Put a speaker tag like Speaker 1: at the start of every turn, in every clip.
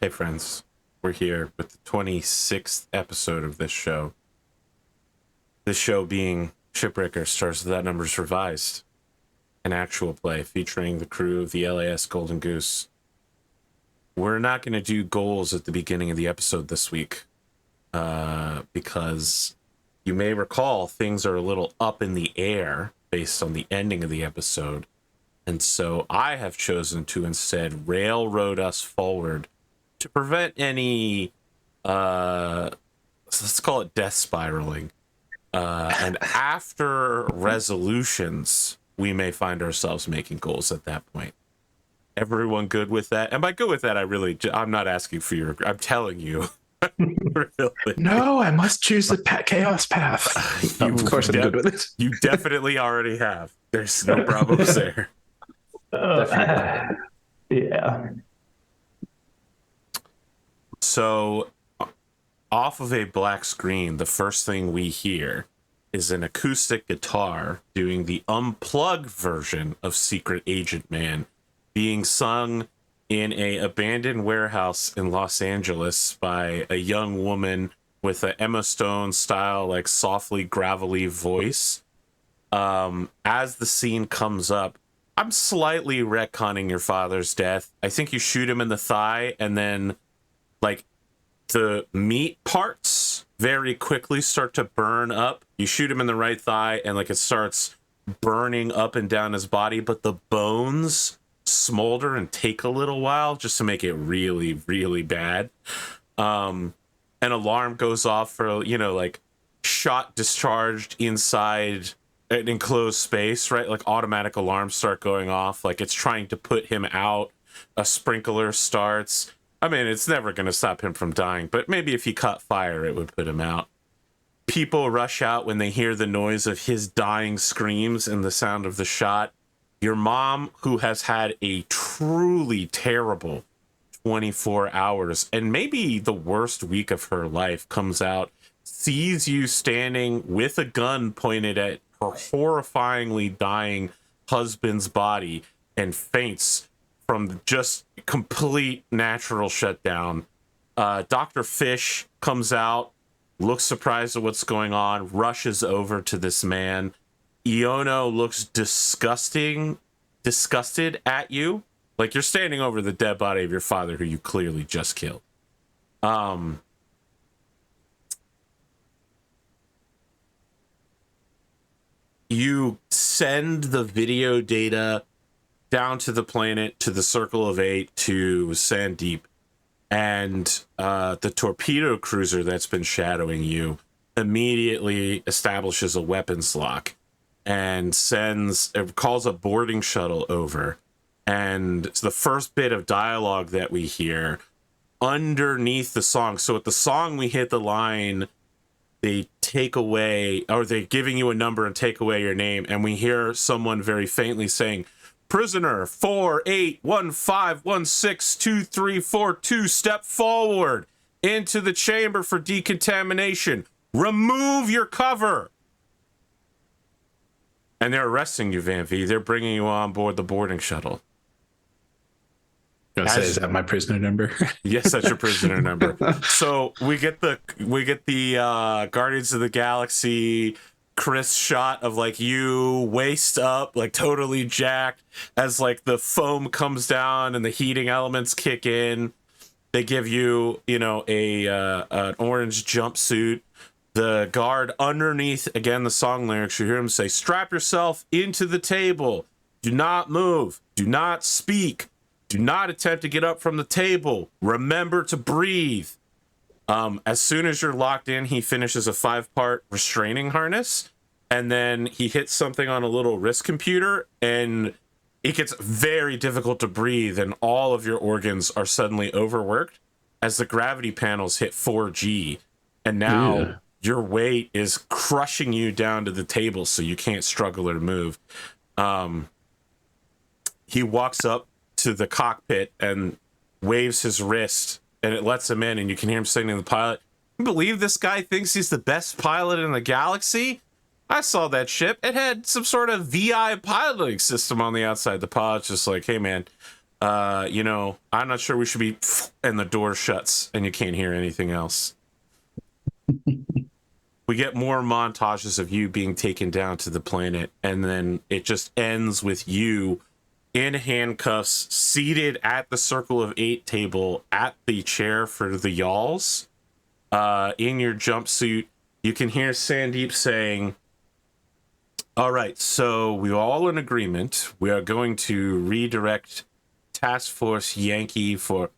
Speaker 1: Hey friends, we're here with the 26th episode of this show. This show being Shipbreakers, Stars of That Numbers Revised, an actual play featuring the crew of the LAS Golden Goose. We're not going to do goals at the beginning of the episode this week because you may recall things are a little up in the air based on the ending of the episode. And so I have chosen to instead railroad us forward to prevent any, let's call it death spiraling. And after resolutions, we may find ourselves making goals at that point. Everyone good with that? And by good with that, I'm not asking for I'm telling you. Really.
Speaker 2: No, I must choose the chaos path. Of course I'm good with it.
Speaker 1: You definitely already have. There's no problems there.
Speaker 2: Yeah.
Speaker 1: So, off of a black screen, the first thing we hear is an acoustic guitar doing the unplugged version of Secret Agent Man, being sung in a abandoned warehouse in Los Angeles by a young woman with an Emma Stone style, like softly gravelly voice. As the scene comes up, I'm slightly retconning your father's death. I think you shoot him in the thigh, and then like the meat parts very quickly start to burn up. You shoot him in the right thigh, and like it starts burning up and down his body, but the bones smolder and take a little while just to make it really, really bad. An alarm goes off for, like shot discharged inside an enclosed space, right? Like automatic alarms start going off, like it's trying to put him out. A sprinkler starts. I mean, it's never going to stop him from dying, but maybe if he caught fire, it would put him out. People rush out when they hear the noise of his dying screams and the sound of the shot. Your mom, who has had a truly terrible 24 hours and maybe the worst week of her life, comes out, sees you standing with a gun pointed at her horrifyingly dying husband's body and faints from just complete natural shutdown. Dr. Fish comes out, looks surprised at what's going on, rushes over to this man. Iono looks disgusted at you. Like you're standing over the dead body of your father who you clearly just killed. You send the video data down to the planet, to the Circle of Eight, to Sandeep, and the torpedo cruiser that's been shadowing you immediately establishes a weapons lock and calls a boarding shuttle over. And it's the first bit of dialogue that we hear underneath the song. So at the song, we hit the line, they take away, or they're giving you a number and take away your name. And we hear someone very faintly saying, "Prisoner 4815162342, step forward into the chamber for decontamination. Remove your cover." And they're arresting you, Van-Vee. They're bringing you on board the boarding shuttle.
Speaker 2: Is that my prisoner number?
Speaker 1: Yes, that's your prisoner number. So we get the Guardians of the Galaxy Chris shot of like you waist up, like totally jacked, as like the foam comes down and the heating elements kick in. They give you, an orange jumpsuit. The guard underneath, again, the song lyrics, you hear him say, "Strap yourself into the table. Do not move. Do not speak. Do not attempt to get up from the table. Remember to breathe." As soon as you're locked in, he finishes a 5-part restraining harness, and then he hits something on a little wrist computer, and it gets very difficult to breathe, and all of your organs are suddenly overworked as the gravity panels hit 4G, and now your weight is crushing you down to the table, so you can't struggle or move. He walks up to the cockpit and waves his wrist, and it lets him in, and you can hear him saying to the pilot, "You believe this guy thinks he's the best pilot in the galaxy? I saw that ship. It had some sort of VI piloting system on the outside." The pilot's just like, "Hey, man, You know, I'm not sure we should be, and the door shuts and you can't hear anything else. We get more montages of you being taken down to the planet, and then it just ends with you in handcuffs, seated at the Circle of Eight table at the chair for the Yalls, in your jumpsuit. You can hear Sandeep saying, all right, so we're all in agreement. We are going to redirect Task Force Yankee for...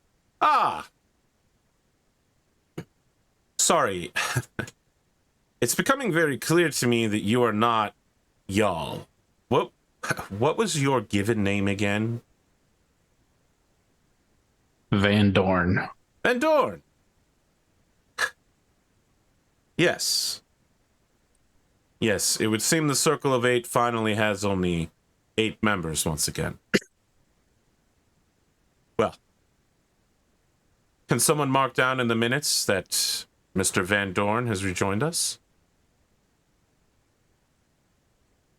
Speaker 1: Sorry. It's becoming very clear to me that you are not Yal. What was your given name again?
Speaker 2: Vandorn.
Speaker 1: Vandorn. Yes. Yes, it would seem the Circle of Eight finally has only 8 members once again. Well, can someone mark down in the minutes that Mr. Vandorn has rejoined us?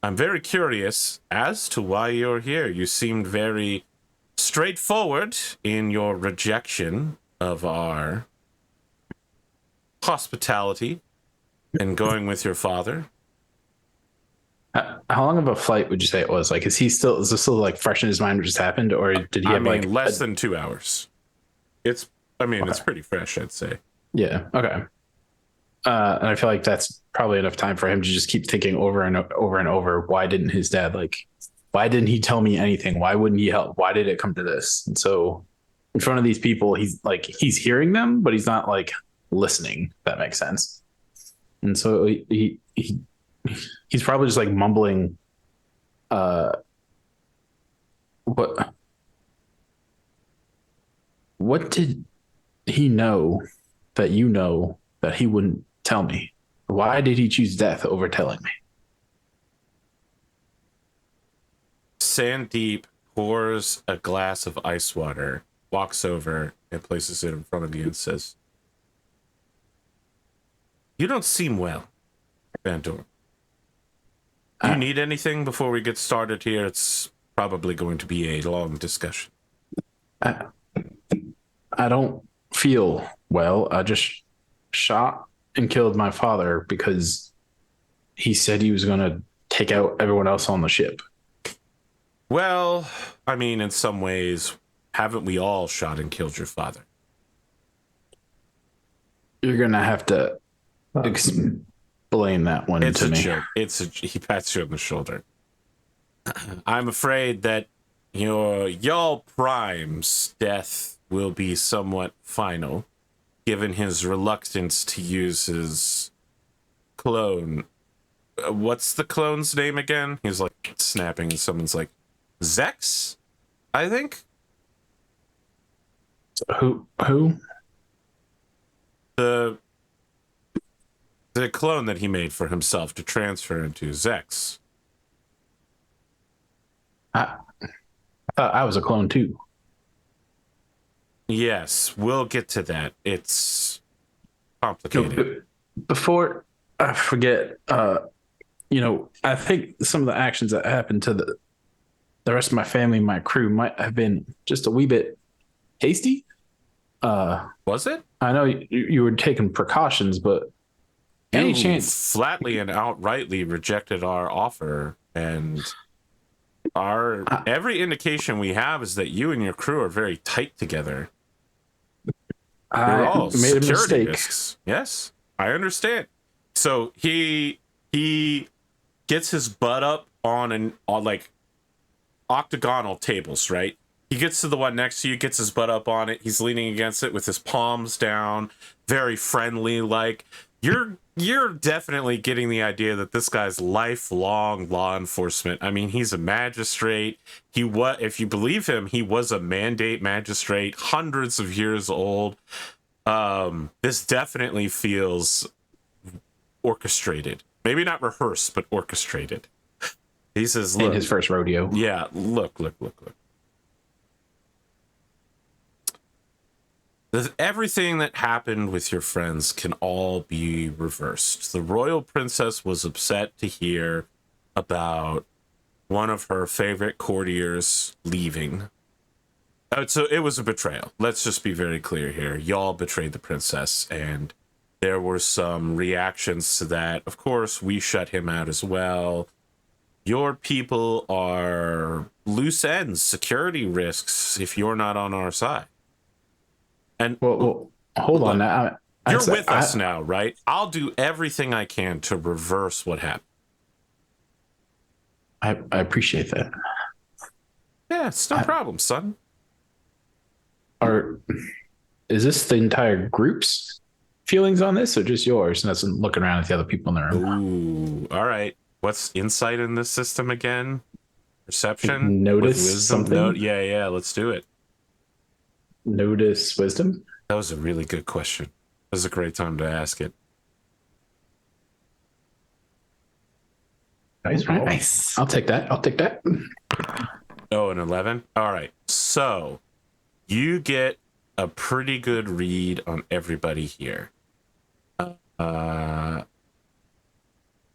Speaker 1: I'm very curious as to why you're here. You seemed very straightforward in your rejection of our hospitality and going with your father.
Speaker 2: How long of a flight would you say it was? Like, is this still like fresh in his mind what just happened, or did he have
Speaker 1: less than 2 hours? It's pretty fresh, I'd say.
Speaker 2: Yeah. Okay. And I feel like that's probably enough time for him to just keep thinking over and over and over. Why didn't his dad why didn't he tell me anything? Why wouldn't he help? Why did it come to this? And so in front of these people, he's hearing them, but he's not like listening, if that makes sense. And so he's probably just like mumbling, what did he know that you know that he wouldn't tell me? Why did he choose death over telling me?
Speaker 1: Sandeep pours a glass of ice water, walks over and places it in front of you and says, you don't seem well, Vandorn. Do you need anything before we get started here? It's probably going to be a long discussion.
Speaker 2: I don't feel well. I just shot and killed my father because he said he was going to take out everyone else on the ship.
Speaker 1: Well, I mean, in some ways, haven't we all shot and killed your father?
Speaker 2: You're going to have to explain that one to me.
Speaker 1: Joke. He pats you on the shoulder. I'm afraid that your Yal Prime's death will be somewhat final, given his reluctance to use his clone. What's the clone's name again? He's like snapping, and someone's like, Zex, I think.
Speaker 2: Who?
Speaker 1: The clone that he made for himself to transfer into Zex.
Speaker 2: I thought I was a clone too.
Speaker 1: Yes, we'll get to that. It's complicated.
Speaker 2: Before I forget, I think some of the actions that happened to the rest of my family, my crew, might have been just a wee bit hasty.
Speaker 1: Was it?
Speaker 2: I know you were taking precautions, but any chance?
Speaker 1: Flatly and outrightly rejected our offer, and every indication we have is that you and your crew are very tight together. You're all
Speaker 2: made a
Speaker 1: security
Speaker 2: mistake.
Speaker 1: risks. Yes, I understand. So he gets his butt up on like octagonal tables, right? He gets to the one next to you, gets his butt up on it. He's leaning against it with his palms down, very friendly. Like you're definitely getting the idea that this guy's lifelong law enforcement. I mean, he's a magistrate. If you believe him, he was a mandate magistrate, hundreds of years old. This definitely feels orchestrated. Maybe not rehearsed, but orchestrated. He says, look,
Speaker 2: in his first rodeo.
Speaker 1: Yeah, look. Everything that happened with your friends can all be reversed. The royal princess was upset to hear about one of her favorite courtiers leaving. So it was a betrayal. Let's just be very clear here. Y'all betrayed the princess, and there were some reactions to that. Of course, we shut him out as well. Your people are loose ends, security risks if you're not on our side. And
Speaker 2: Well, hold on. Now.
Speaker 1: You're with us now, right? I'll do everything I can to reverse what happened.
Speaker 2: I appreciate that.
Speaker 1: Yeah, it's no problem, son.
Speaker 2: Is this the entire group's feelings on this, or just yours? And that's looking around at the other people in the room.
Speaker 1: Ooh, all right. What's insight in this system again? Perception?
Speaker 2: Notice something?
Speaker 1: Yeah, let's do it.
Speaker 2: Notice wisdom?
Speaker 1: That was a really good question. That was a great time to ask it.
Speaker 2: Nice. I'll take that.
Speaker 1: Oh, an 11? All right. So you get a pretty good read on everybody here.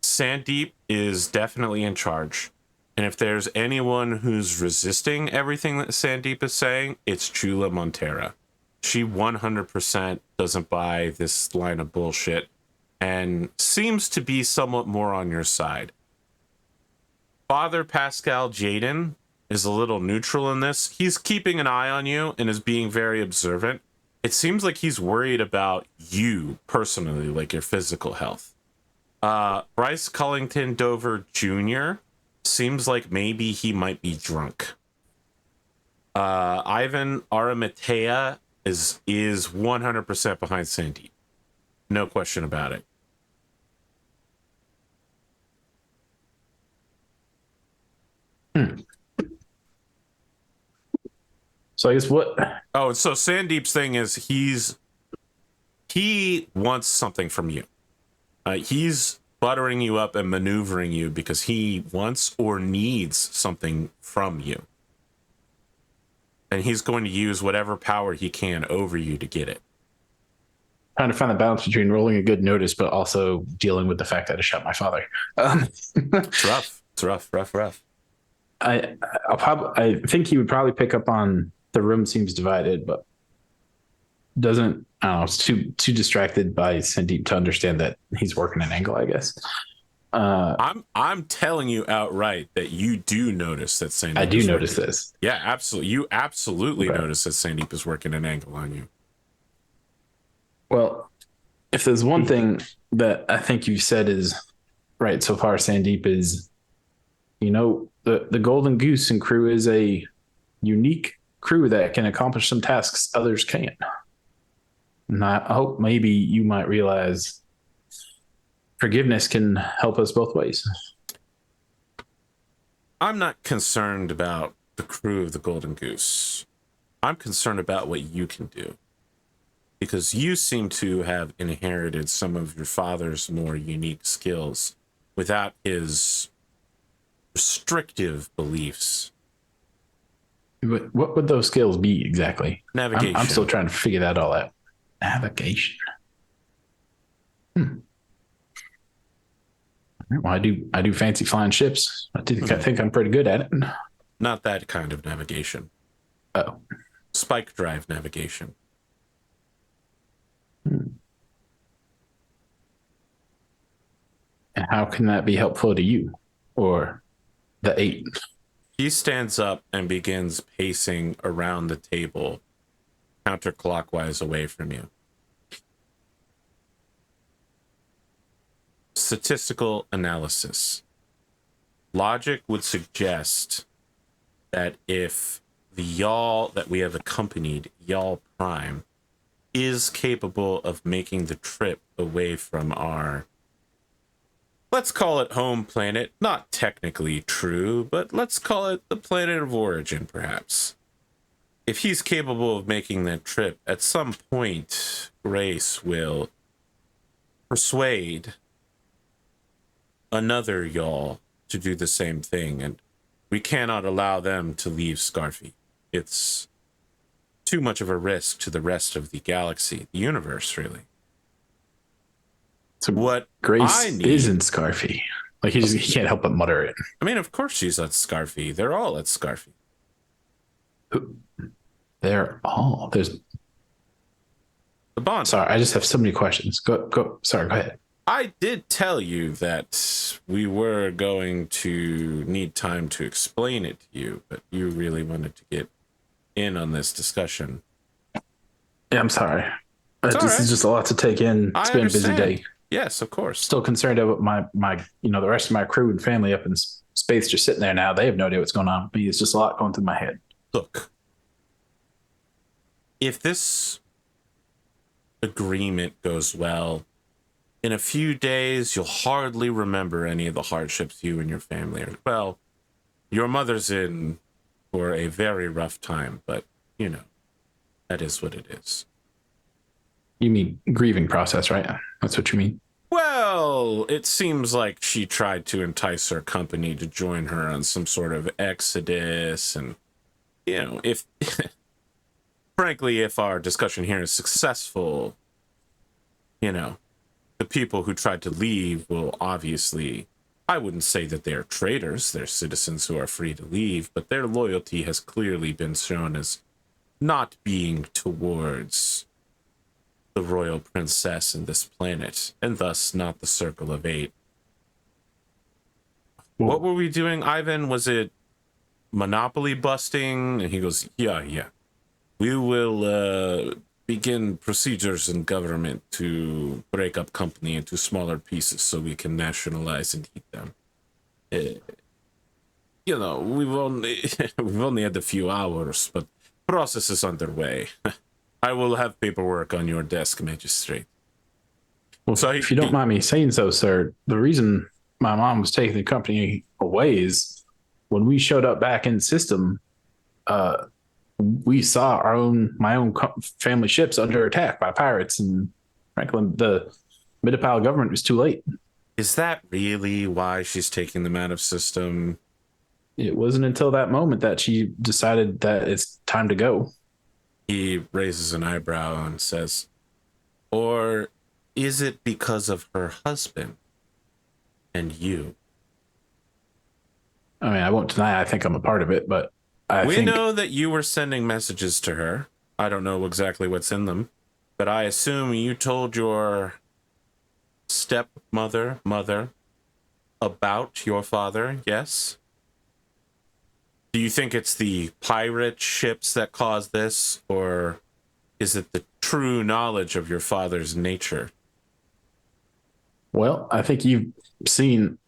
Speaker 1: Sandeep is definitely in charge. And if there's anyone who's resisting everything that Sandeep is saying, it's Chula Montera. She 100% doesn't buy this line of bullshit and seems to be somewhat more on your side. Father Pascal Jaden is a little neutral in this. He's keeping an eye on you and is being very observant. It seems like he's worried about you personally, like your physical health. Bryce Cullington Dover Jr. seems like maybe he might be drunk. Ivan Aramatea is 100% behind Sandeep. No question about it.
Speaker 2: So I guess what?
Speaker 1: Oh, so Sandeep's thing is he wants something from you. He's buttering you up and maneuvering you because he wants or needs something from you. And he's going to use whatever power he can over you to get it.
Speaker 2: Trying to find the balance between rolling a good notice, but also dealing with the fact that I shot my father.
Speaker 1: It's rough. It's rough.
Speaker 2: I think he would probably pick up on the room seems divided, but doesn't. I don't know. It's too distracted by Sandeep to understand that he's working an angle, I guess.
Speaker 1: I'm telling you outright that you do notice that Sandeep.
Speaker 2: I do notice this.
Speaker 1: Yeah, absolutely. You absolutely notice that Sandeep is working an angle on you.
Speaker 2: Well, if there's one thing that I think you said is right so far, Sandeep, is, the Golden Goose and crew is a unique crew that can accomplish some tasks others can't. And I hope maybe you might realize forgiveness can help us both ways.
Speaker 1: I'm not concerned about the crew of the Golden Goose. I'm concerned about what you can do. Because you seem to have inherited some of your father's more unique skills without his restrictive beliefs.
Speaker 2: What would those skills be exactly?
Speaker 1: Navigation.
Speaker 2: I'm still trying to figure that all out. Navigation. Well, I do fancy flying ships. I think I'm pretty good at it.
Speaker 1: Not that kind of navigation.
Speaker 2: Oh.
Speaker 1: Spike drive navigation.
Speaker 2: And how can that be helpful to you or the 8?
Speaker 1: He stands up and begins pacing around the table, counterclockwise away from you. Statistical analysis. Logic would suggest that if the Y'all that we have accompanied, Y'all Prime, is capable of making the trip away from our, let's call it home planet, not technically true, but let's call it the planet of origin, perhaps. If he's capable of making that trip, at some point, Grace will persuade another Y'all to do the same thing, and we cannot allow them to leave Scarfy. It's too much of a risk to the rest of the galaxy, the universe, really.
Speaker 2: So
Speaker 1: what
Speaker 2: Grace isn't Scarfy. Like he can't help but mutter it.
Speaker 1: I mean, of course she's at Scarfy. They're all at Scarfy.
Speaker 2: There's.
Speaker 1: The bond.
Speaker 2: Sorry, I just have so many questions. Go. Sorry, go ahead.
Speaker 1: I did tell you that we were going to need time to explain it to you, but you really wanted to get in on this discussion.
Speaker 2: Yeah, I'm sorry.
Speaker 1: This
Speaker 2: is just a lot to take in. It's been a busy day.
Speaker 1: Yes, of course.
Speaker 2: Still concerned about my the rest of my crew and family up in space just sitting there now. They have no idea what's going on with me. It's just a lot going through my head.
Speaker 1: Look, if this agreement goes well, in a few days, you'll hardly remember any of the hardships you and your family are. Well, your mother's in for a very rough time, but, that is what it is.
Speaker 2: You mean grieving process, right? That's what you mean?
Speaker 1: Well, it seems like she tried to entice her company to join her on some sort of exodus. And, if, frankly, if our discussion here is successful, the people who tried to leave will obviously, I wouldn't say that they're traitors, they're citizens who are free to leave, but their loyalty has clearly been shown as not being towards the royal princess and this planet, and thus not the Circle of Eight. What were we doing, Ivan? Was it monopoly busting? And he goes, yeah. We will begin procedures in government to break up company into smaller pieces so we can nationalize and eat them. We've only had a few hours, but process is underway. I will have paperwork on your desk, magistrate.
Speaker 2: Well, so if you don't mind me saying so, sir, the reason my mom was taking the company away is when we showed up back in the system, we saw my own family ships under attack by pirates, and frankly, the Midipal government was too late.
Speaker 1: Is that really why she's taking them out of system?
Speaker 2: It wasn't until that moment that she decided that it's time to go.
Speaker 1: He raises an eyebrow and says, or is it because of her husband and you?
Speaker 2: I mean, I won't deny I think I'm a part of it, but
Speaker 1: we know that you were sending messages to her. I don't know exactly what's in them, but I assume you told your mother about your father, yes? Do you think it's the pirate ships that caused this, or is it the true knowledge of your father's nature?
Speaker 2: Well, I think you've seen...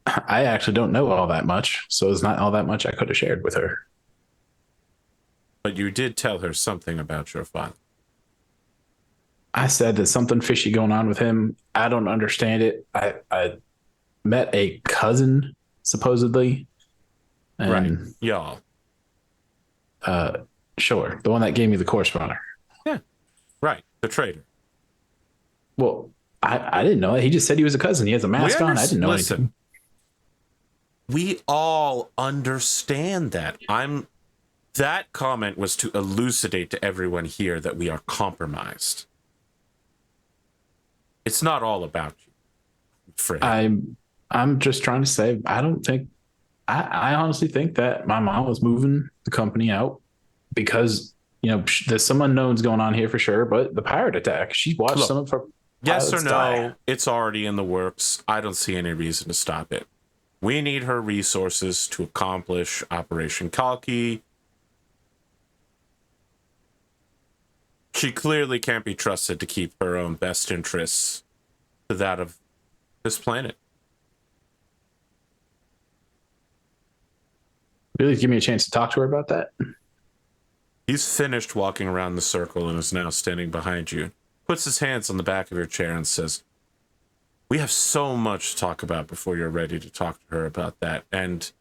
Speaker 2: I actually don't know all that much, so there's not all that much I could have shared with her.
Speaker 1: But you did tell her something about your father.
Speaker 2: I said there's something fishy going on with him. I don't understand it. I met a cousin, supposedly.
Speaker 1: Right. Y'all.
Speaker 2: Sure. The one that gave me the corresponder.
Speaker 1: Yeah. Right. The traitor.
Speaker 2: Well, I didn't know it. He just said he was a cousin. He has a mask on. I didn't know anything.
Speaker 1: We all understand that. That comment was to elucidate to everyone here that we are compromised. It's not all about you, Fred.
Speaker 2: I'm just trying to say, I honestly think that my mom was moving the company out because, there's some unknowns going on here for sure, but the pirate attack, she watched some of her
Speaker 1: yes or no,
Speaker 2: die.
Speaker 1: It's already in the works. I don't see any reason to stop it. We need her resources to accomplish Operation Kalki. She clearly can't be trusted to keep her own best interests to that of this planet.
Speaker 2: Really give me a chance to talk to her about that?
Speaker 1: He's finished walking around the circle and is now standing behind you. Puts his hands on the back of your chair and says, we have so much to talk about before you're ready to talk to her about that. And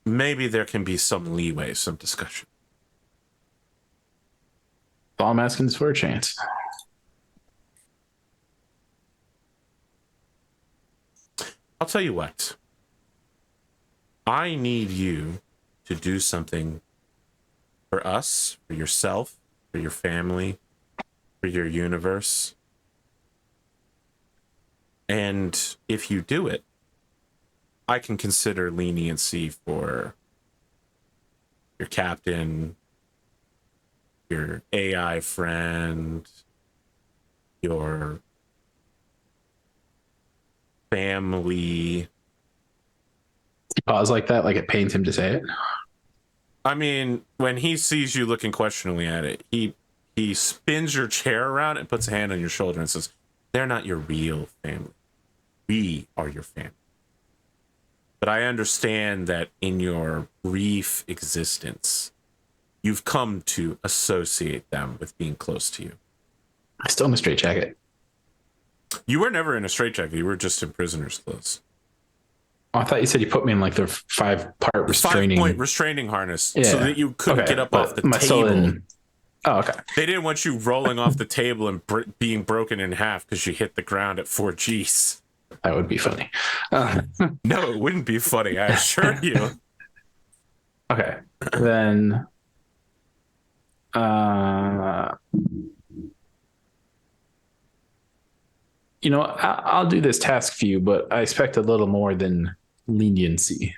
Speaker 1: maybe there can be some leeway, some discussion.
Speaker 2: All I'm asking is for a chance.
Speaker 1: I'll tell you what. I need you to do something for us, for yourself, for your family, for your universe. And if you do it, I can consider leniency for your captain, your AI friend, your family.
Speaker 2: Pause like that, like it pains him to say it.
Speaker 1: I mean, when he sees you looking questioningly at it, he spins your chair around and puts a hand on your shoulder and says, "They're not your real family. We are your family. But I understand that in your brief existence, you've come to associate them with being close to you."
Speaker 2: I'm still in a straitjacket.
Speaker 1: You were never in a straitjacket. You were just in prisoner's clothes.
Speaker 2: Oh, I thought you said you put me in like the 5-part restraining.
Speaker 1: 5-point restraining harness,
Speaker 2: Yeah.
Speaker 1: so that you couldn't get up off the table.
Speaker 2: Oh, okay.
Speaker 1: They didn't want you rolling off the table and being broken in half because you hit the ground at 4 Gs.
Speaker 2: That would be funny.
Speaker 1: No, it wouldn't be funny, I assure you.
Speaker 2: Okay. Then you know, I'll do this task for you, but I expect a little more than leniency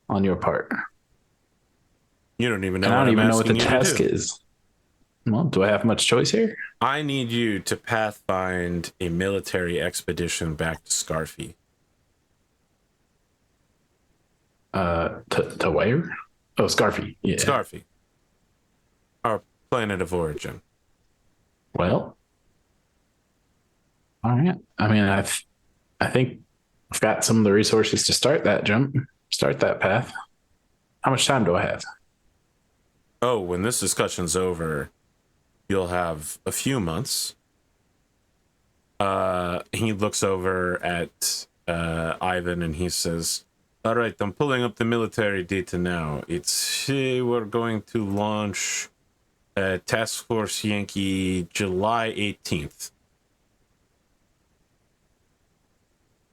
Speaker 2: on your part.
Speaker 1: You don't even know.
Speaker 2: And I don't even know what the
Speaker 1: you
Speaker 2: task is. Well, do I have much choice here?
Speaker 1: I need you to pathfind a military expedition back to Scarfy.
Speaker 2: To where? Oh, Scarfy. Yeah.
Speaker 1: Scarfy. Our planet of origin.
Speaker 2: Well, all right. I mean, I think I've got some of the resources to start that path. How much time do I have?
Speaker 1: Oh, when this discussion's over, you'll have a few months. He looks over at Ivan and he says, "All right, I'm pulling up the military data now. We're going to launch Task Force Yankee July 18th.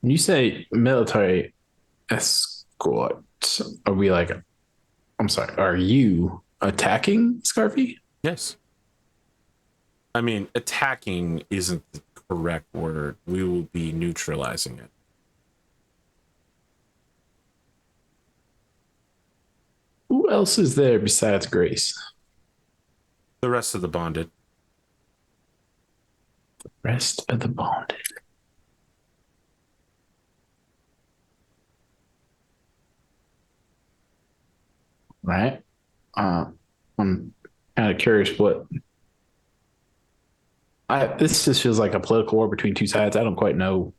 Speaker 2: When you say military escort, are you attacking Scarfy?
Speaker 1: Yes. I mean, attacking isn't the correct word. We will be neutralizing it.
Speaker 2: Who else is there besides Grace?
Speaker 1: The rest of the bonded.
Speaker 2: The rest of the bonded. Right. I'm kind of curious this just feels like a political war between two sides. I don't quite know.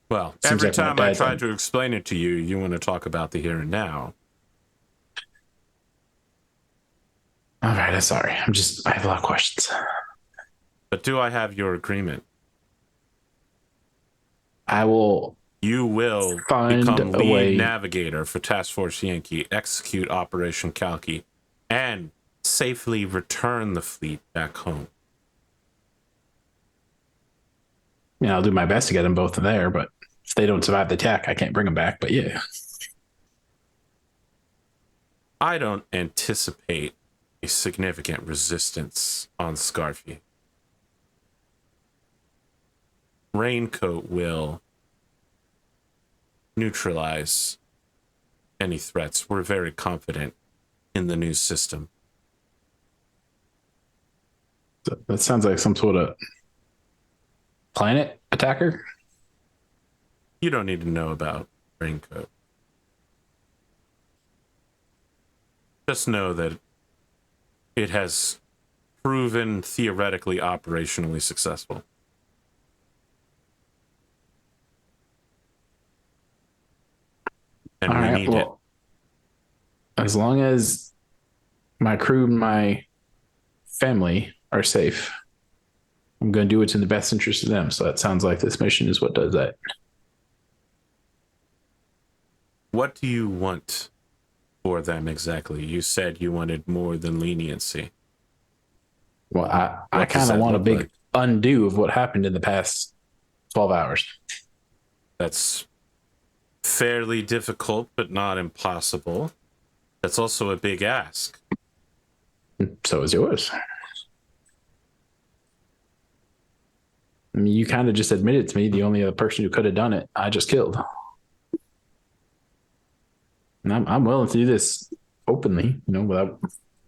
Speaker 1: Well,
Speaker 2: Seems
Speaker 1: every
Speaker 2: like
Speaker 1: time
Speaker 2: my
Speaker 1: I
Speaker 2: dad
Speaker 1: try
Speaker 2: then.
Speaker 1: to explain it to you, you want to talk about the here and now.
Speaker 2: All right, I'm sorry. I have a lot of questions.
Speaker 1: But do I have your agreement?
Speaker 2: You will
Speaker 1: become
Speaker 2: a
Speaker 1: lead
Speaker 2: way.
Speaker 1: navigator for Task Force Yankee, execute Operation Kalki, and safely return the fleet back home.
Speaker 2: Yeah, I'll do my best to get them both there, but if they don't survive the attack, I can't bring them back. But yeah.
Speaker 1: I don't anticipate a significant resistance on Scarfy. Raincoat will neutralize any threats. We're very confident in the new system.
Speaker 2: That sounds like some sort of planet attacker.
Speaker 1: You don't need to know about Raincoat. Just know that it has proven theoretically operationally successful. And
Speaker 2: All
Speaker 1: we
Speaker 2: right,
Speaker 1: need it.
Speaker 2: As long as my crew and my family are safe, I'm going to do what's in the best interest of them. So that sounds like this mission is what does that.
Speaker 1: What do you want for them exactly? You said you wanted more than leniency.
Speaker 2: Well, I kind of want a big undo of what happened in the past 12 hours.
Speaker 1: That's fairly difficult, but not impossible. That's also a big ask.
Speaker 2: So is yours. I mean, you kind of just admitted to me the only other person who could have done it, I just killed. And I'm willing to do this openly, without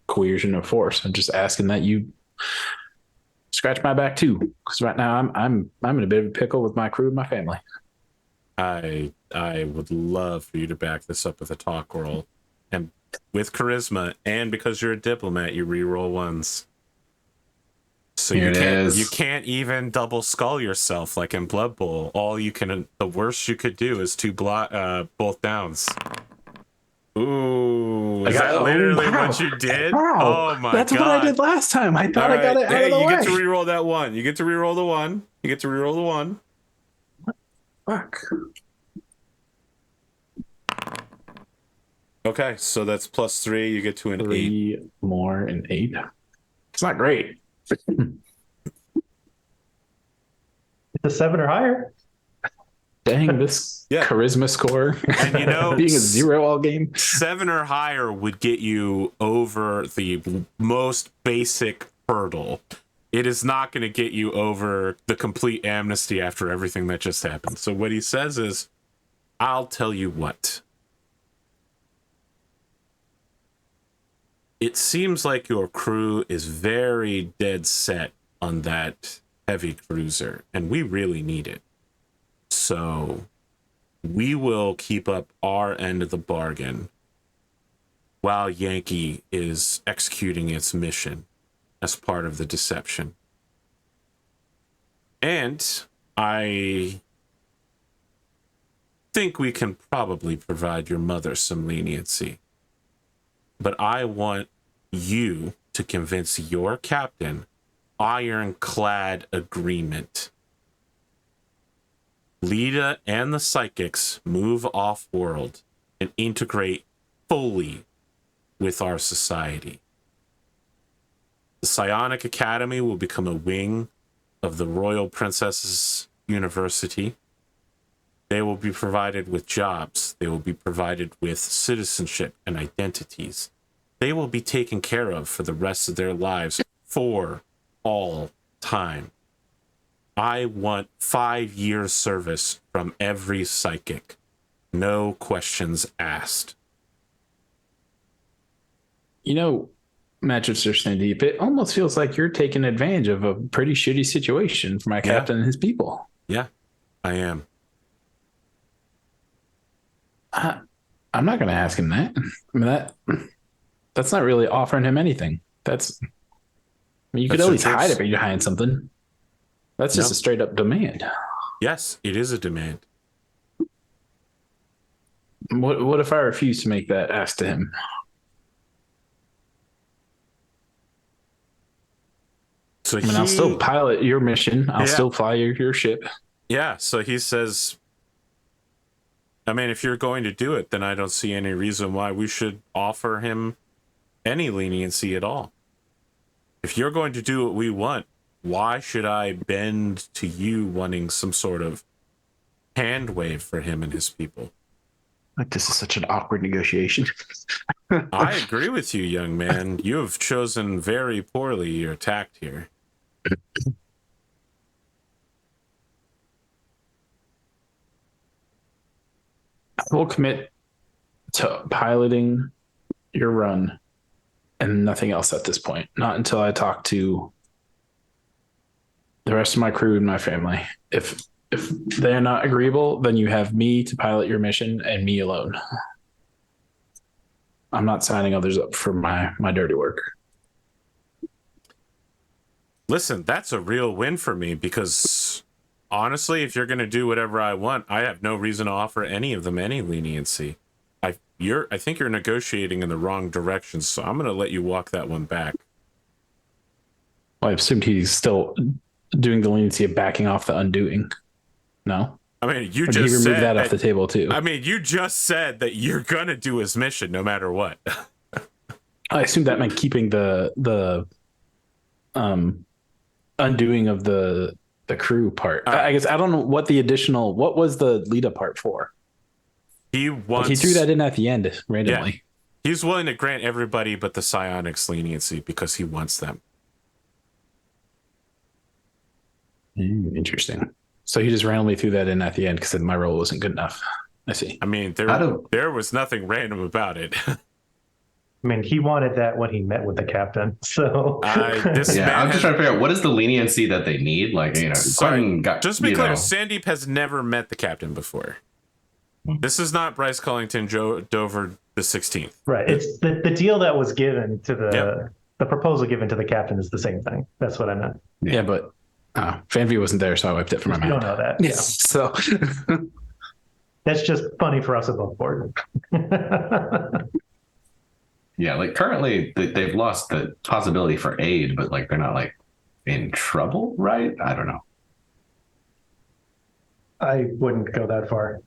Speaker 2: coercion of force. I'm just asking that you scratch my back too, because right now I'm in a bit of a pickle with my crew and my family.
Speaker 1: I would love for you to back this up with a talk roll, and with charisma, and because you're a diplomat, you reroll ones. So you can't even double skull yourself like in Blood Bowl. The worst you could do is both downs. Ooh, is that literally what you did?
Speaker 2: Wow.
Speaker 1: Oh my
Speaker 2: god. That's what I did last time. I thought I got it out of the way.
Speaker 1: You get to reroll that one. You get to reroll the one.
Speaker 2: Fuck.
Speaker 1: Okay, so that's +3. You get to an
Speaker 2: 3
Speaker 1: 8.
Speaker 2: more and 8. It's not great.
Speaker 3: It's a 7 or higher.
Speaker 2: Dang, this charisma score.
Speaker 1: And
Speaker 2: being a 0 all game.
Speaker 1: 7 or higher would get you over the most basic hurdle. It is not going to get you over the complete amnesty after everything that just happened. So what he says is, I'll tell you what. It seems like your crew is very dead set on that heavy cruiser, and we really need it. So we will keep up our end of the bargain while Yankee is executing its mission as part of the deception. And I think we can probably provide your mother some leniency. But I want you to convince your captain ironclad agreement. Lita and the psychics move off-world and integrate fully with our society. The Psionic Academy will become a wing of the Royal Princesses University. They will be provided with jobs. They will be provided with citizenship and identities. They will be taken care of for the rest of their lives for all time. I want 5 years service from every psychic. No questions asked.
Speaker 2: You know, Manchester Sandeep, it almost feels like you're taking advantage of a pretty shitty situation for my captain and his people.
Speaker 1: Yeah, I am.
Speaker 2: I'm not going to ask him that. I mean, that's not really offering him anything. You could always hide it behind something. That's just a straight up demand.
Speaker 1: Yes, it is a demand.
Speaker 2: What if I refuse to make that ask to him?
Speaker 1: So
Speaker 2: I'll still pilot your mission. I'll still fly your ship.
Speaker 1: Yeah, so he says, I mean, if you're going to do it, then I don't see any reason why we should offer him any leniency at all. If you're going to do what we want, why should I bend to you wanting some sort of hand wave for him and his people?
Speaker 2: Like, this is such an awkward negotiation.
Speaker 1: I agree with you, young man. You have chosen very poorly your tact here.
Speaker 2: I will commit to piloting your run and nothing else at this point. Not until I talk to the rest of my crew and my family. If they're not agreeable, then you have me to pilot your mission and me alone. I'm not signing others up for my dirty work.
Speaker 1: Listen, that's a real win for me because honestly, if you're going to do whatever I want, I have no reason to offer any of them any leniency. I think you're negotiating in the wrong direction, so I'm going to let you walk that one back.
Speaker 2: Well, I assumed he's still doing the leniency of backing off the undoing. No?
Speaker 1: I mean, you
Speaker 2: or
Speaker 1: just
Speaker 2: he removed
Speaker 1: said
Speaker 2: that off the table too.
Speaker 1: I mean, you just said that you're going to do his mission no matter what.
Speaker 2: I assumed that meant keeping the undoing of the crew part. I guess I don't know what was the Lita part for?
Speaker 1: He
Speaker 2: threw that in at the end randomly.
Speaker 1: Yeah. He's willing to grant everybody but the psionics leniency because he wants them.
Speaker 2: Interesting. So he just randomly threw that in at the end because my role wasn't good enough. I see.
Speaker 1: I mean, there was nothing random about it.
Speaker 3: I mean, he wanted that when he met with the captain. So
Speaker 1: this man
Speaker 4: I'm just trying to figure out what is the leniency that they need. Like, Quentin got,
Speaker 1: just to be clear, Sandeep has never met the captain before. This is not Bryce Collington, Dover the 16th.
Speaker 3: Right. It's the deal that was given to the proposal given to the captain is the same thing. That's what I meant.
Speaker 2: Yeah, but Van-Vee wasn't there, so I wiped it from my mind.
Speaker 3: You don't know that.
Speaker 2: Yeah. So
Speaker 3: that's just funny for us above board.
Speaker 4: Yeah, like currently they've lost the possibility for aid, but like they're not like in trouble, right? I don't know.
Speaker 3: I wouldn't go that far.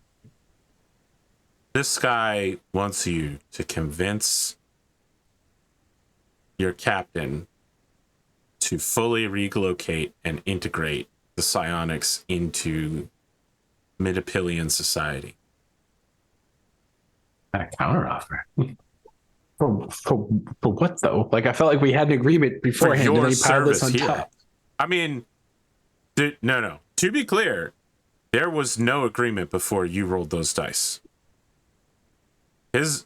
Speaker 1: This guy wants you to convince your captain to fully relocate and integrate the psionics into Midapillian society.
Speaker 4: A counteroffer.
Speaker 2: for what though? Like I felt like we had an agreement beforehand, and then he piled this on top.
Speaker 1: I mean, no. To be clear, there was no agreement before you rolled those dice.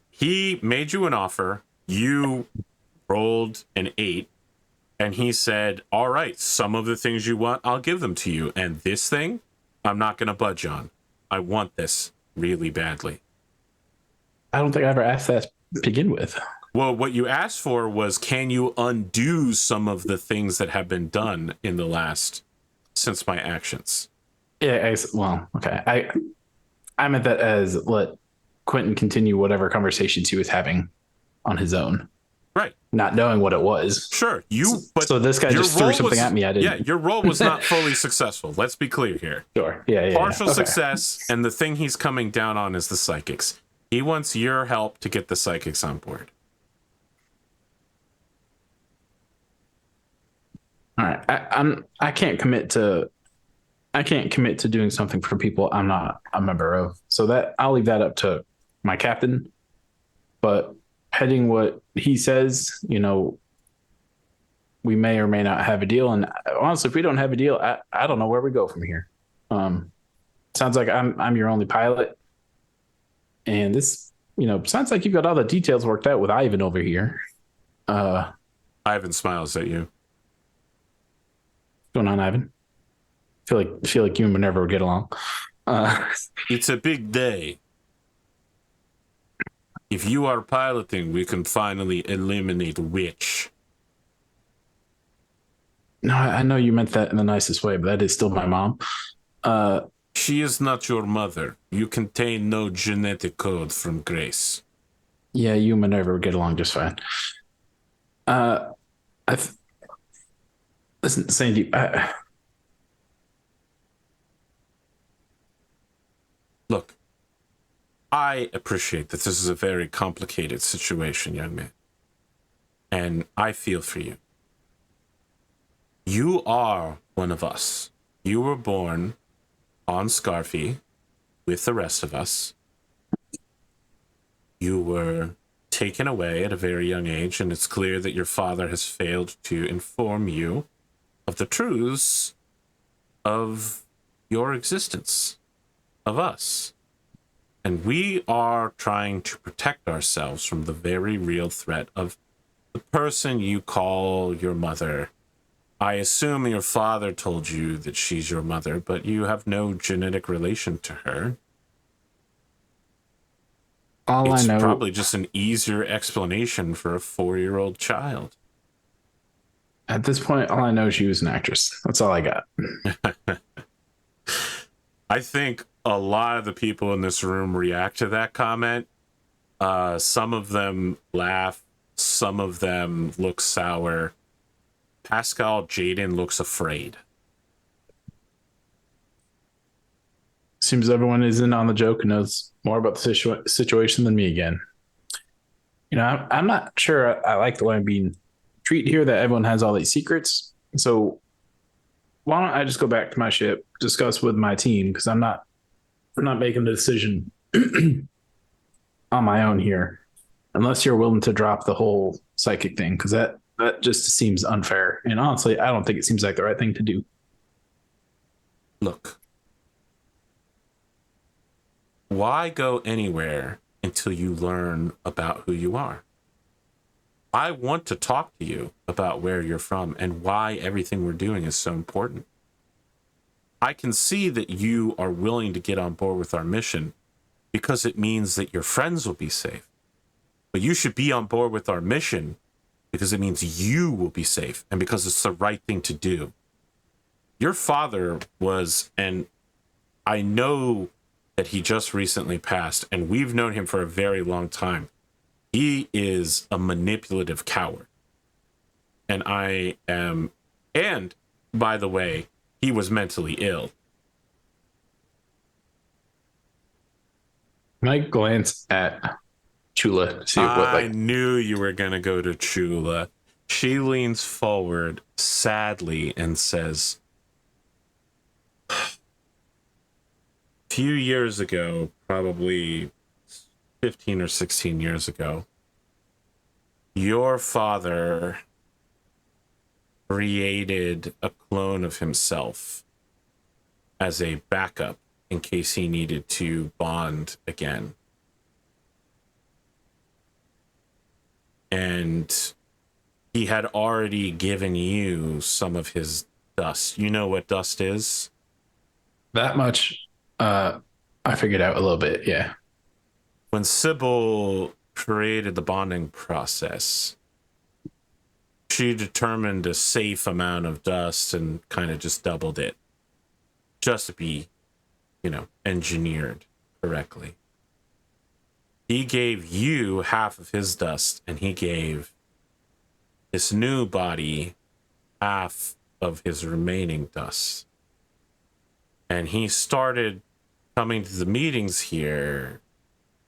Speaker 1: He made you an offer. You rolled an 8, and he said, "All right, some of the things you want, I'll give them to you, and this thing, I'm not going to budge on. I want this really badly."
Speaker 2: I don't think I ever asked that to begin with.
Speaker 1: Well, what you asked for was, can you undo some of the things that have been done in the last since my actions?
Speaker 2: Yeah. Okay. I meant that as let Quentin continue whatever conversations he was having on his own.
Speaker 1: Right.
Speaker 2: Not knowing what it was.
Speaker 1: Sure. But
Speaker 2: so this guy just threw something at me. I didn't.
Speaker 1: Yeah, your role was not fully successful. Let's be clear here.
Speaker 2: Sure. Yeah.
Speaker 1: Partial success, and the thing he's coming down on is the psychics. He wants your help to get the psychics on board.
Speaker 2: All right. I can't commit to doing something for people I'm not a member of. So that I'll leave that up to my captain. But heading what he says, we may or may not have a deal. And honestly, if we don't have a deal, I don't know where we go from here. Sounds like I'm your only pilot. And this, sounds like you've got all the details worked out with Ivan over here.
Speaker 1: Ivan smiles at you.
Speaker 2: What's going on, Ivan? Feel like you and Minerva would get along.
Speaker 1: It's a big day. If you are piloting, we can finally eliminate Witch.
Speaker 2: No, I know you meant that in the nicest way, but that is still my mom.
Speaker 1: She is not your mother. You contain no genetic code from Grace.
Speaker 2: Yeah, you and Minerva would get along just fine. Listen, Sandy,
Speaker 1: look, I appreciate that this is a very complicated situation, young man. And I feel for you. You are one of us. You were born on Scarfy with the rest of us. You were taken away at a very young age, and it's clear that your father has failed to inform you of the truths of your existence, of us. And we are trying to protect ourselves from the very real threat of the person you call your mother. I assume your father told you that she's your mother, but you have no genetic relation to her. It's probably just an easier explanation for a 4-year-old child.
Speaker 2: At this point, all I know is she was an actress. That's all I got.
Speaker 1: I think a lot of the people in this room react to that comment. Some of them laugh. Some of them look sour. Pascal Jaden looks afraid.
Speaker 2: Seems everyone is in on the joke and knows more about the situation than me again. I'm not sure I like the way I'm being treated here, that everyone has all these secrets. So why don't I just go back to my ship, discuss with my team, because I'm not making the decision on my own here, unless you're willing to drop the whole psychic thing, because that just seems unfair. And honestly, I don't think it seems like the right thing to do.
Speaker 1: Look, why go anywhere until you learn about who you are? I want to talk to you about where you're from and why everything we're doing is so important. I can see that you are willing to get on board with our mission because it means that your friends will be safe. But you should be on board with our mission because it means you will be safe and because it's the right thing to do. Your father was, and I know that he just recently passed, and we've known him for a very long time. He is a manipulative coward. And and by the way, he was mentally ill.
Speaker 2: Can I glance at Chula to see what
Speaker 1: I knew you were going to go to Chula. She leans forward sadly and says, a few years ago, probably 15 or 16 years ago, your father created a clone of himself as a backup in case he needed to bond again. And he had already given you some of his dust. You know what dust is?
Speaker 2: that much I figured out a little bit, yeah.
Speaker 1: When Sybil created the bonding process, she determined a safe amount of dust and kind of just doubled it just to be, engineered correctly. He gave you half of his dust, and he gave this new body half of his remaining dust. And he started coming to the meetings here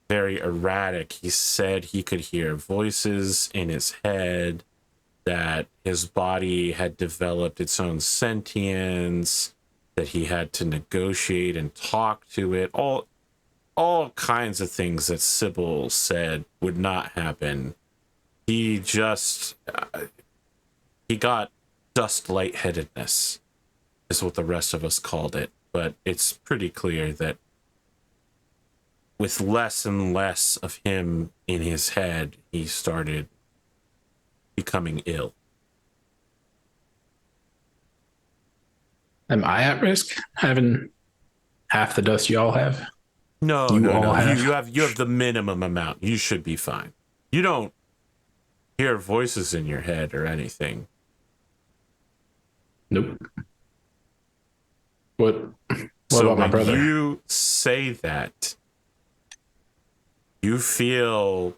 Speaker 1: very erratic. He said he could hear voices in his head, that his body had developed its own sentience, that he had to negotiate and talk to it, all kinds of things that Sybil said would not happen. He just, he got dust lightheadedness, is what the rest of us called it. But it's pretty clear that with less and less of him in his head, he started becoming ill.
Speaker 2: Am I at risk having half the dust y'all have?
Speaker 1: No.
Speaker 2: Have?
Speaker 1: You have the minimum amount. You should be fine. You don't hear voices in your head or anything.
Speaker 2: Nope. What
Speaker 1: So
Speaker 2: about my
Speaker 1: when
Speaker 2: brother?
Speaker 1: you say that, you feel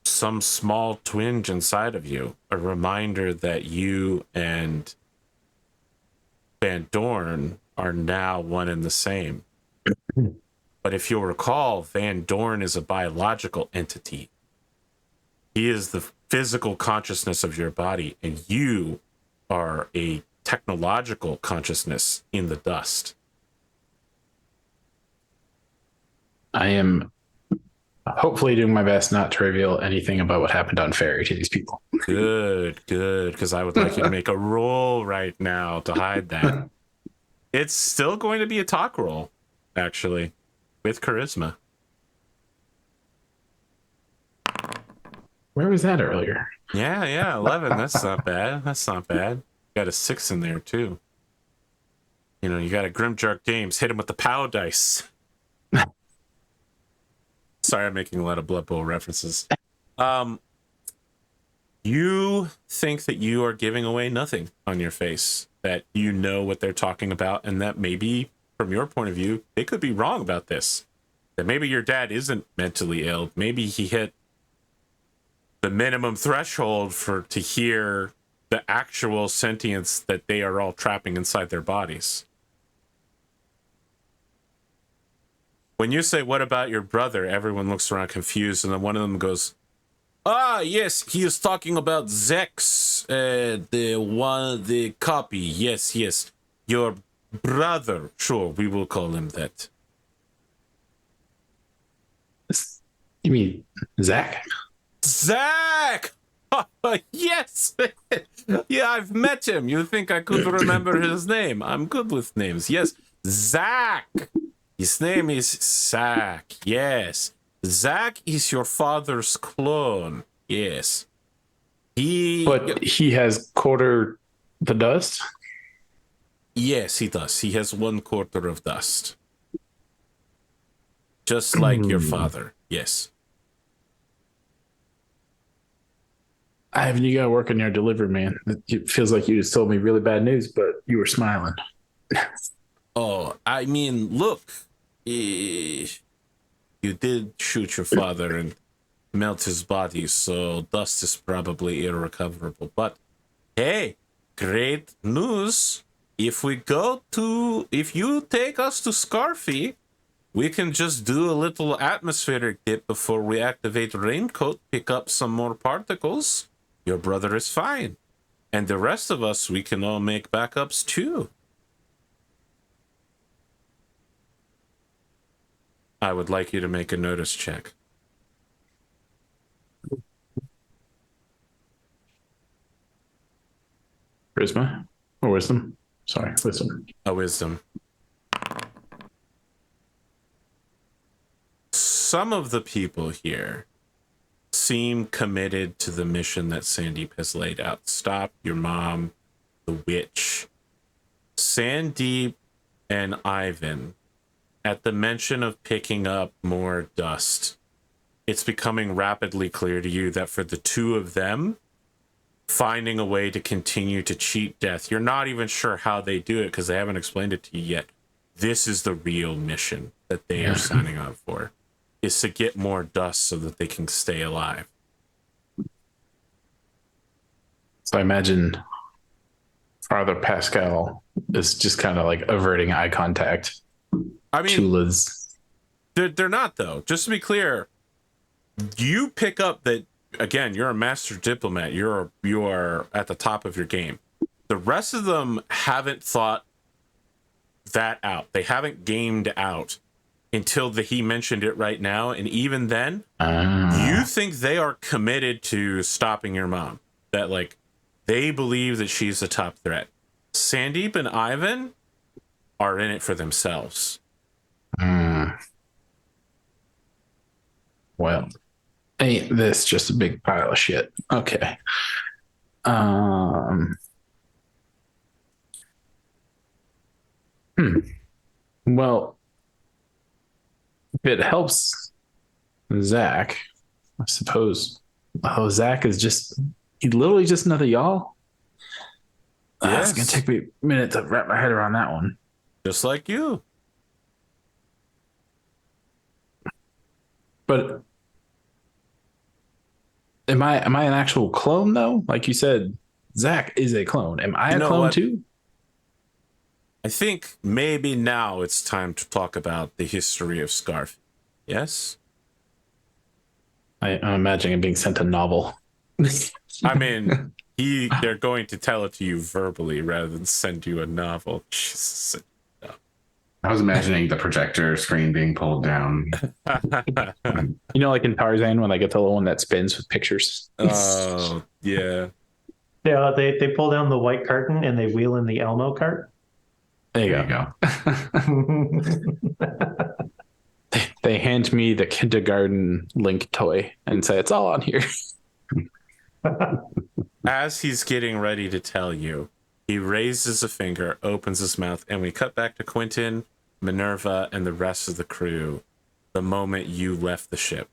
Speaker 1: some small twinge inside of you, a reminder that you and Vandorn are now one and the same. But if you'll recall, Vandorn is a biological entity. He is the physical consciousness of your body, and you are a technological consciousness in the dust.
Speaker 2: I am hopefully doing my best not to reveal anything about what happened on Ferry to these people.
Speaker 1: Good, because I would like you to make a roll right now to hide that. It's still going to be a talk roll, actually, with charisma.
Speaker 2: Where was that earlier?
Speaker 1: Yeah, 11. That's not bad. Got a 6 in there, too. You got a Grimjark Games. Hit him with the POW dice. Sorry, I'm making a lot of Blood Bowl references. You think that you are giving away nothing on your face, that you know what they're talking about, and that maybe, from your point of view, they could be wrong about this. That maybe your dad isn't mentally ill. Maybe he hit the minimum threshold to hear the actual sentience that they are all trapping inside their bodies. When you say, "What about your brother?" everyone looks around confused, and then one of them goes, yes, he is talking about Zex, the copy. Yes, your brother. Sure, we will call him that.
Speaker 2: You mean Zach?
Speaker 1: Zach! Yes! Yeah, I've met him. You think I could remember his name? I'm good with names. Yes, Zach! His name is Zach. Yes. Zach is your father's clone. Yes.
Speaker 2: But he has quarter the dust?
Speaker 1: Yes, he does. He has 1/4 of dust. Just like your father. Yes.
Speaker 2: Ivan, you gotta work on your delivery, man. It feels like you just told me really bad news, but you were smiling.
Speaker 1: Oh, I mean, look. You did shoot your father and melt his body, so dust is probably irrecoverable. But hey, great news. If you take us to Scarfy, we can just do a little atmospheric dip before we activate Raincoat, pick up some more particles. Your brother is fine. And the rest of us, we can all make backups too. I would like you to make a notice check.
Speaker 2: Charisma or wisdom? Sorry, wisdom.
Speaker 1: A wisdom. Some of the people here seem committed to the mission that Sandeep has laid out. Stop your mom, the witch. Sandeep and Ivan, at the mention of picking up more dust, it's becoming rapidly clear to you that for the two of them, finding a way to continue to cheat death, you're not even sure how they do it because they haven't explained it to you yet. This is the real mission that they are signing up for, is to get more dust so that they can stay alive.
Speaker 2: So I imagine Father Pascal is just kind of like averting eye contact.
Speaker 1: I mean,
Speaker 2: Chula's.
Speaker 1: They're not, though. Just to be clear, you pick up that, again, you're a master diplomat. You are at the top of your game. The rest of them haven't thought that out. They haven't gamed out until he mentioned it right now. And even then, you think they are committed to stopping your mom. That, like, they believe that she's the top threat. Sandeep and Ivan are in it for themselves.
Speaker 2: Well, ain't this just a big pile of shit? Okay. Well, if it helps Zach, I suppose. Oh, Zach is he's literally just another y'all.
Speaker 1: Yes.
Speaker 2: It's gonna take me a minute to wrap my head around that one.
Speaker 1: Just like you.
Speaker 2: But am I an actual clone though? Like you said, Zach is a clone. Am I a clone too?
Speaker 1: I think maybe now it's time to talk about the history of Scarf. Yes?
Speaker 2: I'm imagining him being sent a novel.
Speaker 1: I mean, they're going to tell it to you verbally rather than send you a novel. Jesus.
Speaker 4: I was imagining the projector screen being pulled down.
Speaker 2: You know, like in Tarzan when I get the little one that spins with pictures.
Speaker 1: Oh, yeah.
Speaker 3: Yeah, they pull down the white curtain and they wheel in the Elmo cart.
Speaker 2: There you go. They hand me the kindergarten Link toy and say it's all on here.
Speaker 1: As he's getting ready to tell you, he raises a finger, opens his mouth, and we cut back to Quentin, Minerva, and the rest of the crew the moment you left the ship.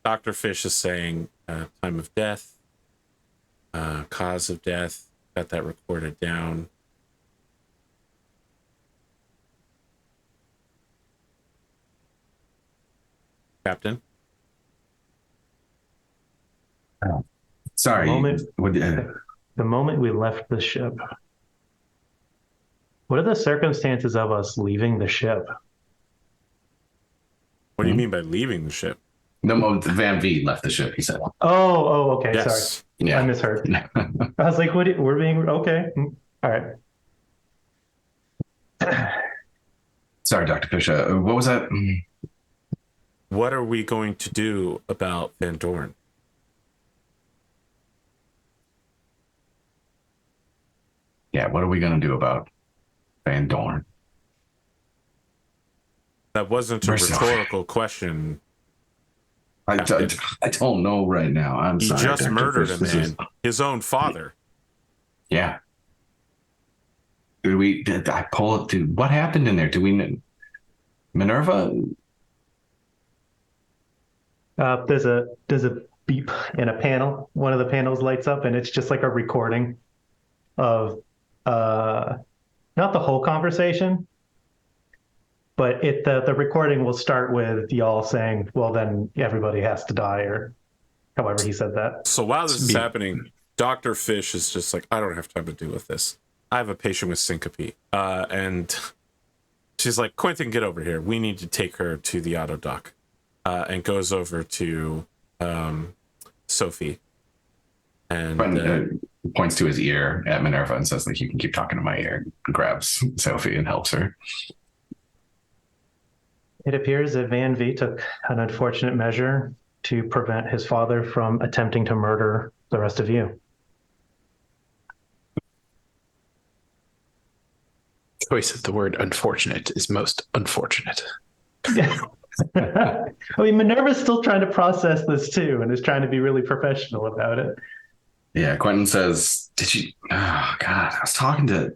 Speaker 1: Dr. Fish is saying time of death, cause of death, got that recorded down. Captain?
Speaker 4: Sorry.
Speaker 3: The moment we left the ship. What are the circumstances of us leaving the ship?
Speaker 1: What do you mean by leaving the ship?
Speaker 4: No, Van-Vee left the ship, he said.
Speaker 3: Oh, okay.
Speaker 1: Yes.
Speaker 3: Sorry.
Speaker 4: Yeah.
Speaker 3: I misheard. I was like, we're being okay. All right.
Speaker 4: Sorry, Dr. Fish. What was that?
Speaker 1: What are we going to do about Vandorn?
Speaker 4: Yeah, what are we going to do about Vandorn?
Speaker 1: That wasn't a rhetorical question.
Speaker 4: I don't know right now. I'm
Speaker 1: He
Speaker 4: sorry.
Speaker 1: just
Speaker 4: Dr.
Speaker 1: murdered
Speaker 4: Fish,
Speaker 1: a
Speaker 4: this is-
Speaker 1: man, his own father.
Speaker 4: Yeah. Did I pull it? Dude, what happened in there? Do we Minerva?
Speaker 3: There's a beep in a panel. One of the panels lights up, and it's just like a recording of not the whole conversation, but the recording will start with y'all saying, "Well, then everybody has to die," or however he said that.
Speaker 1: So while this is happening, Dr. Fish is just like, I don't have time to deal with this. I have a patient with syncope. And she's like, Quentin, get over here. We need to take her to the auto dock. And goes over to Sophie. And
Speaker 4: Quentin points to his ear at Minerva and says, like, you can keep talking to my ear. Grabs Sophie and helps her.
Speaker 3: It appears that Van-Vee took an unfortunate measure to prevent his father from attempting to murder the rest of you.
Speaker 2: Choice of the word unfortunate is most unfortunate.
Speaker 3: I mean, Minerva's still trying to process this too, and is trying to be really professional about it.
Speaker 4: Yeah, Quentin says, did you? Oh, God, I was talking to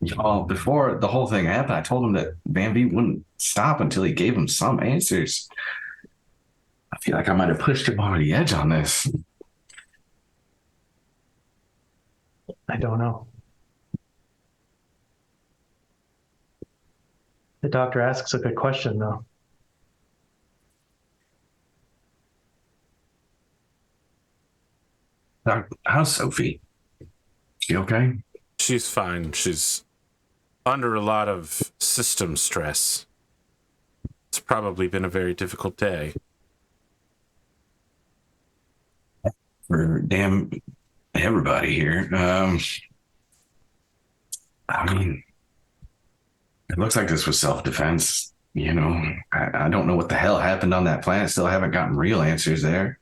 Speaker 4: y'all before the whole thing happened. I told him that Van-Vee wouldn't stop until he gave him some answers. I feel like I might have pushed him over the edge on this.
Speaker 3: I don't know. The doctor asks a good question, though.
Speaker 4: How's Sophie? She okay?
Speaker 1: she's fine. She's under a lot of system stress. It's probably been a very difficult day.
Speaker 4: For damn everybody here. I mean, it looks like this was self-defense. You know, I don't know what the hell happened on that planet. Still haven't gotten real answers there.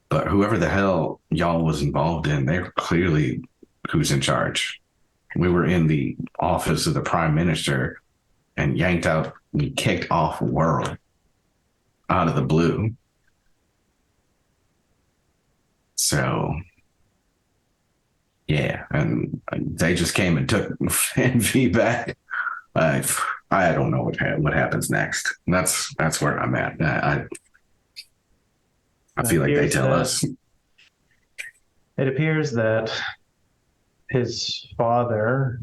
Speaker 4: But whoever the hell y'all was involved in, they're clearly who's in charge. We were in the office of the prime minister and yanked out, we kicked off world out of the blue. So, yeah, and they just came and took Van-Vee back. I don't know what happens next. That's where I'm at. I feel like they tell us.
Speaker 3: It appears that his father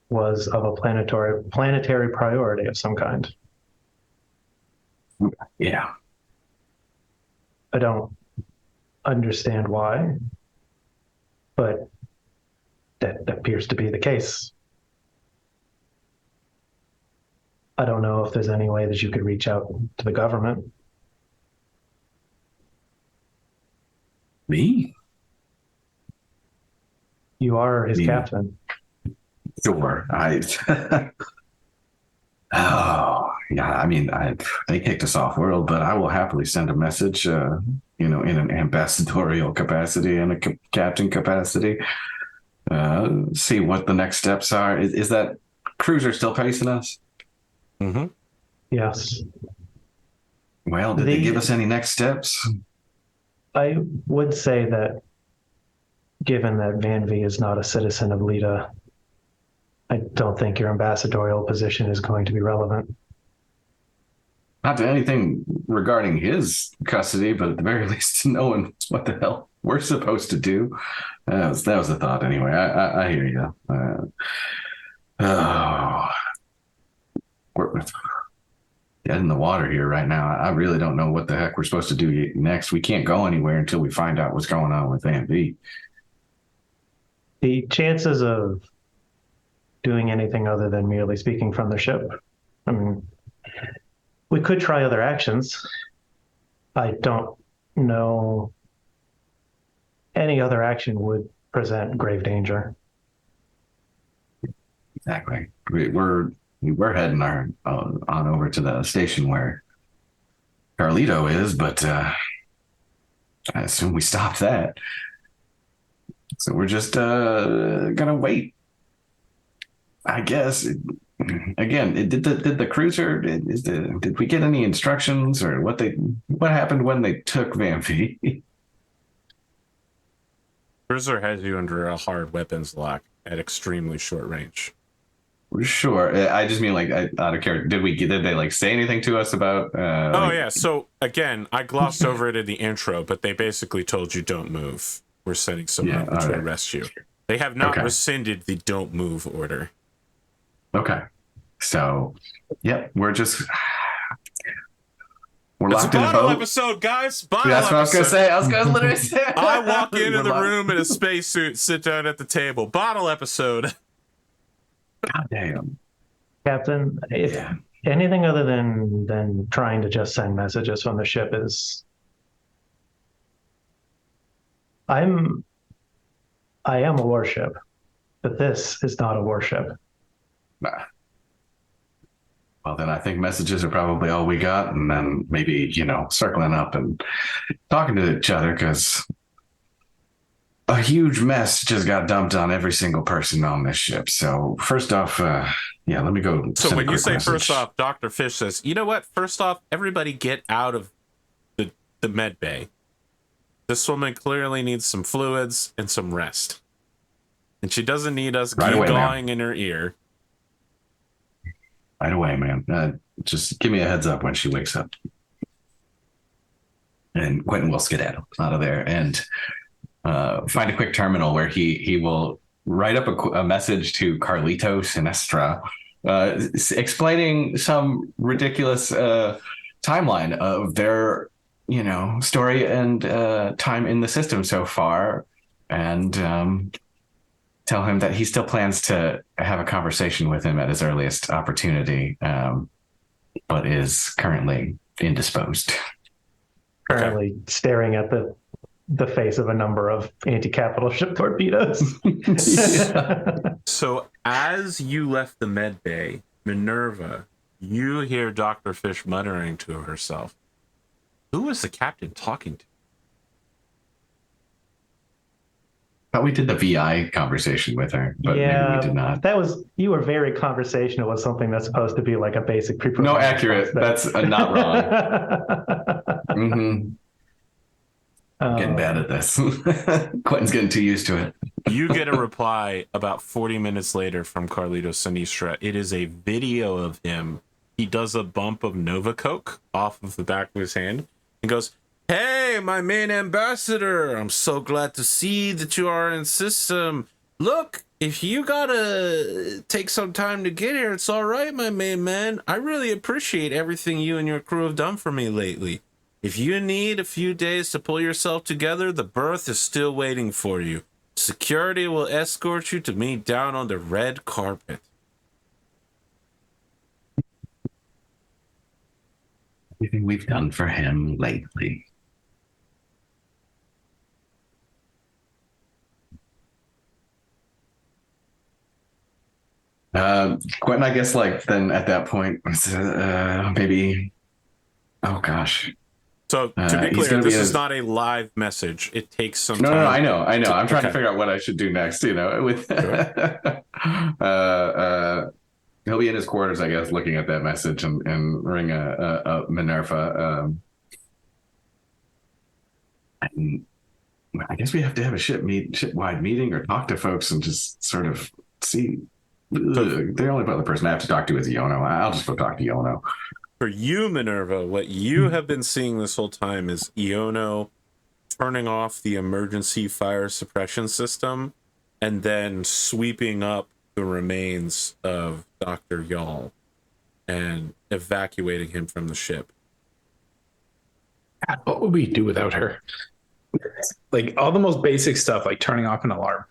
Speaker 3: was of a planetary priority of some kind.
Speaker 4: Yeah.
Speaker 3: I don't understand why, but that appears to be the case. I don't know if there's any way that you could reach out to the government.
Speaker 4: Me?
Speaker 3: You are his captain.
Speaker 4: Sure. Oh, yeah. I mean, they kicked us off world, but I will happily send a message, in an ambassadorial capacity and a captain capacity. See what the next steps are. Is that cruiser still pacing us?
Speaker 1: Mm-hmm.
Speaker 3: Yes.
Speaker 4: Well, did they give us any next steps?
Speaker 3: I would say that given that Van-Vee is not a citizen of Lita, I don't think your ambassadorial position is going to be relevant.
Speaker 4: Not to anything regarding his custody, but at the very least, knowing what the hell we're supposed to do. That was the thought anyway. I hear you. We're dead in the water here right now. I really don't know what the heck we're supposed to do next. We can't go anywhere until we find out what's going on with Van-Vee.
Speaker 3: The chances of doing anything other than merely speaking from the ship, I mean, we could try other actions. I don't know any other action would present grave danger.
Speaker 4: Exactly. We're heading on over to the station where Carlito is, but I assume we stopped that. So we're just gonna wait. I guess Again, did the cruiser did we get any instructions or what happened when they took Van-Vee?
Speaker 1: Cruiser has you under a hard weapons lock at extremely short range.
Speaker 4: Sure. I just mean like out of character. Did they like say anything to us about?
Speaker 1: Yeah. So again, I glossed over it in the intro, but they basically told you don't move. We're sending someone to arrest you. They have not rescinded the don't move order.
Speaker 4: Okay. So, yep, we're
Speaker 1: it's
Speaker 4: locked
Speaker 1: a
Speaker 4: in a
Speaker 1: bottle
Speaker 4: boat.
Speaker 1: Episode, guys. Bottle
Speaker 4: That's what I was gonna
Speaker 1: episode.
Speaker 4: say. I was gonna literally say.
Speaker 1: I walk into the room in a spacesuit, sit down at the table. Bottle episode.
Speaker 4: God damn.
Speaker 3: Captain, if anything other than trying to just send messages from the ship is, I am a warship, but this is not a warship.
Speaker 4: Nah. Well, then I think messages are probably all we got, and then maybe circling up and talking to each other because a huge mess just got dumped on every single person on this ship. So first off, let me go.
Speaker 1: So when you say first off, Dr. Fish says, you know what? First off, everybody get out of the med bay. This woman clearly needs some fluids and some rest. And she doesn't need us gawing in her ear.
Speaker 4: Right away, man. Just give me a heads up when she wakes up. And Quentin will skedaddle out of there and find a quick terminal where he will write up a message to Carlitos and Estra explaining some ridiculous timeline of their story and time in the system so far, and tell him that he still plans to have a conversation with him at his earliest opportunity, but is currently indisposed.
Speaker 3: Currently staring at the face of a number of anti-capital ship torpedoes.
Speaker 1: So as you left the med bay, Minerva, you hear Dr. Fish muttering to herself, who is the captain talking to?
Speaker 4: Thought we did the VI conversation with her, but maybe we did not.
Speaker 3: You were very conversational with something that's supposed to be like a basic pre.
Speaker 4: No, accurate. That's not wrong. Mm-hmm. Getting bad at this. Quentin's getting too used to it.
Speaker 1: You get a reply about 40 minutes later from Carlitos Sinistra. It is a video of him. He does a bump of Nova Coke off of the back of his hand and goes, "Hey, my main ambassador, I'm so glad to see that you are in system. Look, if you gotta take some time to get here, it's all right, my main man. I really appreciate everything you and your crew have done for me lately. If you need a few days to pull yourself together, the berth is still waiting for you. Security will escort you to me down on the red carpet."
Speaker 4: Everything we've done for him lately. Quentin, I guess, then at that point, maybe, oh gosh.
Speaker 1: So to be clear, this is not a live message. It takes some time.
Speaker 4: No, I know. I'm trying to figure out what I should do next, with, he'll be in his quarters, I guess, looking at that message and ring a MINERVA. And I guess we have to have a ship-wide meeting or talk to folks and just sort of see. The only other person I have to talk to is Iono. I'll just go talk to Iono.
Speaker 1: For you, Minerva, what you have been seeing this whole time is Iono turning off the emergency fire suppression system and then sweeping up the remains of Dr. Yahl and evacuating him from the ship.
Speaker 2: What would we do without her? Like all the most basic stuff, like turning off an alarm.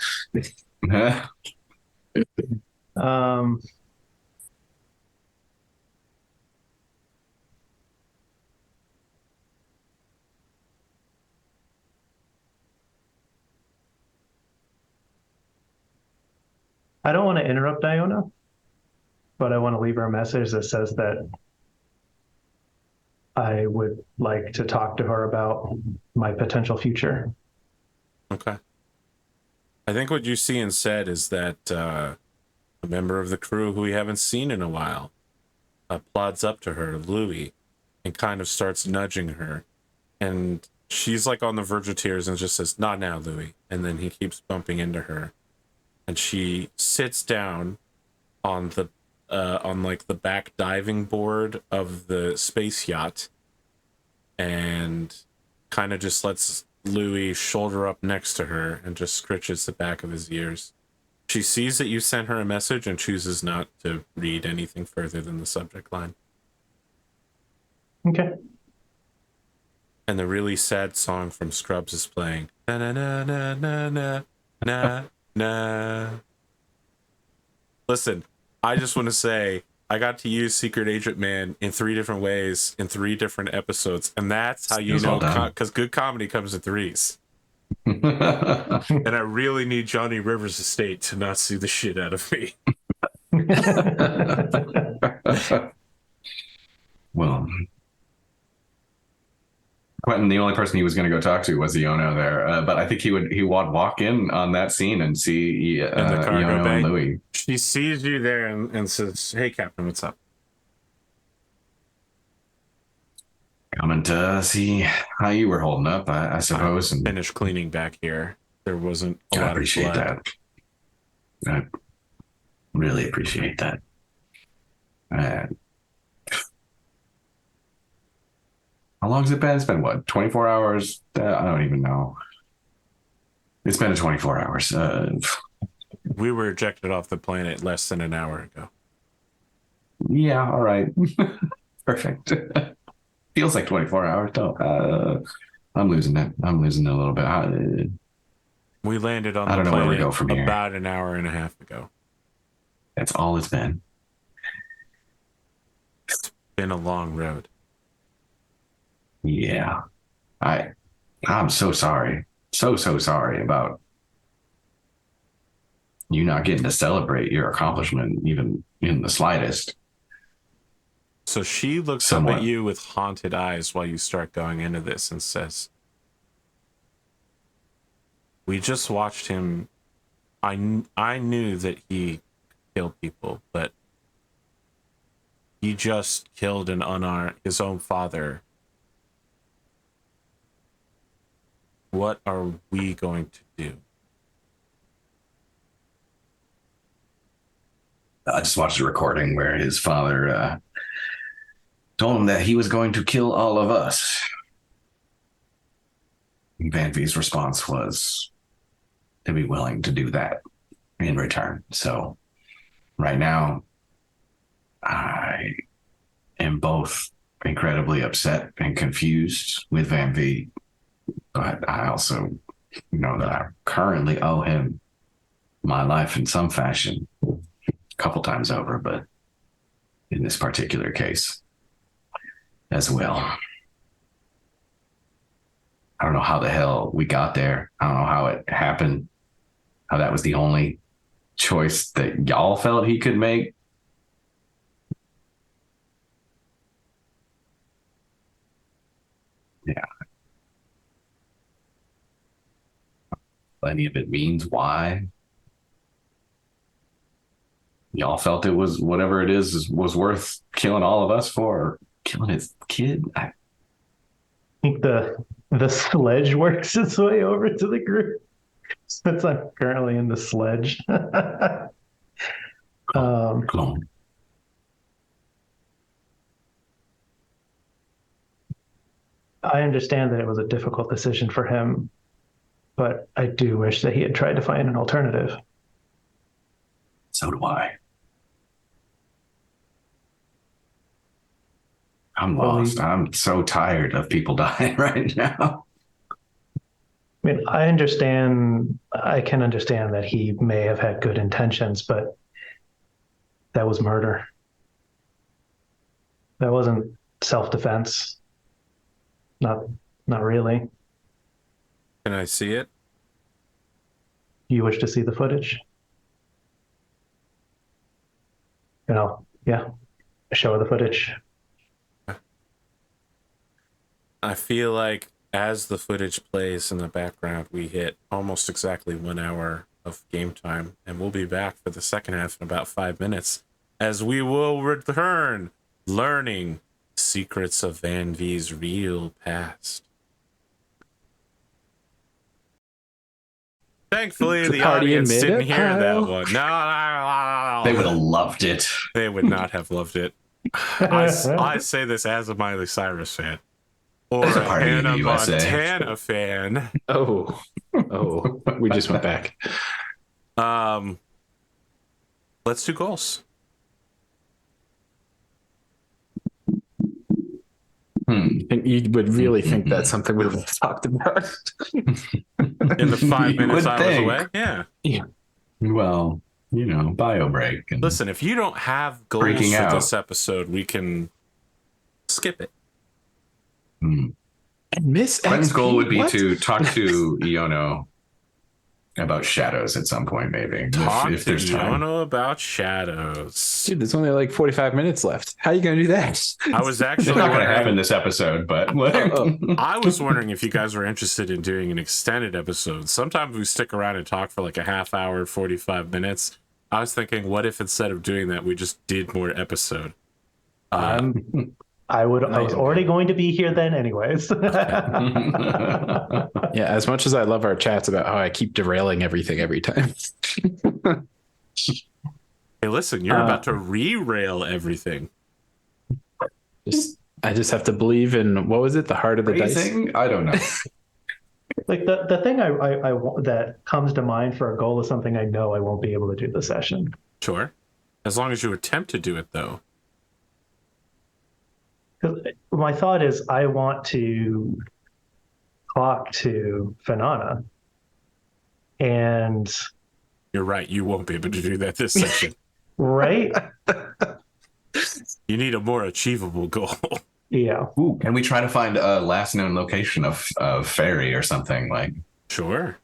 Speaker 3: I don't want to interrupt Iono, but I want to leave her a message that says that I would like to talk to her about my potential future.
Speaker 1: Okay. I think what you see instead is that a member of the crew who we haven't seen in a while, plods up to her, Louie, and kind of starts nudging her. And she's like on the verge of tears and just says, "Not now, Louie." And then he keeps bumping into her. And she sits down on the on like the back diving board of the space yacht and kind of just lets Louie shoulder up next to her and just scritches the back of his ears. She sees that you sent her a message and chooses not to read anything further than the subject line.
Speaker 3: Okay.
Speaker 1: And the really sad song from Scrubs is playing. Na na na na na na na na. Listen, I just want to say I got to use Secret Agent Man in 3 different ways in 3 different episodes, and that's how you know, because good comedy comes in threes. And I really need Johnny Rivers' estate to not sue the shit out of me.
Speaker 4: Well, Quentin, the only person he was going to go talk to was Iono there, but I think he would walk in on that scene and see
Speaker 1: In the cargo
Speaker 4: Iono
Speaker 1: bay.
Speaker 4: and Louie.
Speaker 1: She sees you there and says, "Hey, Captain, what's up?"
Speaker 4: Coming to see how you were holding up, I suppose. And
Speaker 1: Finished cleaning back here. There wasn't a
Speaker 4: I
Speaker 1: lot
Speaker 4: appreciate
Speaker 1: of blood.
Speaker 4: that. I really appreciate that. How long has it been? It's been what, 24 hours? I don't even know. It's been 24 hours.
Speaker 1: We were ejected off the planet less than an hour ago.
Speaker 4: Yeah, all right. Perfect. Feels like 24 hours. Don't. I'm losing it. I'm losing it a little bit.
Speaker 1: We landed on
Speaker 4: I
Speaker 1: the
Speaker 4: don't know where we
Speaker 1: planet
Speaker 4: go from here.
Speaker 1: about an hour and a half ago.
Speaker 4: That's all it's been.
Speaker 1: It's been a long road.
Speaker 4: Yeah. I'm so sorry. So sorry about you not getting to celebrate your accomplishment even in the slightest.
Speaker 1: So she looks
Speaker 4: Somewhat.
Speaker 1: up at you with haunted eyes while you start going into this and says, "We just watched him. I knew that he killed people, but he just killed his own father. What are we going to do?"
Speaker 4: I just watched a recording where his father told him that he was going to kill all of us. Van-Vee's response was to be willing to do that in return. So right now, I am both incredibly upset and confused with Van-Vee, but I also know that I currently owe him my life in some fashion, a couple times over, but in this particular case as well. I don't know how the hell we got there. I don't know how it happened, how that was the only choice that y'all felt he could make. Yeah. Any of it means why y'all felt it was whatever it is was worth killing all of us for, or killing his kid.
Speaker 3: I think the sledge works its way over to the group since I'm currently in the sledge.
Speaker 4: Clone.
Speaker 3: I understand that it was a difficult decision for him, but I do wish that he had tried to find an alternative.
Speaker 4: So do I. I'm lost. I'm so tired of people dying right now.
Speaker 3: I mean, I can understand that he may have had good intentions, but that was murder. That wasn't self-defense. Not really.
Speaker 1: Can I see it?
Speaker 3: You wish to see the footage? Yeah, show the footage.
Speaker 1: I feel like as the footage plays in the background, we hit almost exactly 1 hour of Game Time, and we'll be back for the second half in about 5 minutes, as we will return learning secrets of Van-Vee's real past. Thankfully, the audience didn't hear that one. No.
Speaker 4: They would have loved it.
Speaker 1: They would not have loved it. I say this as a Miley Cyrus fan. Or a Hannah Montana fan.
Speaker 2: Oh, we just went back.
Speaker 1: Let's do goals.
Speaker 2: You would really think that's something we would have talked about
Speaker 1: in the 5 minutes I was away. Yeah.
Speaker 4: Well, bio break. And
Speaker 1: listen, if you don't have goals for this episode, we can skip it.
Speaker 2: Miss
Speaker 4: Quentin's goal would be to talk to Iono about shadows at some point, maybe.
Speaker 1: Talk
Speaker 4: if
Speaker 1: to
Speaker 4: there's time.
Speaker 1: Iono about shadows.
Speaker 2: Dude, there's only like 45 minutes left. How are you going to do that?
Speaker 1: I was actually
Speaker 4: It's not going to happen this episode, but
Speaker 1: I was wondering if you guys were interested in doing an extended episode. Sometimes we stick around and talk for like a half hour, 45 minutes. I was thinking, what if instead of doing that, we just did more episode?
Speaker 3: I was already going to be here then anyways.
Speaker 2: Yeah, as much as I love our chats about how I keep derailing everything every time.
Speaker 1: Hey, listen, you're about to re-rail everything.
Speaker 2: I just have to believe in, what was it? The heart of the dice?
Speaker 4: I don't know.
Speaker 3: Like the thing I that comes to mind for a goal is something I know I won't be able to do the session.
Speaker 1: Sure. As long as you attempt to do it, though.
Speaker 3: My thought is I want to talk to Fanana, and
Speaker 1: you're right, you won't be able to do that this session.
Speaker 3: Right?
Speaker 1: You need a more achievable goal.
Speaker 3: Yeah.
Speaker 4: Ooh, can we try to find a last known location of Fairy or something like?
Speaker 1: Sure.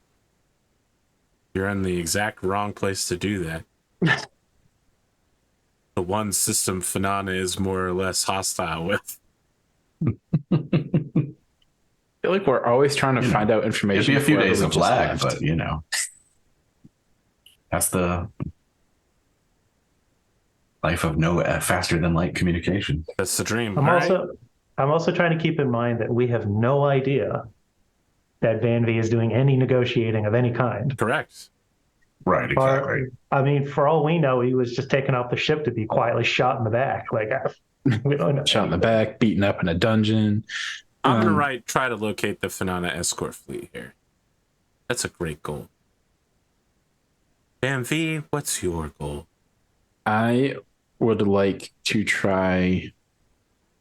Speaker 1: You're in the exact wrong place to do that. The one system Fanana is more or less hostile with.
Speaker 2: I feel like we're always trying to find out information.
Speaker 4: It'd be a few days of lag, but that's the life of no faster than light communication.
Speaker 1: That's the dream.
Speaker 3: I'm also trying to keep in mind that we have no idea that Van-Vee is doing any negotiating of any kind.
Speaker 1: Correct.
Speaker 4: Right, exactly.
Speaker 3: I mean, for all we know, he was just taken off the ship to be quietly shot in the back. Like, we don't know.
Speaker 2: Shot in the back, beaten up in a dungeon.
Speaker 1: I'm going to try to locate the Fanana escort fleet here. That's a great goal. Van-Vee, what's your goal?
Speaker 2: I would like to try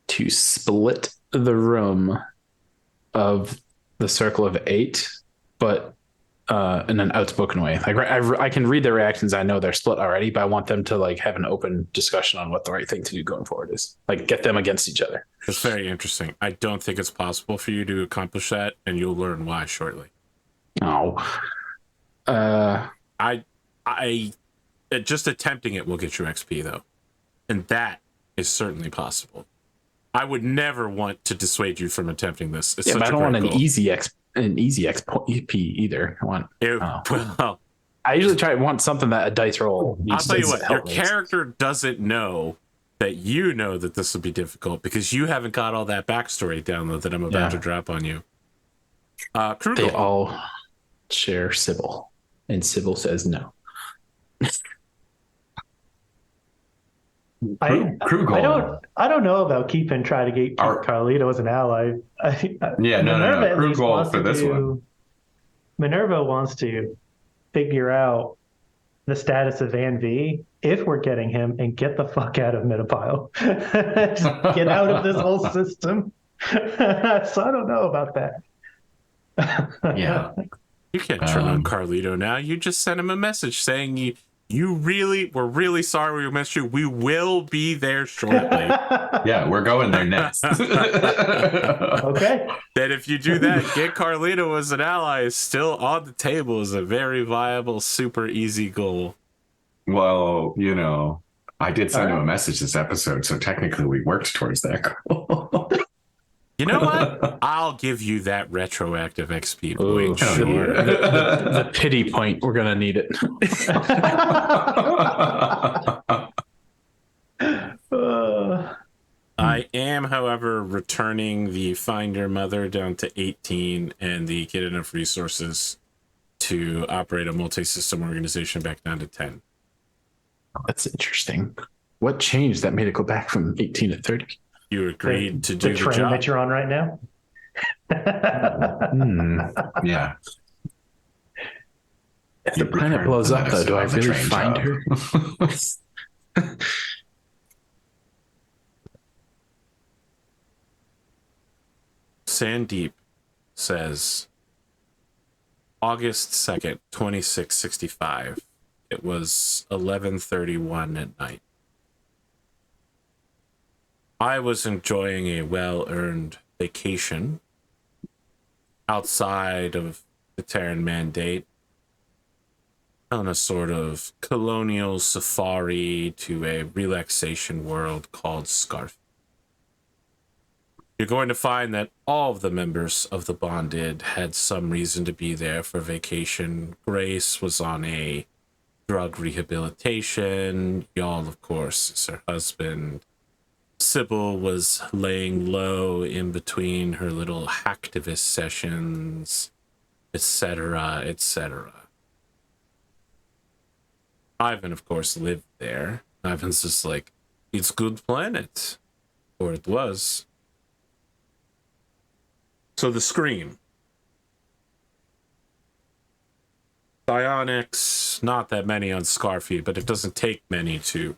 Speaker 2: to split the room of the Circle of 8, but in an outspoken way. Like I can read their reactions. I know they're split already, but I want them to like have an open discussion on what the right thing to do going forward is. Like get them against each other.
Speaker 1: That's very interesting. I don't think it's possible for you to accomplish that, and you'll learn why shortly.
Speaker 2: Oh,
Speaker 1: I just attempting it will get you XP though, and that is certainly possible. I would never want to dissuade you from attempting this. It's
Speaker 2: yeah,
Speaker 1: such
Speaker 2: but I don't want
Speaker 1: goal.
Speaker 2: an easy XP either. I want.
Speaker 1: Well,
Speaker 2: I usually want something that a dice roll.
Speaker 1: I'll tell you what, your character doesn't know that you know that this will be difficult because you haven't got all that backstory download that I'm about to drop on you. Crew
Speaker 2: they
Speaker 1: goal.
Speaker 2: all share Sybil, and Sybil says no.
Speaker 3: Crew goal. I don't know about keeping trying to keep Carlito as an ally.
Speaker 4: No. Crew goal for this one.
Speaker 3: MINERVA wants to figure out the status of Van-Vee if we're getting him and get the fuck out of Midapile. Just get out of this whole system. So I don't know about that.
Speaker 4: Yeah.
Speaker 1: You can't turn on Carlito now. You just sent him a message saying we're really sorry we missed you. We will be there shortly.
Speaker 4: Yeah, we're going there next.
Speaker 3: Okay.
Speaker 1: That if you do that, get Carlito as an ally is still on the table is a very viable, super easy goal.
Speaker 4: Well, I did send him a message this episode, so technically we worked towards that goal.
Speaker 1: You know what? I'll give you that retroactive XP
Speaker 2: Ooh,
Speaker 1: point.
Speaker 4: hell
Speaker 1: Sure.
Speaker 4: yeah.
Speaker 2: The pity point. We're gonna need it.
Speaker 1: I am, however, returning the Find Your Mother down to 18 and the Get Enough Resources to operate a multi-system organization back down to 10.
Speaker 2: That's interesting. What changed that made it go back from 18 to 30?
Speaker 1: You agreed to do
Speaker 3: the
Speaker 1: the
Speaker 3: train
Speaker 1: job.
Speaker 3: that you're on right now.
Speaker 4: Yeah.
Speaker 2: If the planet blows up, though, do I really find her?
Speaker 1: Sandeep says August 2nd, 2665. It was 11:31 at night. I was enjoying a well-earned vacation outside of the Terran Mandate on a sort of colonial safari to a relaxation world called Scarf. You're going to find that all of the members of the Bonded had some reason to be there for vacation. Grace was on a drug rehabilitation. Y'all, of course, is her husband. Sybil was laying low in between her little hacktivist sessions, etc., etc. Ivan, of course, lived there. Ivan's just like, it's good planet. Or it was. So the Scream. Psionics, not that many on Scarfy, but it doesn't take many to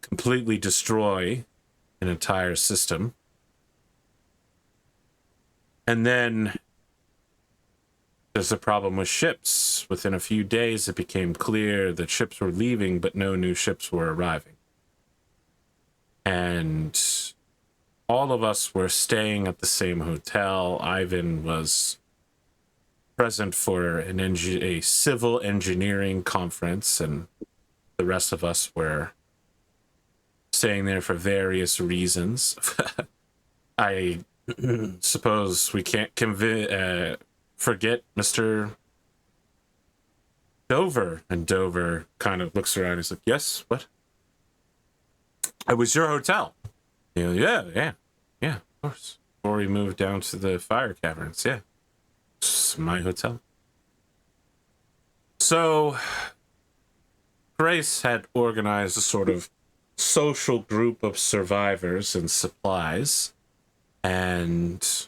Speaker 1: completely destroy an entire system. And then there's a problem with ships. Within a few days, it became clear that ships were leaving, but no new ships were arriving. And all of us were staying at the same hotel. Ivan was present for a civil engineering conference, and the rest of us were staying there for various reasons. I suppose we can't forget Mr. Dover. And Dover kind of looks around and he's like, yes, what? It was your hotel. You know, yeah, of course. Before we moved down to the fire caverns, yeah. It's my hotel. So, Grace had organized a sort of social group of survivors and supplies and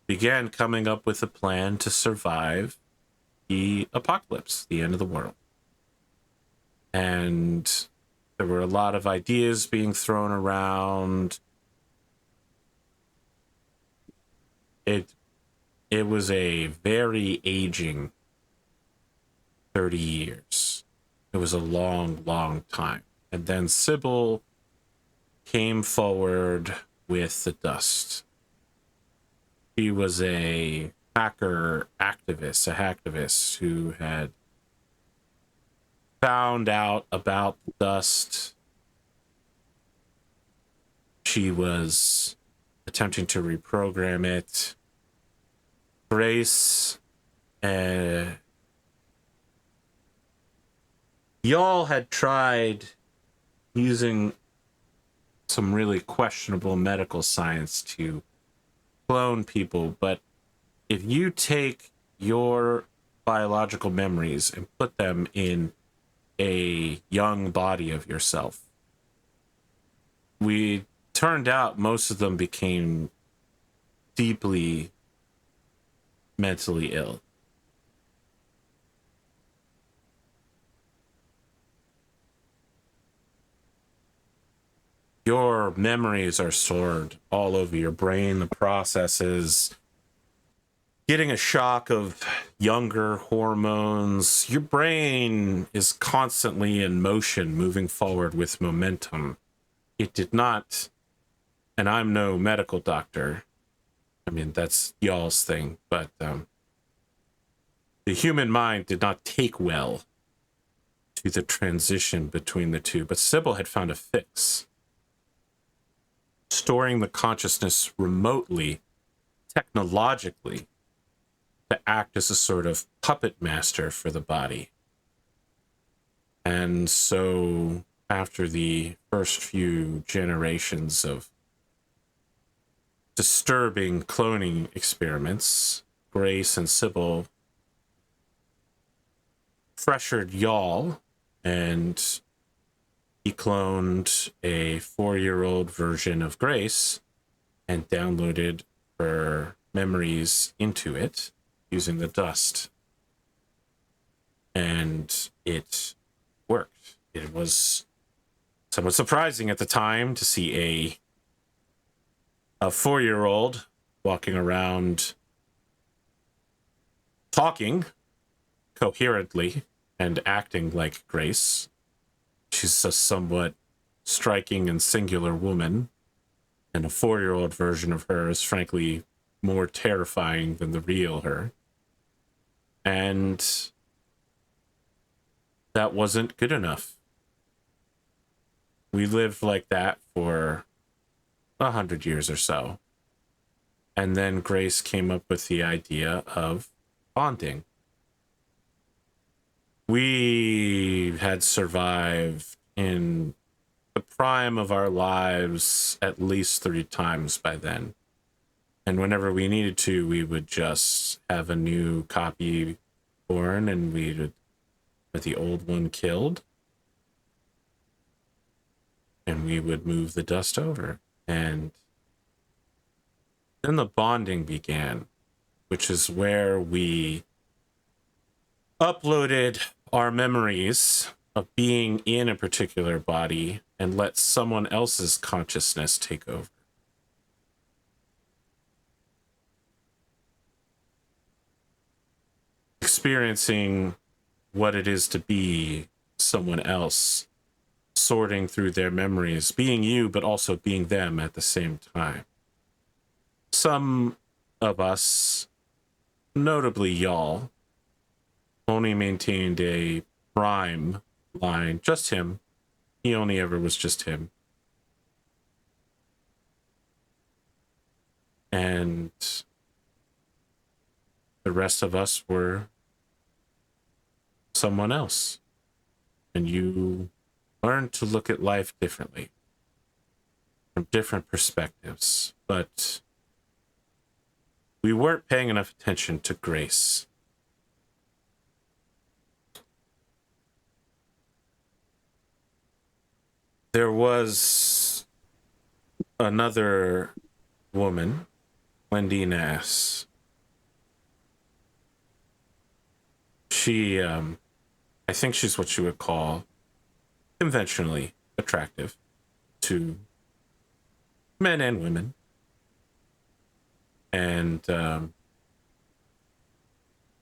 Speaker 1: began coming up with a plan to survive the apocalypse, the end of the world. And there were a lot of ideas being thrown around. It was a very aging 30 years. It was a long, long time. And then Sybil came forward with the dust. She was a hacktivist who had found out about the dust. She was attempting to reprogram it. Grace, y'all had tried using some really questionable medical science to clone people, but if you take your biological memories and put them in a young body of yourself, we turned out most of them became deeply mentally ill. Your memories are stored all over your brain, the processes, getting a shock of younger hormones. Your brain is constantly in motion, moving forward with momentum. It did not, and I'm no medical doctor, I mean, that's y'all's thing, but the human mind did not take well to the transition between the two. But Sybil had found a fix. storing the consciousness remotely, technologically, to act as a sort of puppet master for the body. And so after the first few generations of disturbing cloning experiments, Grace and Sybil pressured Y'all, and he cloned a 4-year-old version of Grace and downloaded her memories into it using the dust. And it worked. It was somewhat surprising at the time to see a 4-year-old walking around talking coherently and acting like Grace. She's a somewhat striking and singular woman, and a 4-year-old version of her is frankly more terrifying than the real her. And that wasn't good enough. We lived like that for 100 years or so. And then Grace came up with the idea of bonding. We had survived in the prime of our lives at least 3 times by then. And whenever we needed to, we would just have a new copy born, and we would have the old one killed. And we would move the dust over. And then the bonding began, which is where we uploaded our memories of being in a particular body and let someone else's consciousness take over. Experiencing what it is to be someone else, sorting through their memories, being you, but also being them at the same time. Some of us, notably Y'all, only maintained a prime line, just him. He only ever was just him. And the rest of us were someone else. And you learn to look at life differently, from different perspectives. But we weren't paying enough attention to Grace. There was another woman, Wendy Nass. She, I think she's what you would call conventionally attractive to men and women. And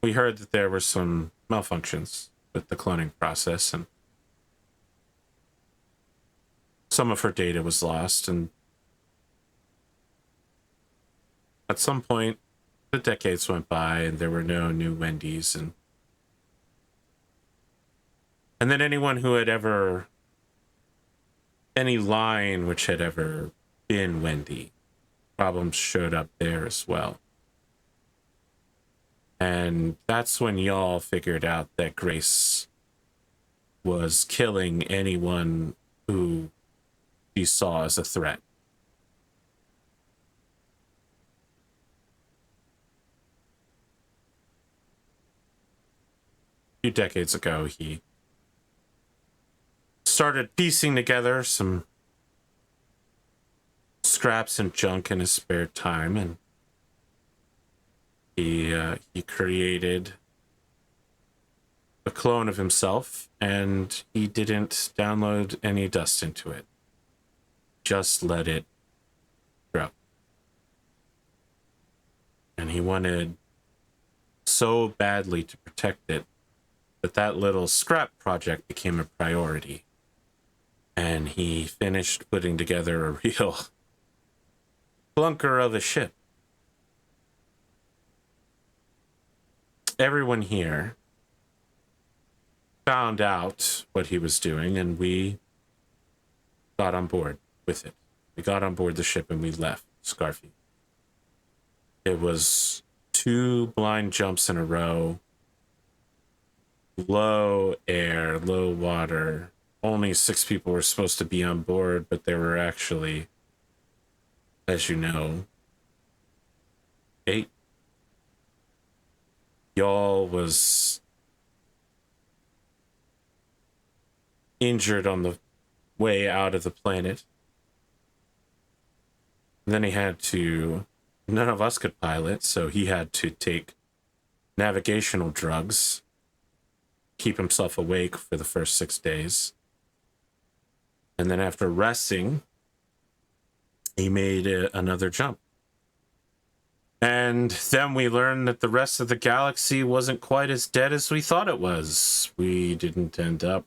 Speaker 1: we heard that there were some malfunctions with the cloning process, and some of her data was lost. And at some point, the decades went by and there were no new Wendys. And then anyone who had ever, any line which had ever been Wendy, problems showed up there as well. And that's when Y'all figured out that Grace was killing anyone who she saw as a threat. A few decades ago, he started piecing together some scraps and junk in his spare time, and he created a clone of himself, and he didn't download any dust into it. Just let it grow. And he wanted so badly to protect it that that little scrap project became a priority. And he finished putting together a real clunker of a ship. Everyone here found out what he was doing, and we got on board with it. We got on board the ship and we left Scarfy. It was 2 blind jumps in a row. Low air, low water. Only 6 people were supposed to be on board, but there were actually, as you know, 8. Y'all was injured on the way out of the planet. And then he had to, none of us could pilot, so he had to take navigational drugs, keep himself awake for the first 6 days. And then after resting, he made another jump. And then we learned that the rest of the galaxy wasn't quite as dead as we thought it was. We didn't end up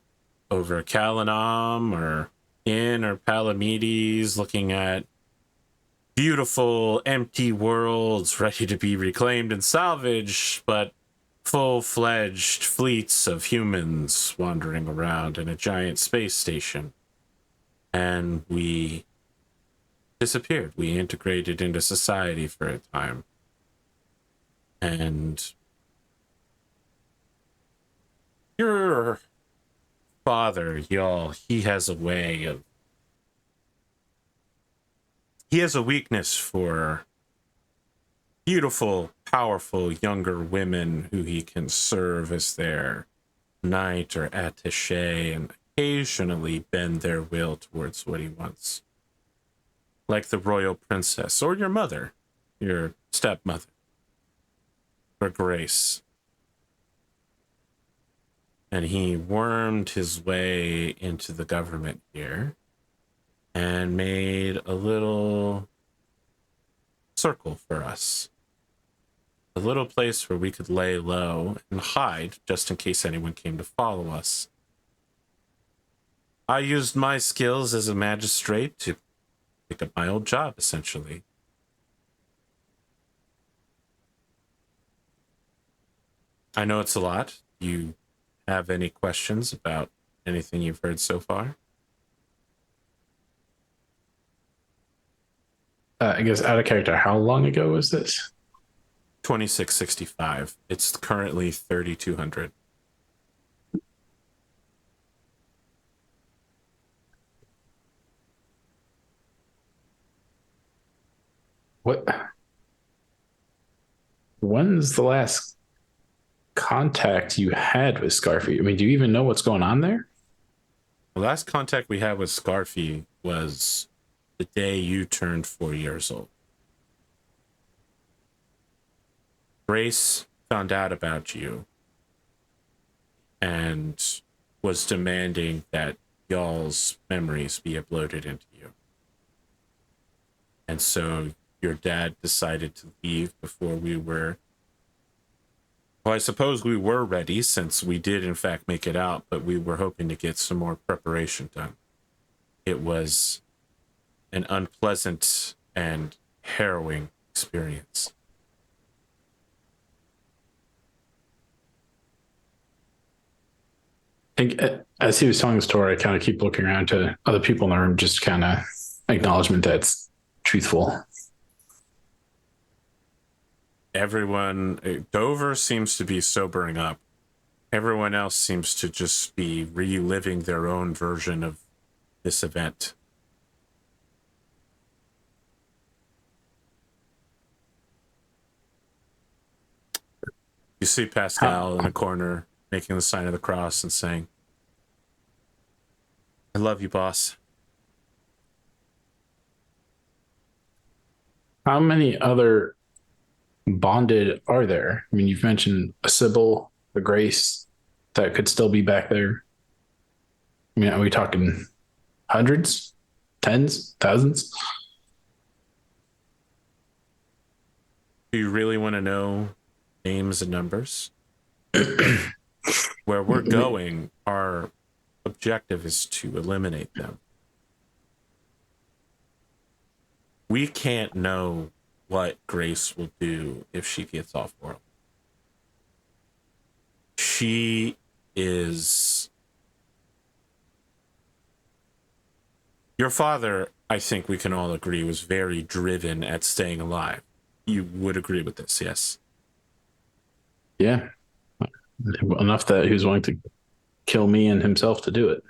Speaker 1: over Kalanam or in or Palamedes looking at beautiful empty worlds ready to be reclaimed and salvaged, but full-fledged fleets of humans wandering around in a giant space station. And we disappeared. We integrated into society for a time. And your father, y'all, he has a weakness for beautiful, powerful, younger women who he can serve as their knight or attaché and occasionally bend their will towards what he wants. Like the royal princess, or your mother, your stepmother, or Grace. And he wormed his way into the government here and made a little circle for us. A little place where we could lay low and hide just in case anyone came to follow us. I used my skills as a magistrate to pick up my old job, essentially. I know it's a lot. Do you have any questions about anything you've heard so far?
Speaker 2: I guess out of character, how long ago was this?
Speaker 1: 2665. It's currently 3200.
Speaker 2: What? When's the last contact you had with Scarfy? I mean, do you even know what's going on there?
Speaker 1: The last contact we had with Scarfy was the day you turned 4 years old. Grace found out about you and was demanding that y'all's memories be uploaded into you. And so your dad decided to leave before we were... Well, I suppose we were ready, since we did in fact make it out, but we were hoping to get some more preparation done. It was an unpleasant and harrowing experience.
Speaker 2: I think as he was telling the story, I kind of keep looking around to other people in the room, just kind of acknowledgement that's truthful.
Speaker 1: Everyone, Dover seems to be sobering up. Everyone else seems to just be reliving their own version of this event. You see Pascal in a corner making the sign of the cross and saying, "I love you, boss."
Speaker 2: How many other bonded are there? I mean, you've mentioned a Sybil, the Grace, that could still be back there. I mean, are we talking hundreds, tens, thousands?
Speaker 1: Do you really want to know names and numbers? Where we're going, our objective is to eliminate them. We can't know what Grace will do if she gets off world. She is... Your father, I think we can all agree was very driven at staying alive. You would agree with this, yes?
Speaker 2: Yeah. Enough that he was willing to kill me and himself to do it.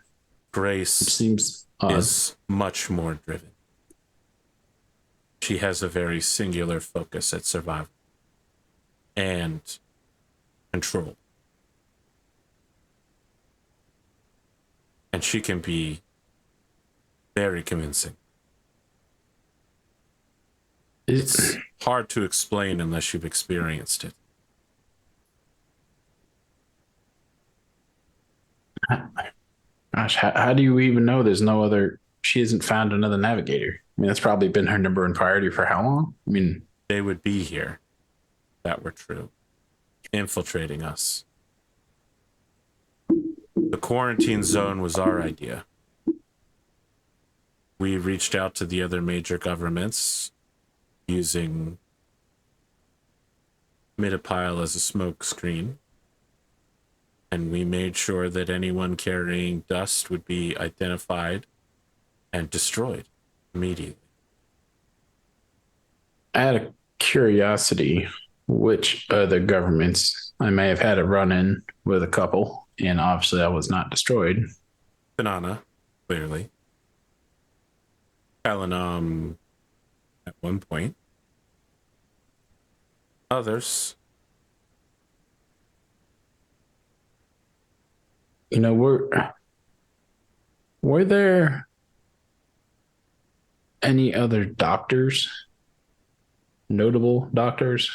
Speaker 1: Grace
Speaker 2: Which seems odd.
Speaker 1: is much more driven. She has a very singular focus at survival and control. And she can be very convincing. It's hard to explain unless you've experienced it.
Speaker 2: Gosh, how do you even know there's no other? She hasn't found another navigator. I mean, that's probably been her number one priority for how long? I mean,
Speaker 1: They would be here. If that were true. Infiltrating us. The quarantine zone was our idea. We reached out to the other major governments using Midapile as a smoke screen. And we made sure that anyone carrying dust would be identified and destroyed immediately.
Speaker 2: out of curiosity, which other governments I may have had a run in with a couple, and obviously I was not destroyed.
Speaker 1: Banana, clearly. Kalanam at one point. Others.
Speaker 2: You know, were there any other doctors, notable doctors,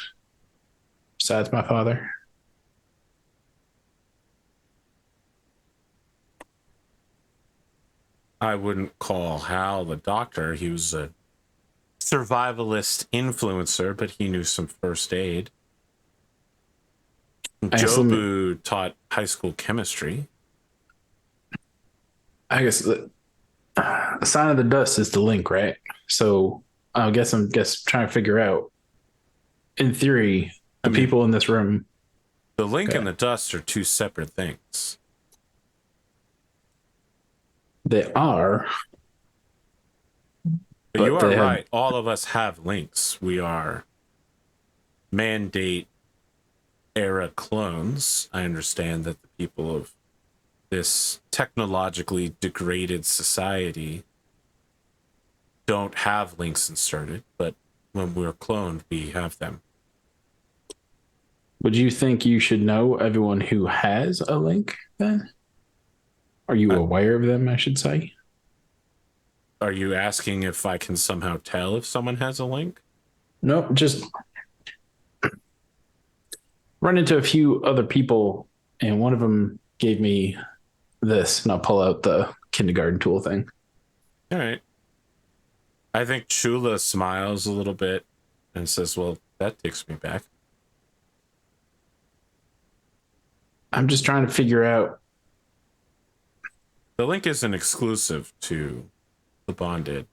Speaker 2: besides my father?
Speaker 1: I wouldn't call Hal the doctor. He was a survivalist influencer, but he knew some first aid. Jobu taught high school chemistry.
Speaker 2: I guess the sign of the dust is the link, right? So I guess I'm trying to figure out, in theory, the people in this room.
Speaker 1: The link and the dust are two separate things.
Speaker 2: They are.
Speaker 1: But you are right. All of us have links. We are mandate era clones. I understand that the people of this technologically degraded society don't have links inserted, but when we're cloned, we have them.
Speaker 2: Would you think you should know everyone who has a link then? Are you aware of them, I should say?
Speaker 1: Are you asking if I can somehow tell if someone has a link?
Speaker 2: No, just run into a few other people, and one of them gave me this, and I'll pull out the kindergarten tool thing.
Speaker 1: All right. I think Chula smiles a little bit and says, well, that takes me back.
Speaker 2: I'm just trying to figure out.
Speaker 1: The link isn't exclusive to the bonded.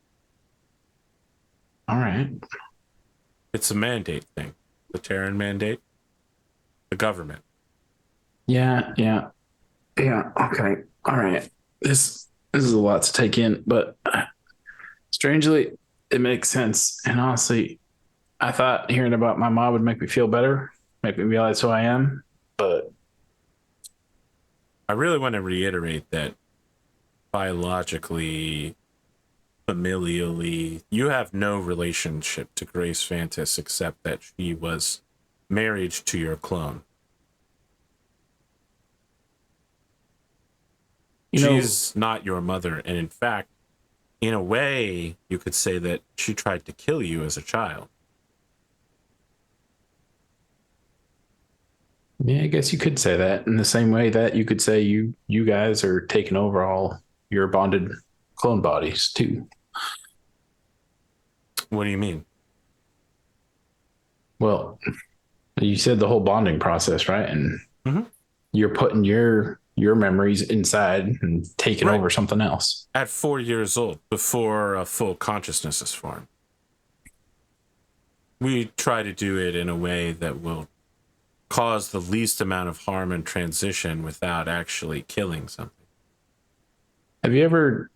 Speaker 2: All right.
Speaker 1: It's a mandate thing. The Terran mandate. The government.
Speaker 2: Yeah. Okay. All right. This is a lot to take in, but strangely, it makes sense. And honestly, I thought hearing about my mom would make me feel better, make me realize who I am. But
Speaker 1: I really want to reiterate that biologically, familially, you have no relationship to Grace Vantis except that she was married to your clone. She's not your mother, and in fact, in a way, you could say that she tried to kill you as a child.
Speaker 2: Yeah, I guess you could say that in the same way that you could say you guys are taking over all your bonded clone bodies too.
Speaker 1: What do you mean?
Speaker 2: Well, you said the whole bonding process, right? And you're putting your memories inside and taking over something else.
Speaker 1: At 4 years old, before a full consciousness is formed. We try to do it in a way that will cause the least amount of harm and transition without actually killing something.
Speaker 2: Have you ever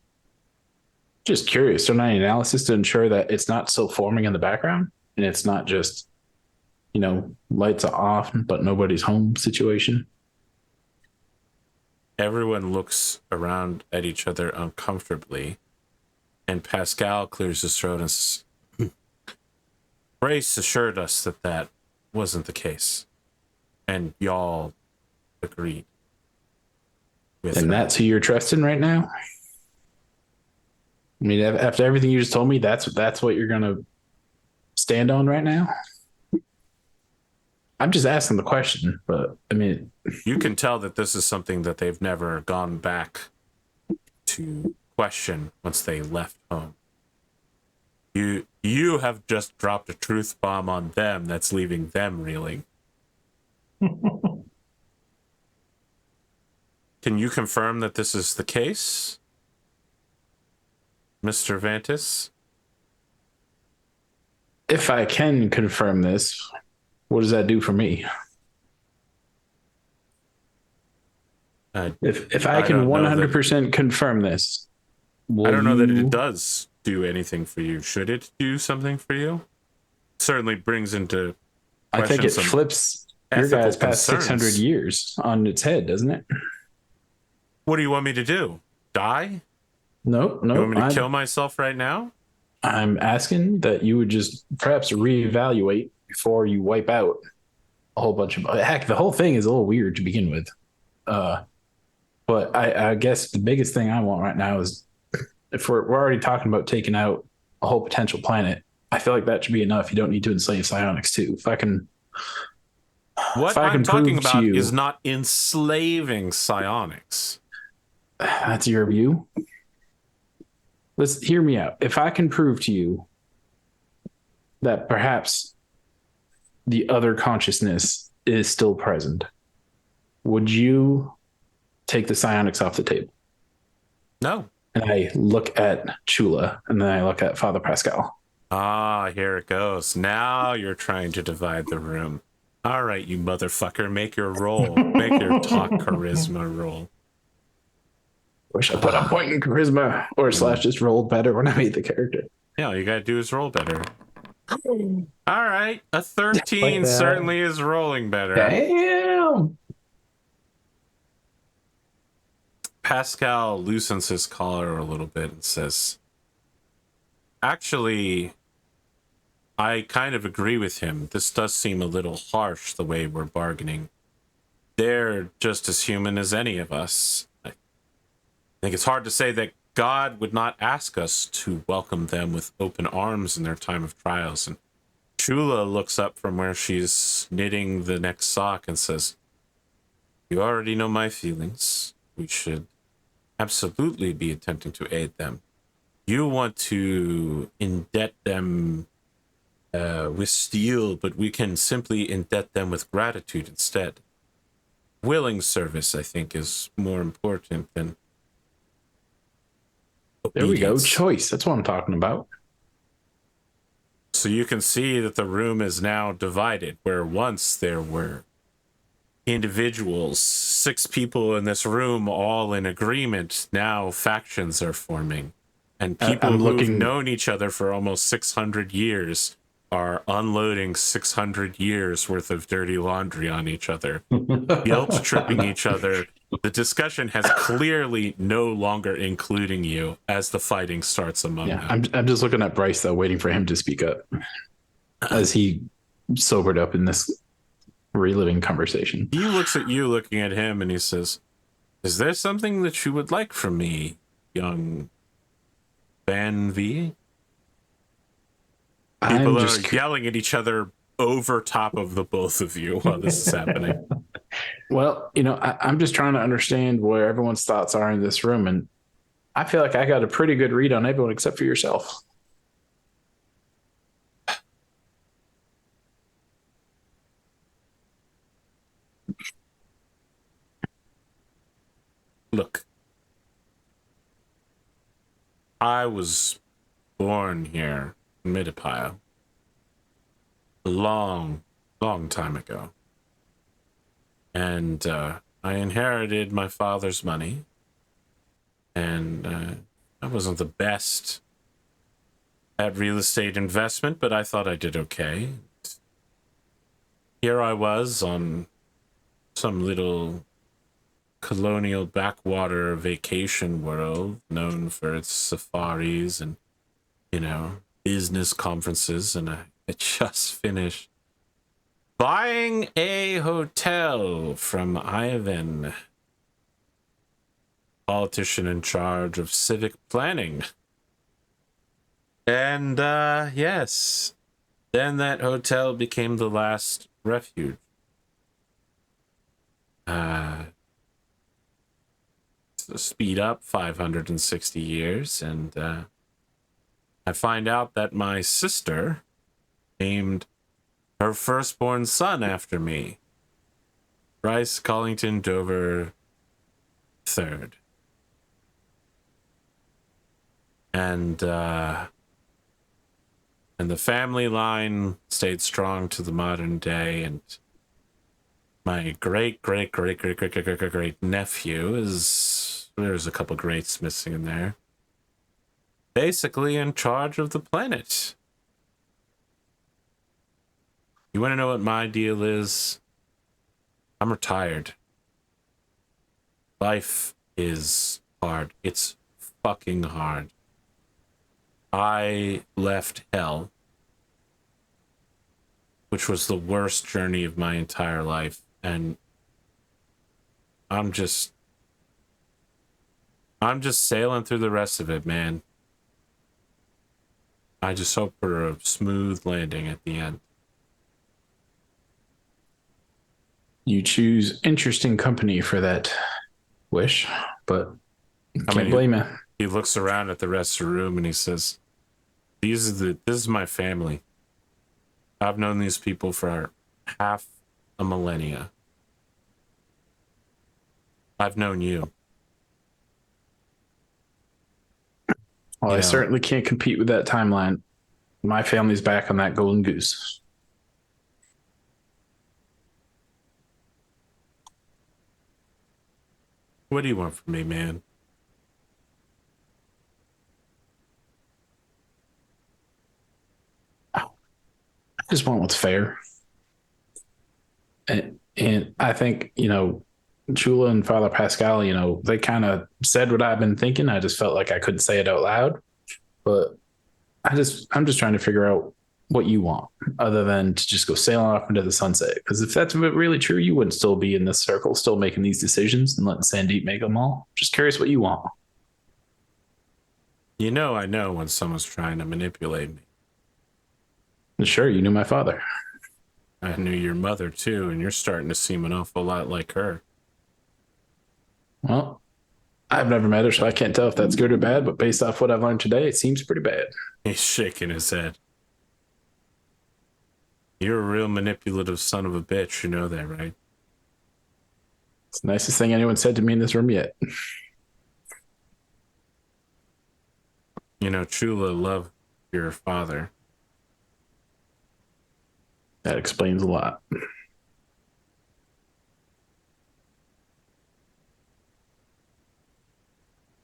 Speaker 2: Just curious, done any analysis to ensure that it's not still forming in the background and it's not just, lights are off but nobody's home situation?
Speaker 1: Everyone looks around at each other uncomfortably, and Pascal clears his throat and says, Brace assured us that that wasn't the case, and y'all agreed.
Speaker 2: And that's who you're trusting right now? I mean, after everything you just told me, that's what you're going to stand on right now? I'm just asking the question, but I mean...
Speaker 1: You can tell that this is something that they've never gone back to question once they left home. You have just dropped a truth bomb on them that's leaving them reeling. Can you confirm that this is the case, Mr. Vantis?
Speaker 2: If I can confirm this, what does that do for me? If I can 100% confirm this,
Speaker 1: I don't know that it does do anything for you. Should it do something for you? It certainly brings into question,
Speaker 2: I think it flips your guys past 600 years on its head, doesn't it?
Speaker 1: What do you want me to do? Die?
Speaker 2: No.
Speaker 1: You want me to kill myself right now?
Speaker 2: I'm asking that you would just perhaps reevaluate before you wipe out a whole bunch of... Heck, the whole thing is a little weird to begin with. But I guess the biggest thing I want right now is, if we're already talking about taking out a whole potential planet, I feel like that should be enough. You don't need to enslave psionics too. If I can...
Speaker 1: What I'm talking about is not enslaving psionics.
Speaker 2: That's your view. Let's hear me out. If I can prove to you that perhaps the other consciousness is still present, would you take the psionics off the table?
Speaker 1: No.
Speaker 2: And I look at Chula, and then I look at Father Pascal.
Speaker 1: Ah, here it goes. Now you're trying to divide the room. All right, you motherfucker, make your roll. Make your talk charisma roll.
Speaker 2: Wish I put a point in charisma, or slash just rolled better when I made the character.
Speaker 1: Yeah, all you gotta do is roll better. All right, a 13 certainly is rolling better.
Speaker 2: Damn.
Speaker 1: Pascal loosens his collar a little bit and says, actually, I kind of agree with him. This does seem a little harsh, the way we're bargaining. They're just as human as any of us. I think it's hard to say that God would not ask us to welcome them with open arms in their time of trials. And Chula looks up from where she's knitting the next sock and says, you already know my feelings. We should absolutely be attempting to aid them. You want to indebt them with steel, but we can simply indebt them with gratitude instead. Willing service, I think, is more important than obedience.
Speaker 2: There we go. Choice. That's what I'm talking about.
Speaker 1: So you can see that the room is now divided, where once there were individuals, 6 people in this room, all in agreement. Now factions are forming, and people who've known each other for almost 600 years are unloading 600 years worth of dirty laundry on each other, guilt tripping each other. The discussion has clearly no longer including you as the fighting starts among them.
Speaker 2: I'm just looking at Bryce though, waiting for him to speak up as he sobered up in this reliving conversation.
Speaker 1: He looks at you, looking at him, and he says, is there something that you would like from me, young Van-Vee? People are yelling at each other over top of the both of you while this is happening.
Speaker 2: Well, I'm just trying to understand where everyone's thoughts are in this room, and I feel like I got a pretty good read on everyone except for yourself.
Speaker 1: Look, I was born here in Midipile a long time ago. And I inherited my father's money. And I wasn't the best at real estate investment, but I thought I did okay. Here I was on some little colonial backwater vacation world known for its safaris and, you know, business conferences, and I just finished buying a hotel from Ivan, politician in charge of civic planning. And yes, then that hotel became the last refuge. So speed up 560 years, and I find out that my sister named her firstborn son after me, Bryce Collington Dover III. And the family line stayed strong to the modern day, and my great nephew is, there's a couple greats missing in there, basically in charge of the planet. You want to know what my deal is? I'm retired. Life is hard. It's fucking hard. I left hell, which was the worst journey of my entire life, and I'm just sailing through the rest of it, man. I just hope for a smooth landing at the end.
Speaker 2: You choose interesting company for that wish, but can't blame you.
Speaker 1: He looks around at the rest of the room and he says, this is my family. I've known these people for half a millennia. I've known you.
Speaker 2: Well, I certainly can't compete with that timeline. My family's back on that Golden Goose.
Speaker 1: What do you want from me, man?
Speaker 2: I just want what's fair. And I think, you know, Chula and Father Pascal, you know, they kind of said what I've been thinking. I just felt like I couldn't say it out loud. But I'm just trying to figure out what you want, other than to just go sailing off into the sunset. Because if that's really true, you wouldn't still be in this circle, still making these decisions and letting Sandeep make them all. Just curious what you want.
Speaker 1: You know, I know when someone's trying to manipulate me.
Speaker 2: Sure, you knew my father.
Speaker 1: I knew your mother too, and you're starting to seem an awful lot like her.
Speaker 2: Well, I've never met her, so I can't tell if that's good or bad, but based off what I've learned today, it seems pretty bad.
Speaker 1: He's shaking his head. You're a real manipulative son of a bitch, you know that, right?
Speaker 2: It's the nicest thing anyone said to me in this room yet.
Speaker 1: You know, Chula loved your father.
Speaker 2: That explains a lot.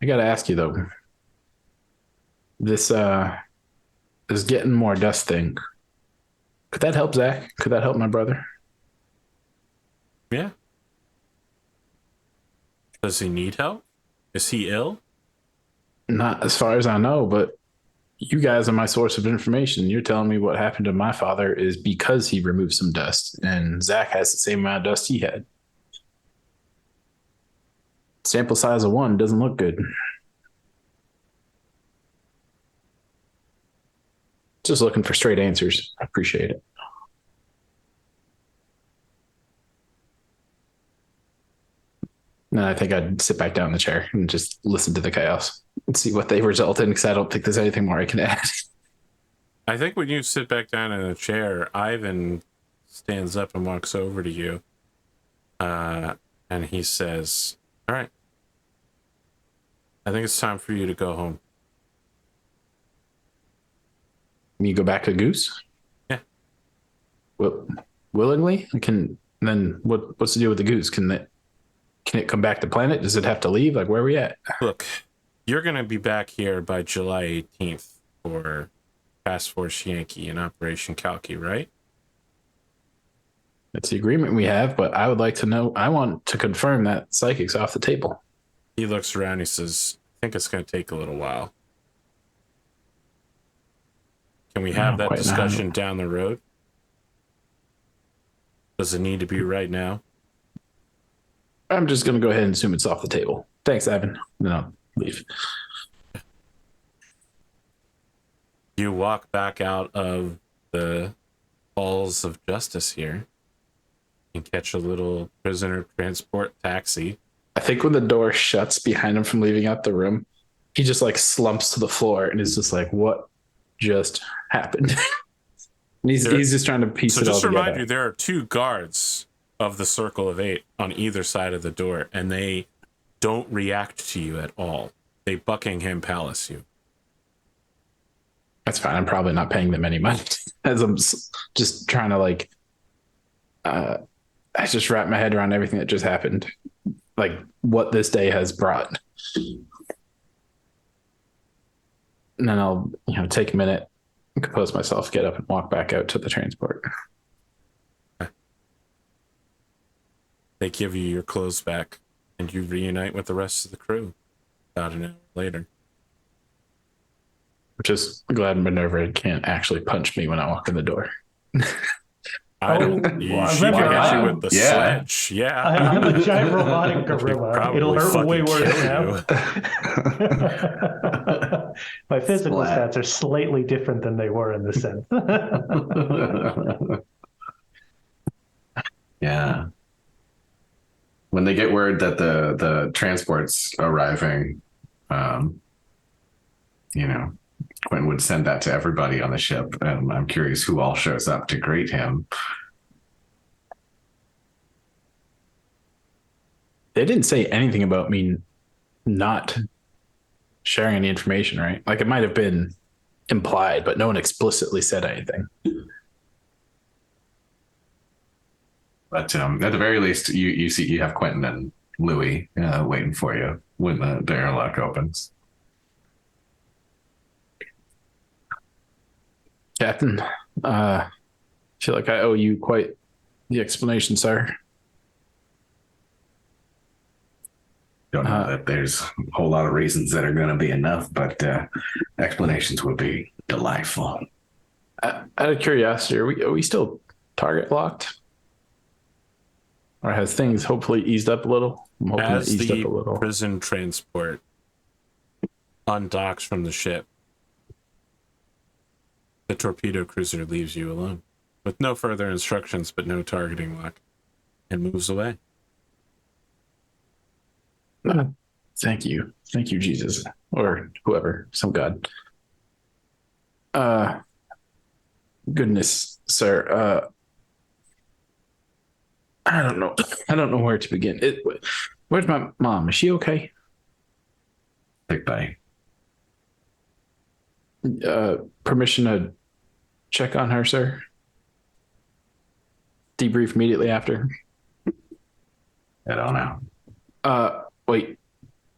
Speaker 2: I gotta ask you though, this getting more dust thing, could that help Zach? Could that help my brother?
Speaker 1: Yeah. Does he need help? Is he ill?
Speaker 2: Not as far as I know, but you guys are my source of information. You're telling me what happened to my father is because he removed some dust, and Zach has the same amount of dust he had. Sample size of 1 doesn't look good. Just looking for straight answers. I appreciate it. And I think I'd sit back down in the chair and just listen to the chaos and see what they result in, because I don't think there's anything more I can add.
Speaker 1: I think when you sit back down in a chair, Ivan stands up and walks over to you. And he says, all right, I think it's time for you to go home.
Speaker 2: You go back to Goose?
Speaker 1: Yeah.
Speaker 2: Well, willingly? Then what's the deal with the Goose? Can it come back to planet? Does it have to leave? Like, where are we at?
Speaker 1: Look, You're going to be back here by July 18th for Task Force Yankee and Operation Kalki, right?
Speaker 2: It's the agreement we have, but I would like to know. I want to confirm that psychic's off the table.
Speaker 1: He looks around. He says, I think it's going to take a little while. Can we have that discussion down the road? Does it need to be right now?
Speaker 2: I'm just going to go ahead and assume it's off the table. Thanks, Evan. Then I'll leave.
Speaker 1: You walk back out of the halls of justice here and catch a little prisoner transport taxi.
Speaker 2: I think when the door shuts behind him from leaving out the room, he just like slumps to the floor and is just like, what just happened? And he's just trying to piece it all together. So just to remind you,
Speaker 1: there are 2 guards of the Circle of 8 on either side of the door, and they don't react to you at all. They Buckingham Palace you.
Speaker 2: That's fine. I'm probably not paying them any money as I'm just trying to like, I just wrap my head around everything that just happened, like what this day has brought. And then I'll, take a minute, compose myself, get up and walk back out to the transport.
Speaker 1: They give you your clothes back and you reunite with the rest of the crew about an hour later.
Speaker 2: Just glad Minerva can't actually punch me when I walk in the door.
Speaker 1: I don't. She can hit you with the sledge. Yeah.
Speaker 3: I'm a giant robotic gorilla. It'll hurt way worse now. My physical stats are slightly different than they were in the sense.
Speaker 4: Yeah. When they get word that the transport's arriving, Quentin would send that to everybody on the ship, and I'm curious who all shows up to greet him.
Speaker 2: They didn't say anything about me not sharing any information, right? Like it might have been implied, but no one explicitly said anything.
Speaker 4: But at the very least, you have Quentin and Louis waiting for you when the airlock opens.
Speaker 2: Captain, I feel like I owe you quite the explanation, sir.
Speaker 4: Don't know that there's a whole lot of reasons that are going to be enough, but explanations would be delightful.
Speaker 2: Out of curiosity, are we still target locked? Or has things hopefully eased up a little? I'm hoping
Speaker 1: As
Speaker 2: it eased up a little.
Speaker 1: Prison transport undocks from the ship, the torpedo cruiser leaves you alone, with no further instructions but no targeting lock, and moves away.
Speaker 2: Thank you, Jesus, or whoever, some god. Goodness, sir. I don't know where to begin. Where's my mom? Is she okay?
Speaker 4: Big bye.
Speaker 2: Permission to check on her, sir? Debrief immediately after.
Speaker 4: I don't know.
Speaker 2: Wait,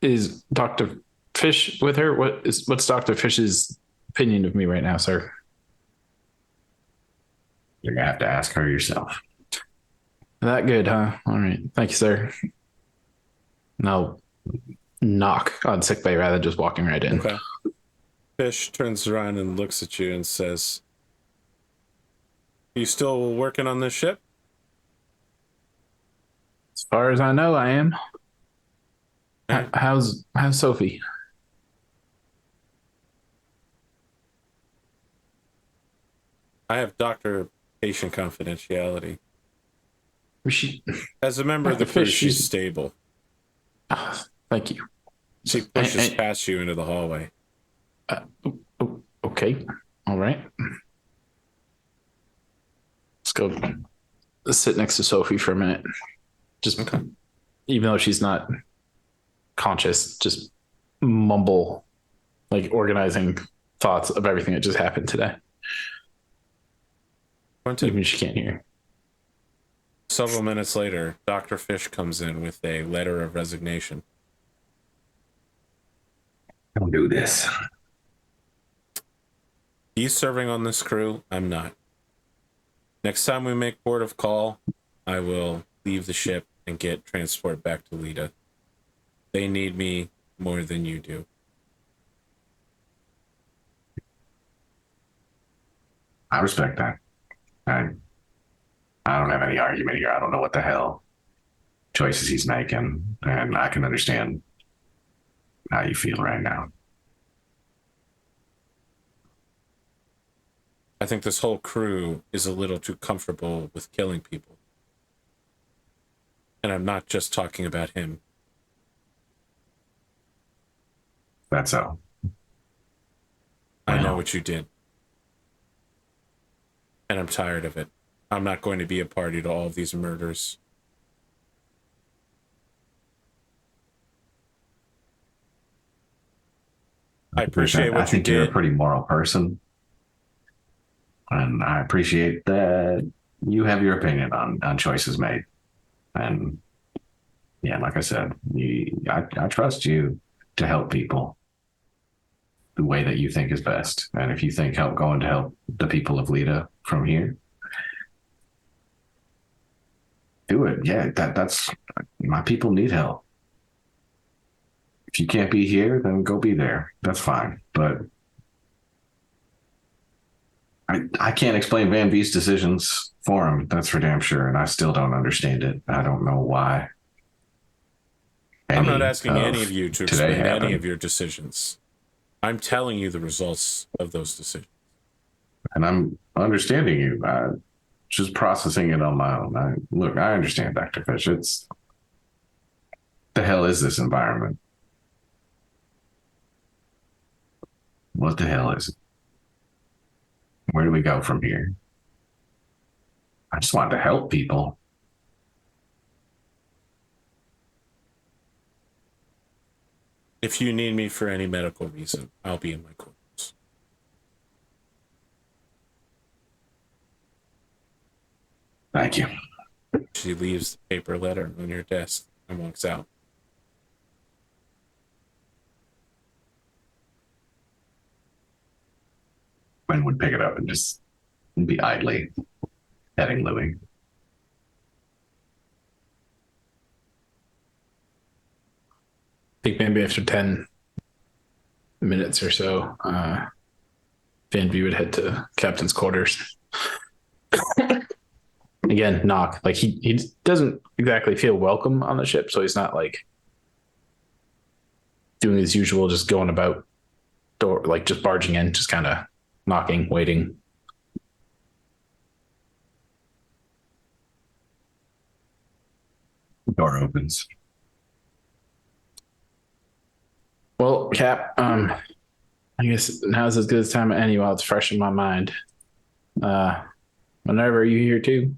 Speaker 2: is Dr. Fish with her? What's Dr. Fish's opinion of me right now, sir?
Speaker 4: You're gonna have to ask her yourself.
Speaker 2: That good, huh? All right. Thank you, sir. And I'll knock on sickbay rather than just walking right in.
Speaker 1: Okay. Fish turns around and looks at you and says, "You still working on this ship?"
Speaker 2: As far as I know, I am. How's Sophie?
Speaker 1: I have doctor-patient confidentiality.
Speaker 2: She,
Speaker 1: as a member of the crew, she's stable.
Speaker 2: Thank you.
Speaker 1: She pushes past you into the hallway.
Speaker 2: Okay. All right. Let's go sit next to Sophie for a minute. Just even though she's not conscious, just mumble, like organizing thoughts of everything that just happened today. Even if she can't hear.
Speaker 1: Several minutes later, Dr. Fish comes in with a letter of resignation.
Speaker 4: Don't do this.
Speaker 1: He's serving on this crew. I'm not. Next time we make port of call, I will leave the ship and get transport back to Lita. They need me more than you do.
Speaker 4: I respect that. I don't have any argument here. I don't know what the hell choices he's making, and I can understand how you feel right now.
Speaker 1: I think this whole crew is a little too comfortable with killing people. And I'm not just talking about him.
Speaker 4: That's so.
Speaker 1: I know what you did. And I'm tired of it. I'm not going to be a party to all of these murders. I appreciate what you did.
Speaker 4: I think you're a pretty moral person. And I appreciate that you have your opinion on choices made. And yeah, like I said, I trust you to help people the way that you think is best. And if you think going to help the people of Lita from here, do it. Yeah, that's my people need help. If you can't be here, then go be there. That's fine. But I can't explain Van-Vee's decisions for him. That's for damn sure. And I still don't understand it. I don't know why.
Speaker 1: I'm not asking any of you to explain any of your decisions. I'm telling you the results of those decisions.
Speaker 4: And I'm understanding you. Just processing it on my own. I understand, Dr. Fish. The hell is this environment? What the hell is it? Where do we go from here? I just want to help people.
Speaker 1: If you need me for any medical reason, I'll be in my quarters.
Speaker 4: Thank you.
Speaker 1: She leaves the paper letter on your desk and walks out.
Speaker 4: Quentin would pick it up and just be idly petting Louis.
Speaker 2: I think maybe after 10 minutes or so, Van-Vee would head to captain's quarters. Again, knock. Like he doesn't exactly feel welcome on the ship, so he's not like doing his usual, just going about door, like just barging in, just kind of knocking, waiting.
Speaker 4: Door opens.
Speaker 2: Well, Cap, I guess now's as good a time as any while it's fresh in my mind. Minerva, are you here too?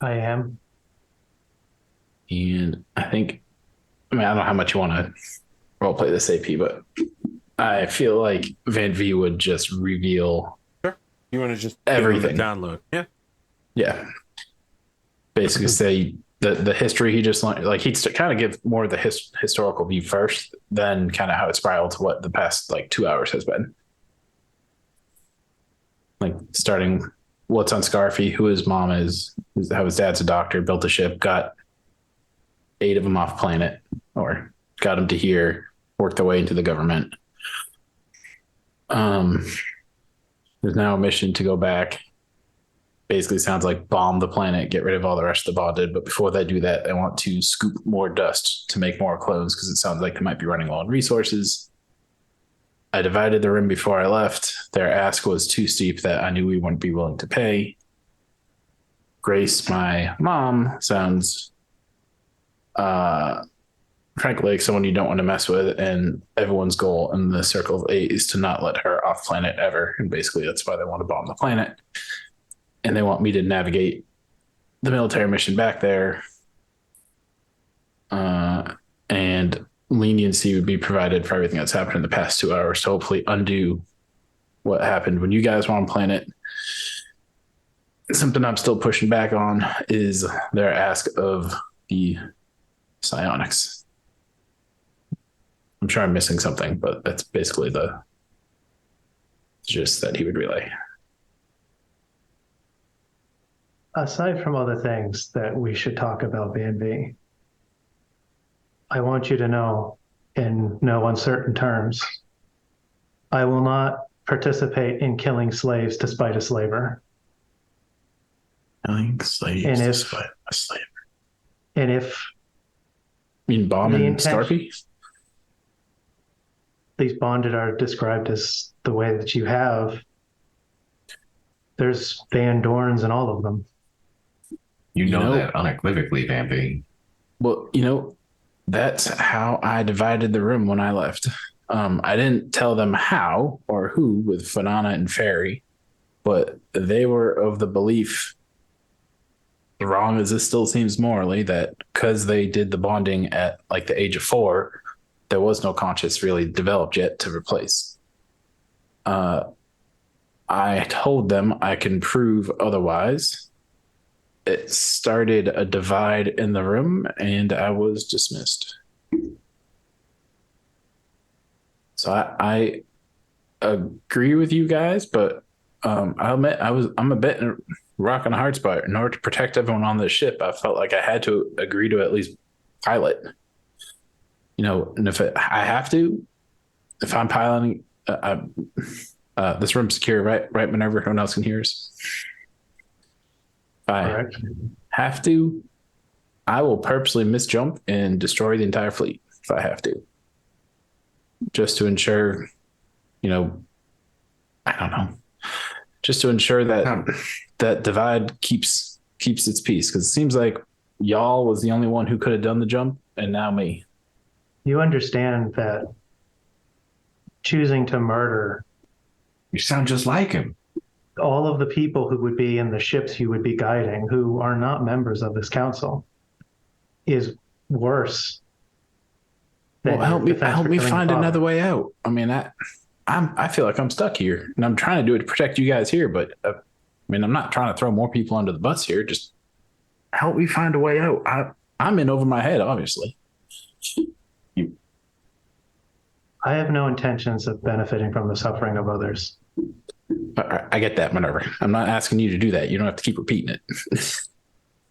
Speaker 3: I am.
Speaker 2: And I think, I don't know how much you want to role play this AP, but I feel like Van-Vee would just reveal.
Speaker 1: Sure. You want to just
Speaker 2: everything.
Speaker 1: Download. Yeah.
Speaker 2: Yeah. Basically say the history he just learned, like he'd kind of give more of the historical view first, then kind of how it spiraled to what the past like 2 hours has been. Like starting what's on Scarfy, who his mom is, how his dad's a doctor, built a ship, got 8 of them off planet, or got them to here, worked their way into the government. There's now a mission to go back. Basically sounds like bomb the planet, get rid of all the rest of the bonded. But before they do that, they want to scoop more dust to make more clones because it sounds like they might be running low on resources. I divided the room before I left. Their ask was too steep that I knew we wouldn't be willing to pay. Grace, my mom, sounds frankly like someone you don't want to mess with, and everyone's goal in the Circle of 8 is to not let her off planet ever. And basically that's why they want to bomb the planet. And they want me to navigate the military mission back there. And leniency would be provided for everything that's happened in the past 2 hours to hopefully undo what happened when you guys were on planet. Something I'm still pushing back on is their ask of the psionics. I'm sure I'm missing something, but that's basically the gist that he would relay.
Speaker 3: Aside from other things that we should talk about, Van-Vee, I want you to know, in no uncertain terms, I will not participate in killing slaves to spite a slaver.
Speaker 2: Killing slaves
Speaker 3: And
Speaker 2: to
Speaker 3: if-
Speaker 2: spite a slave.
Speaker 3: And if
Speaker 2: You mean bomb
Speaker 3: The
Speaker 2: and Starpy?
Speaker 3: these bonded are described as the way that you have, there's Vandorns in all of them.
Speaker 4: You know
Speaker 2: know-
Speaker 4: that unequivocally, Van-Vee.
Speaker 2: Well, that's how I divided the room when I left. I didn't tell them how or who with Fanana and Fairy, but they were of the belief, wrong as this still seems morally, that because they did the bonding at like the age of 4, there was no conscience really developed yet to replace. I told them I can prove otherwise. It started a divide in the room and I was dismissed. So I agree with you guys, but I'll admit I'm a bit in a rock and a hard spot. In order to protect everyone on this ship, I felt like I had to agree to at least pilot. And if I have to, if I'm piloting, this room's secure, right, Minerva? No one else can hear us. If I
Speaker 3: Correct.
Speaker 2: have to, I will purposely misjump and destroy the entire fleet if I have to, just to ensure, I don't know, just to ensure that that divide keeps its peace. Because it seems like y'all was the only one who could have done the jump, and now me.
Speaker 3: You understand that choosing to murder
Speaker 4: You sound just like him.
Speaker 3: all of the people who would be in the ships you would be guiding, who are not members of this council, is worse.
Speaker 2: Well, help me
Speaker 3: killing
Speaker 2: find
Speaker 3: your
Speaker 2: another
Speaker 3: father.
Speaker 2: way out. I mean, I feel like I'm stuck here, and I'm trying to do it to protect you guys here. But I'm not trying to throw more people under the bus here. Just help me find a way out. I'm in over my head, obviously.
Speaker 3: I have no intentions of benefiting from the suffering of others.
Speaker 2: I get that, Minerva. I'm not asking you to do that. You don't have to keep repeating it.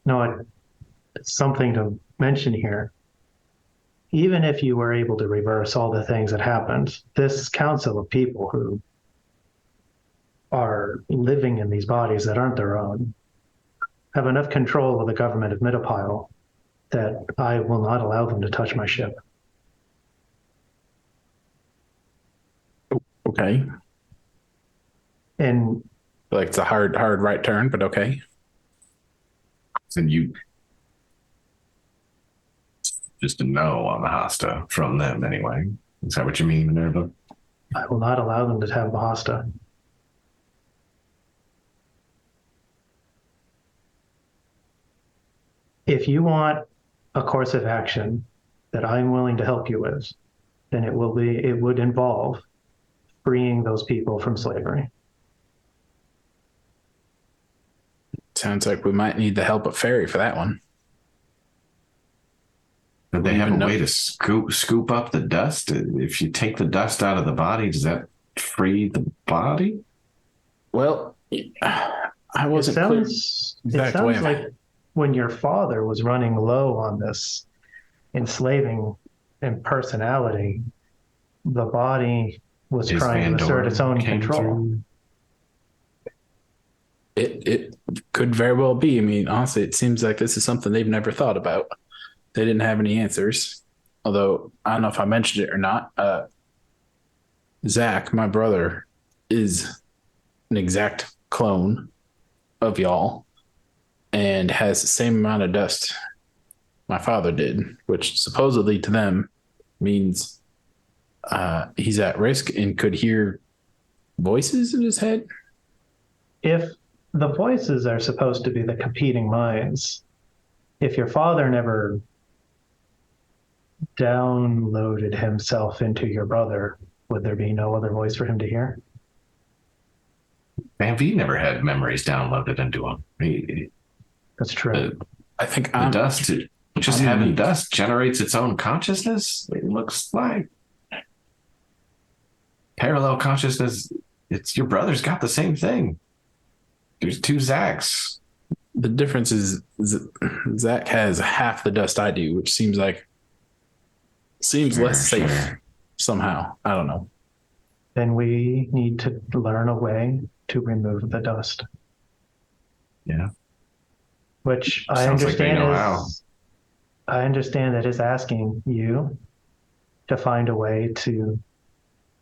Speaker 3: No, it's something to mention here. Even if you were able to reverse all the things that happened, this council of people who are living in these bodies that aren't their own have enough control of the government of Midopile that I will not allow them to touch my ship.
Speaker 2: Okay.
Speaker 3: And
Speaker 2: Like it's a hard right turn, but okay.
Speaker 4: And you just a no on the hosta from them anyway. Is that what you mean, Minerva?
Speaker 3: I will not allow them to have the hosta. If you want a course of action that I'm willing to help you with, then it would involve freeing those people from slavery.
Speaker 2: Sounds like we might need the help of Fairy for that one.
Speaker 4: Do they
Speaker 2: Don't
Speaker 4: have
Speaker 2: even
Speaker 4: a
Speaker 2: know.
Speaker 4: way to scoop up the dust? If you take the dust out of the body, does that free the body?
Speaker 2: Well, I
Speaker 3: It
Speaker 2: wasn't clear.
Speaker 3: sounds
Speaker 2: exact way of-
Speaker 3: like when your father was running low on this enslaving impersonality, the body was
Speaker 4: Is
Speaker 3: trying to assert
Speaker 4: Vandorn
Speaker 3: its own
Speaker 4: came
Speaker 3: control.
Speaker 4: through?
Speaker 2: It could very well be. I mean, honestly, it seems like this is something they've never thought about. They didn't have any answers. Although I don't know if I mentioned it or not. Zach, my brother, is an exact clone of y'all and has the same amount of dust my father did, which supposedly to them means he's at risk and could hear voices in his head.
Speaker 3: If the voices are supposed to be the competing minds, if your father never downloaded himself into your brother, would there be no other voice for him to hear?
Speaker 4: Van-Vee never had memories downloaded into him.
Speaker 3: That's true.
Speaker 2: I think
Speaker 4: The dust, just
Speaker 2: I'm
Speaker 4: having
Speaker 2: unique.
Speaker 4: dust generates its own consciousness. It looks like parallel consciousness. It's your brother's got the same thing. There's two Zacks.
Speaker 2: The difference is Zach has half the dust I do, which seems less safe
Speaker 4: Sure.
Speaker 2: somehow. I don't know.
Speaker 3: Then we need to learn a way to remove the dust.
Speaker 4: Yeah.
Speaker 3: Which
Speaker 4: Sounds like they know how.
Speaker 3: I understand that is asking you to find a way to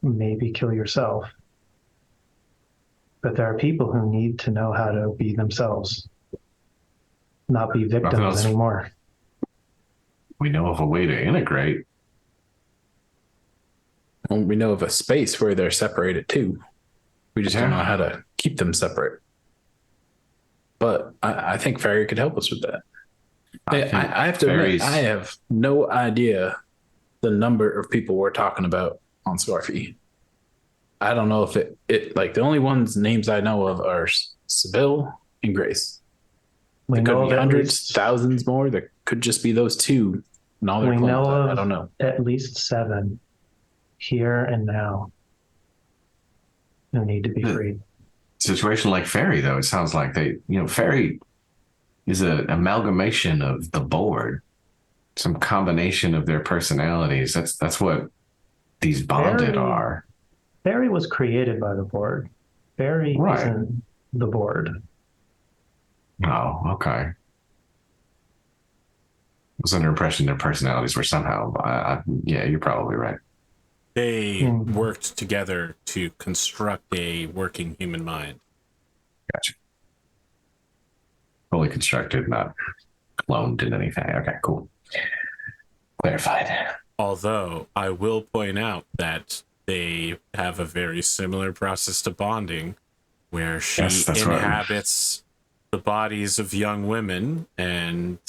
Speaker 3: maybe kill yourself. But there are people who need to know how to be themselves, not be victims anymore.
Speaker 4: We know of a way to integrate.
Speaker 2: Well, we know of a space where they're separated too. We just don't know how to keep them separate. But I think Fairy could help us with that. I have to admit, I have no idea the number of people we're talking about on Scarfy. I don't know if it like the only ones names I know of are Seville and Grace. There could be hundreds, thousands more. There could just be those two. And all their clones. I don't know.
Speaker 3: At least 7 here and now who need to be freed.
Speaker 4: Situation like Fairy, though, it sounds like Fairy is an amalgamation of the board, some combination of their personalities. That's what these bonded are.
Speaker 3: Fairy was created by the board. Fairy isn't the board.
Speaker 4: Oh, okay. I was under impression their personalities were somehow. Yeah, you're probably right.
Speaker 1: They worked together to construct a working human mind.
Speaker 4: Gotcha. Fully constructed, not cloned in anything. Okay, cool. Clarified.
Speaker 1: Although I will point out that they have a very similar process to bonding, where she inhabits the bodies of young women and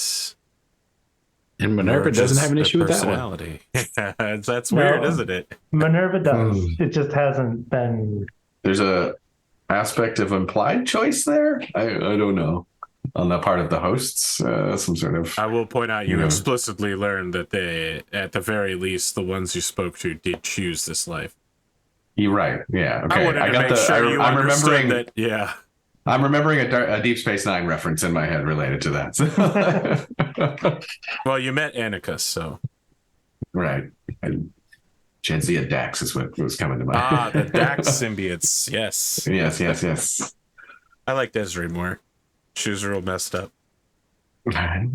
Speaker 2: Minerva doesn't have an issue with that one.
Speaker 1: That's weird, isn't it?
Speaker 3: Minerva does. It just hasn't been.
Speaker 4: There's a aspect of implied choice there. I don't know. On the part of the hosts, some sort of.
Speaker 1: I will point out you explicitly learned that they, at the very least, the ones you spoke to did choose this life.
Speaker 4: You're right. Yeah. Okay.
Speaker 1: I wanted to make sure you understood that. Yeah.
Speaker 4: I'm remembering a Deep Space Nine reference in my head related to that.
Speaker 1: Well, you met Annika, so.
Speaker 4: Right. And Jadzia Dax is what was coming to mind.
Speaker 1: The Dax symbiotes. Yes.
Speaker 4: Yes.
Speaker 1: I like Desiree more. She was real messed up.
Speaker 4: I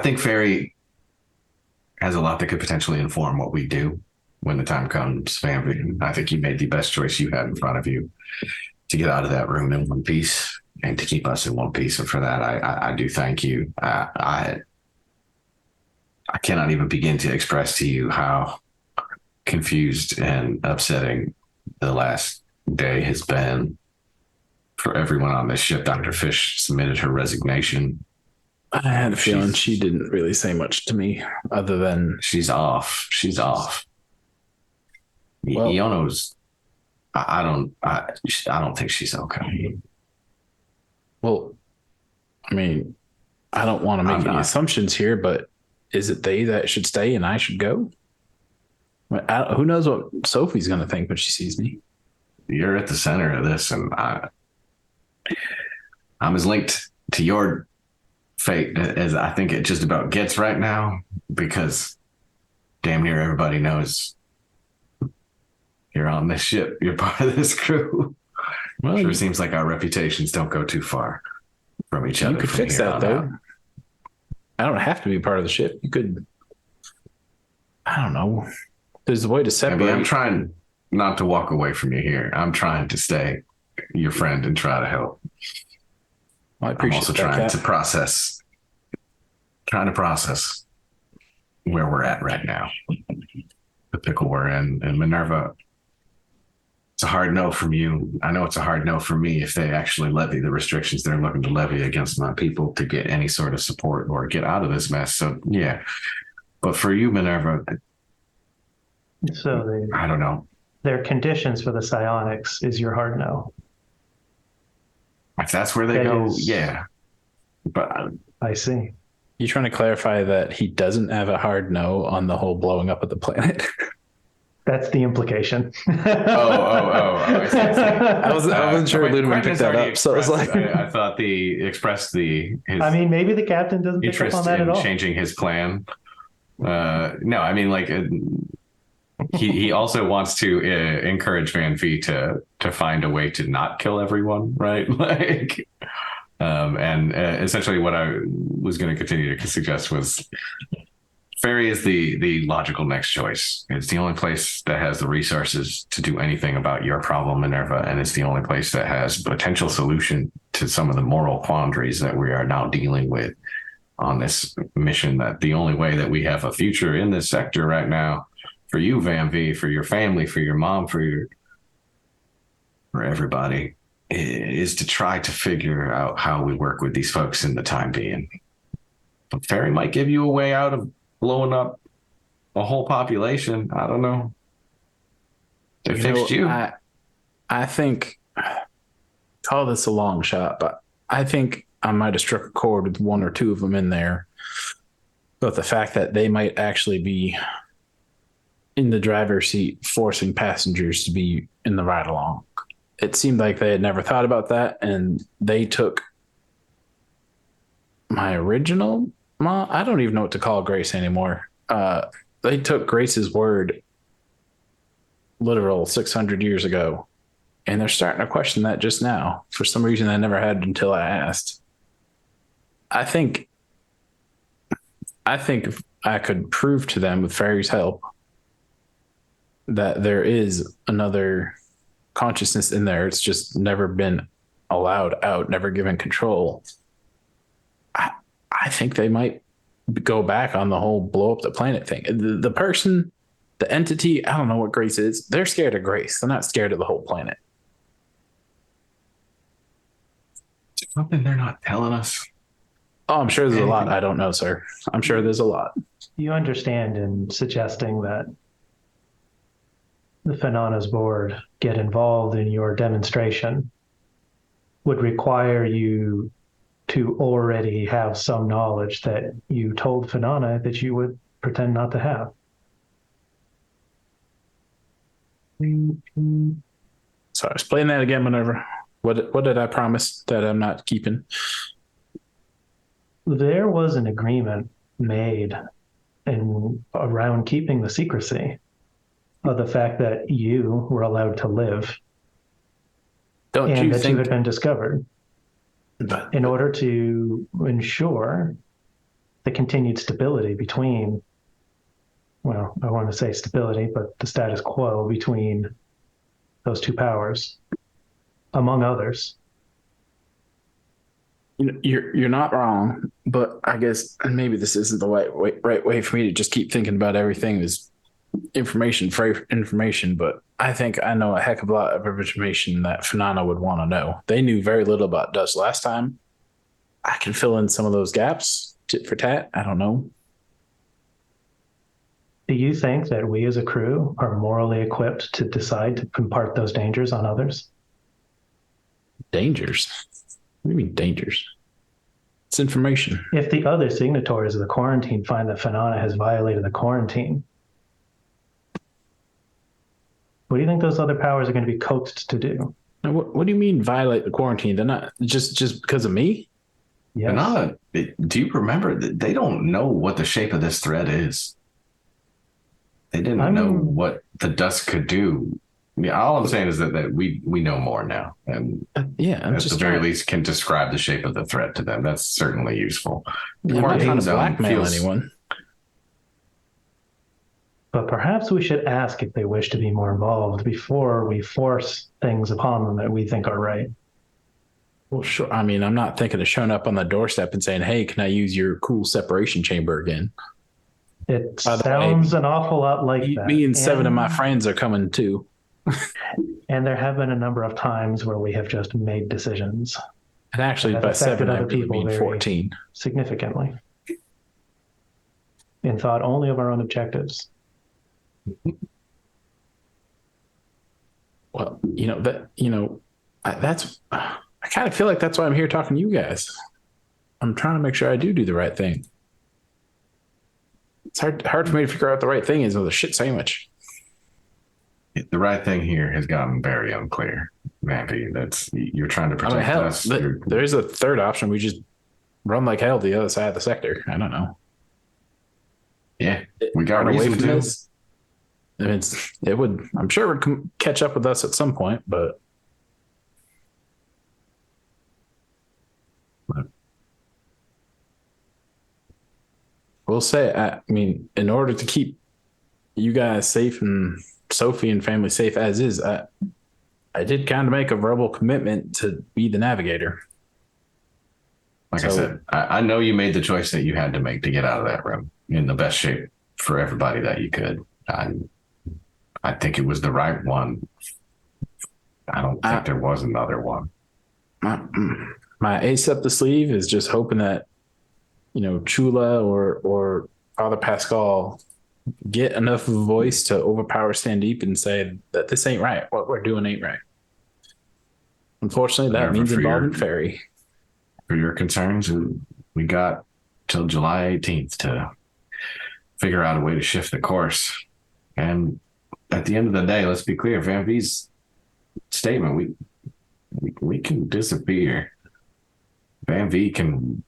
Speaker 4: think Fairy has a lot that could potentially inform what we do when the time comes, Van-Vee. I think you made the best choice you had in front of you to get out of that room in one piece and to keep us in one piece. And for that, I do thank you. I cannot even begin to express to you how confused and upsetting the last day has been for everyone on this ship. Dr. Fish submitted her resignation.
Speaker 2: I had a feeling she didn't really say much to me other than
Speaker 4: she's off. Well, Iono's, I don't think she's okay.
Speaker 2: Well, I mean, I don't want to make any assumptions here, but is it they that should stay and I should go? Who knows what Sophie's going to think when she sees me?
Speaker 4: You're at the center of this, and I'm as linked to your fate as I think it just about gets right now, because damn near everybody knows you're on this ship. You're part of this crew. Well, sure seems like our reputations don't go too far from each other.
Speaker 2: You could fix that, though. I don't have to be part of the ship. You could, I don't know. There's a way to separate.
Speaker 4: I'm trying not to walk away from you here. I'm trying to stay your friend and try to help.
Speaker 2: Well, I appreciate
Speaker 4: I'm also trying to process where we're at right now, the pickle we're in. And Minerva, it's a hard no from you. I know it's a hard no for me if they actually levy the restrictions they're looking to levy against my people to get any sort of support or get out of this mess. So, yeah. But for you, Minerva,
Speaker 3: so
Speaker 4: I don't know.
Speaker 3: Their conditions for the psionics is your hard no.
Speaker 4: If that's where they go, yeah. But
Speaker 3: I see.
Speaker 2: You trying to clarify that he doesn't have a hard no on the whole blowing up of the planet?
Speaker 3: That's the implication.
Speaker 4: I see.
Speaker 2: I wasn't sure Ludemann picked that up, so I was like,
Speaker 4: I thought expressed his.
Speaker 3: I mean, maybe the captain doesn't pick up
Speaker 4: interest
Speaker 3: on that
Speaker 4: in
Speaker 3: at all.
Speaker 4: changing his plan. No, I mean, like he also wants to encourage Van-Vee to find a way to not kill everyone, right? Like, and essentially what I was going to continue to suggest was Ferry is the logical next choice. It's the only place that has the resources to do anything about your problem, MINERVA, and it's the only place that has potential solution to some of the moral quandaries that we are now dealing with on this mission. That the only way that we have a future in this sector right now, for you, Van-Vee, for your family, for your mom, for everybody, is to try to figure out how we work with these folks in the time being. But Ferry might give you a way out of blowing up a whole population. I don't know. They fixed you.
Speaker 2: I think, call this a long shot, but I think I might have struck a chord with one or two of them in there. But the fact that they might actually be in the driver's seat, forcing passengers to be in the ride along. It seemed like they had never thought about that, and they took my original mom. I don't even know what to call Grace anymore. They took Grace's word literal 600 years ago, and they're starting to question that just now. For some reason, I never had until I asked. I think if I could prove to them with Ferry's help that there is another consciousness in there, it's just never been allowed out, never given control. I think they might go back on the whole blow up the planet thing. The person, the entity, I don't know what Grace is. They're scared of Grace. They're not scared of the whole planet.
Speaker 4: Something they're not telling us.
Speaker 2: Oh, I'm sure there's a lot I don't know, sir. I'm sure there's a lot.
Speaker 3: You understand in suggesting that the Fenana's board get involved in your demonstration would require you to already have some knowledge that you told Fenana that you would pretend not to have.
Speaker 2: So explain that again, MINERVA. What did I promise that I'm not keeping?
Speaker 3: There was an agreement made around keeping the secrecy of the fact that you were allowed to live and you had been discovered in order to ensure the continued stability between, well, I want to say stability, but the status quo between those two powers, among others.
Speaker 2: You're not wrong, but I guess maybe this isn't the right way for me to just keep thinking about everything as information for information, but I think I know a heck of a lot of information that Fenana would want to know. They knew very little about Dust last time. I can fill in some of those gaps, tit for tat. I don't know.
Speaker 3: Do you think that we as a crew are morally equipped to decide to impart those dangers on others?
Speaker 2: Dangers? What do you mean dangers? It's information.
Speaker 3: If the other signatories of the quarantine find that Fenana has violated the quarantine, what do you think those other powers are going to be coaxed to do?
Speaker 2: Now, what do you mean violate the quarantine? They're not just because of me?
Speaker 3: Yes.
Speaker 4: Fenana, do you remember that they don't know what the shape of this thread is? They didn't know what the dust could do. I mean, all I'm saying is that we know more now, and
Speaker 2: yeah,
Speaker 4: at the very least can describe the shape of the thread to them. That's certainly useful.
Speaker 2: I'm not trying to blackmail anyone.
Speaker 3: But perhaps we should ask if they wish to be more involved before we force things upon them that we think are right.
Speaker 2: Well, sure. I mean, I'm not thinking of showing up on the doorstep and saying, "Hey, can I use your cool separation chamber again?"
Speaker 3: It sounds an awful lot like that.
Speaker 2: Me and 7 of my friends are coming too.
Speaker 3: And there have been a number of times where we have just made decisions.
Speaker 2: And actually, by 7, I really mean 14.
Speaker 3: Significantly. And thought only of our own objectives.
Speaker 2: Well, that's, I kind of feel like that's why I'm here talking to you guys. I'm trying to make sure I do the right thing. It's hard for me to figure out what the right thing is with a shit sandwich.
Speaker 4: The right thing here has gotten very unclear, Van-Vee. You're trying to protect us.
Speaker 2: There is a third option. We just run like hell to the other side of the sector. I don't know.
Speaker 4: Yeah, we got reason to.
Speaker 2: This. It would. I'm sure it would catch up with us at some point, but we'll say. I mean, in order to keep you guys safe and Sophie and family safe as is, I did kind of make a verbal commitment to be the navigator.
Speaker 4: Like I said, I know you made the choice that you had to make to get out of that room in the best shape for everybody that you could. I think it was the right one. I don't think there was another one.
Speaker 2: My ace up the sleeve is just hoping that, Chula or Father Pascal get enough of a voice to overpower Sandeep and say that this ain't right. What we're doing ain't right. Unfortunately, that means involving Ferry.
Speaker 4: For your concerns, we got till July 18th to figure out a way to shift the course. And at the end of the day, let's be clear, Van-Vee's statement, we can disappear. Van-Vee can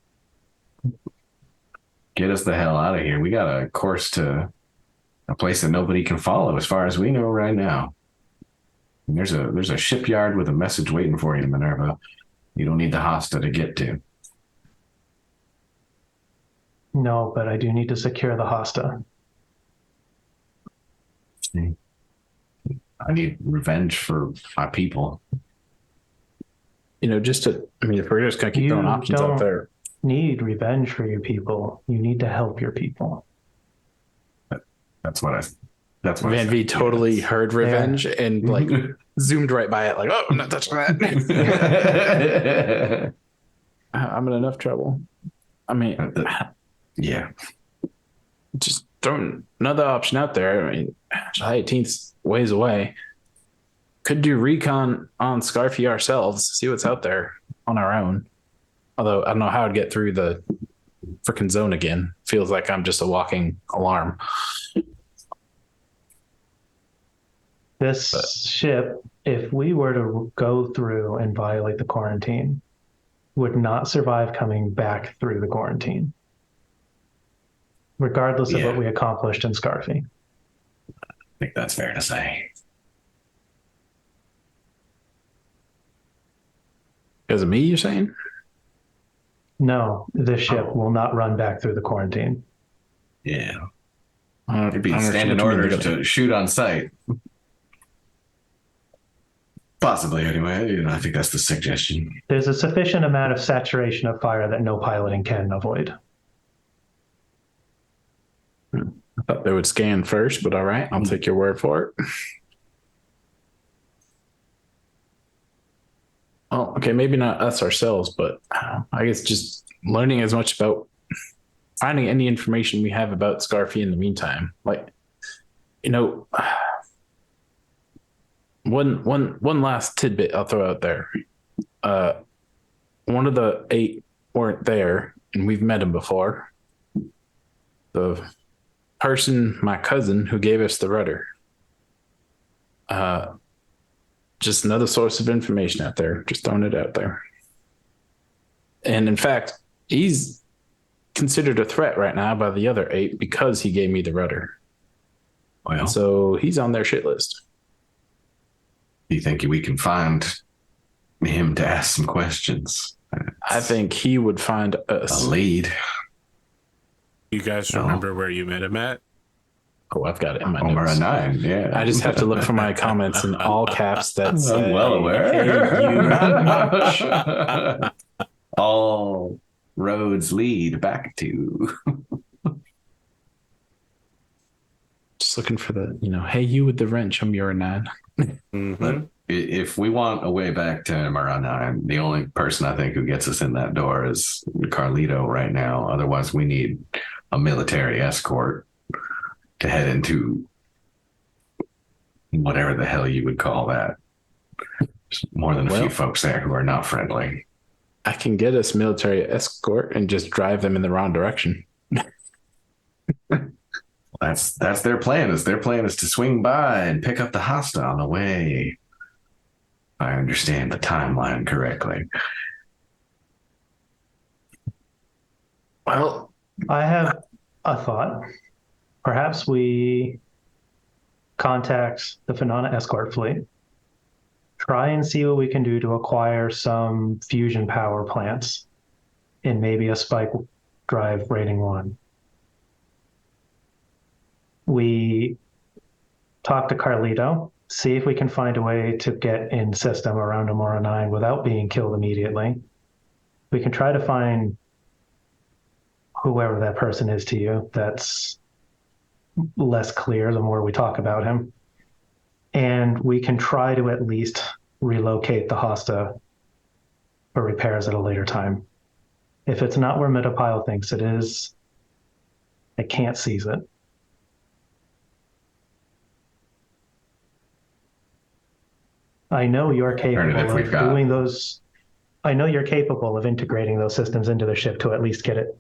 Speaker 4: get us the hell out of here. We got a course to a place that nobody can follow as far as we know right now. And there's a shipyard with a message waiting for you, Minerva. You don't need the Hosta to get to.
Speaker 3: No, but I do need to secure the Hosta.
Speaker 4: I need revenge for my people.
Speaker 2: If we're just going to keep throwing options out there.
Speaker 3: Need revenge for your people. You need to help your people.
Speaker 4: That's what
Speaker 2: Van-Vee totally heard revenge and zoomed right by it, like, oh, I'm not touching that. I'm in enough trouble. I mean,
Speaker 4: yeah.
Speaker 2: Just throwing another option out there. I mean, July 18th ways away. Could do recon on Scarfy ourselves, see what's out there on our own. Although I don't know how I'd get through the freaking zone again. Feels like I'm just a walking alarm.
Speaker 3: This ship, if we were to go through and violate the quarantine, would not survive coming back through the quarantine, regardless of what we accomplished in Scarfy.
Speaker 4: I think that's fair to say.
Speaker 2: Because of me, you're saying?
Speaker 3: No, this ship will not run back through the quarantine.
Speaker 4: Yeah. It'd be standing orders to shoot on sight. Possibly, anyway. I think that's the suggestion.
Speaker 3: There's a sufficient amount of saturation of fire that no piloting can avoid.
Speaker 2: I thought they would scan first, but all right, I'll take your word for it. Oh, okay, maybe not us ourselves, but I guess just learning as much about finding any information we have about Scarfy in the meantime. Like, one last tidbit I'll throw out there. One of the 8 weren't there, and we've met him before. The person, my cousin, who gave us the rudder. Just another source of information out there. Just throwing it out there. And in fact, he's considered a threat right now by the other 8 because he gave me the rudder.
Speaker 4: Well,
Speaker 2: so he's on their shit list.
Speaker 4: Do you think we can find him to ask some questions?
Speaker 2: I think he would find us.
Speaker 4: A lead.
Speaker 1: You guys remember where you met him at?
Speaker 2: Oh, I've got it in my notes.
Speaker 4: 9, yeah.
Speaker 2: I just have to look for my comments in all caps. That's
Speaker 4: I'm well aware.
Speaker 2: Hey, you.
Speaker 4: All roads lead back to.
Speaker 2: Just looking for the, hey, you with the wrench, I'm your 9.
Speaker 1: Mm-hmm.
Speaker 4: If we want a way back to MR9, the only person I think who gets us in that door is Carlito right now. Otherwise, we need a military escort to head into whatever the hell you would call that. There's more than a few folks there who are not friendly.
Speaker 2: I can get us military escort and just drive them in the wrong direction.
Speaker 4: That's their plan. Their plan is to swing by and pick up the Hasta on the way. I understand the timeline correctly.
Speaker 2: Well,
Speaker 3: I have a thought. Perhaps we contact the Phenomena escort fleet, try and see what we can do to acquire some fusion power plants in maybe a spike drive rating 1. We talk to Carlito, see if we can find a way to get in system around Amora 9 without being killed immediately. We can try to find whoever that person is to you. That's less clear the more we talk about him. And we can try to at least relocate the Hosta for repairs at a later time. If it's not where Metapile thinks it is, I can't seize it. I know you're capable of doing those. I know you're capable of integrating those systems into the ship to at least get it,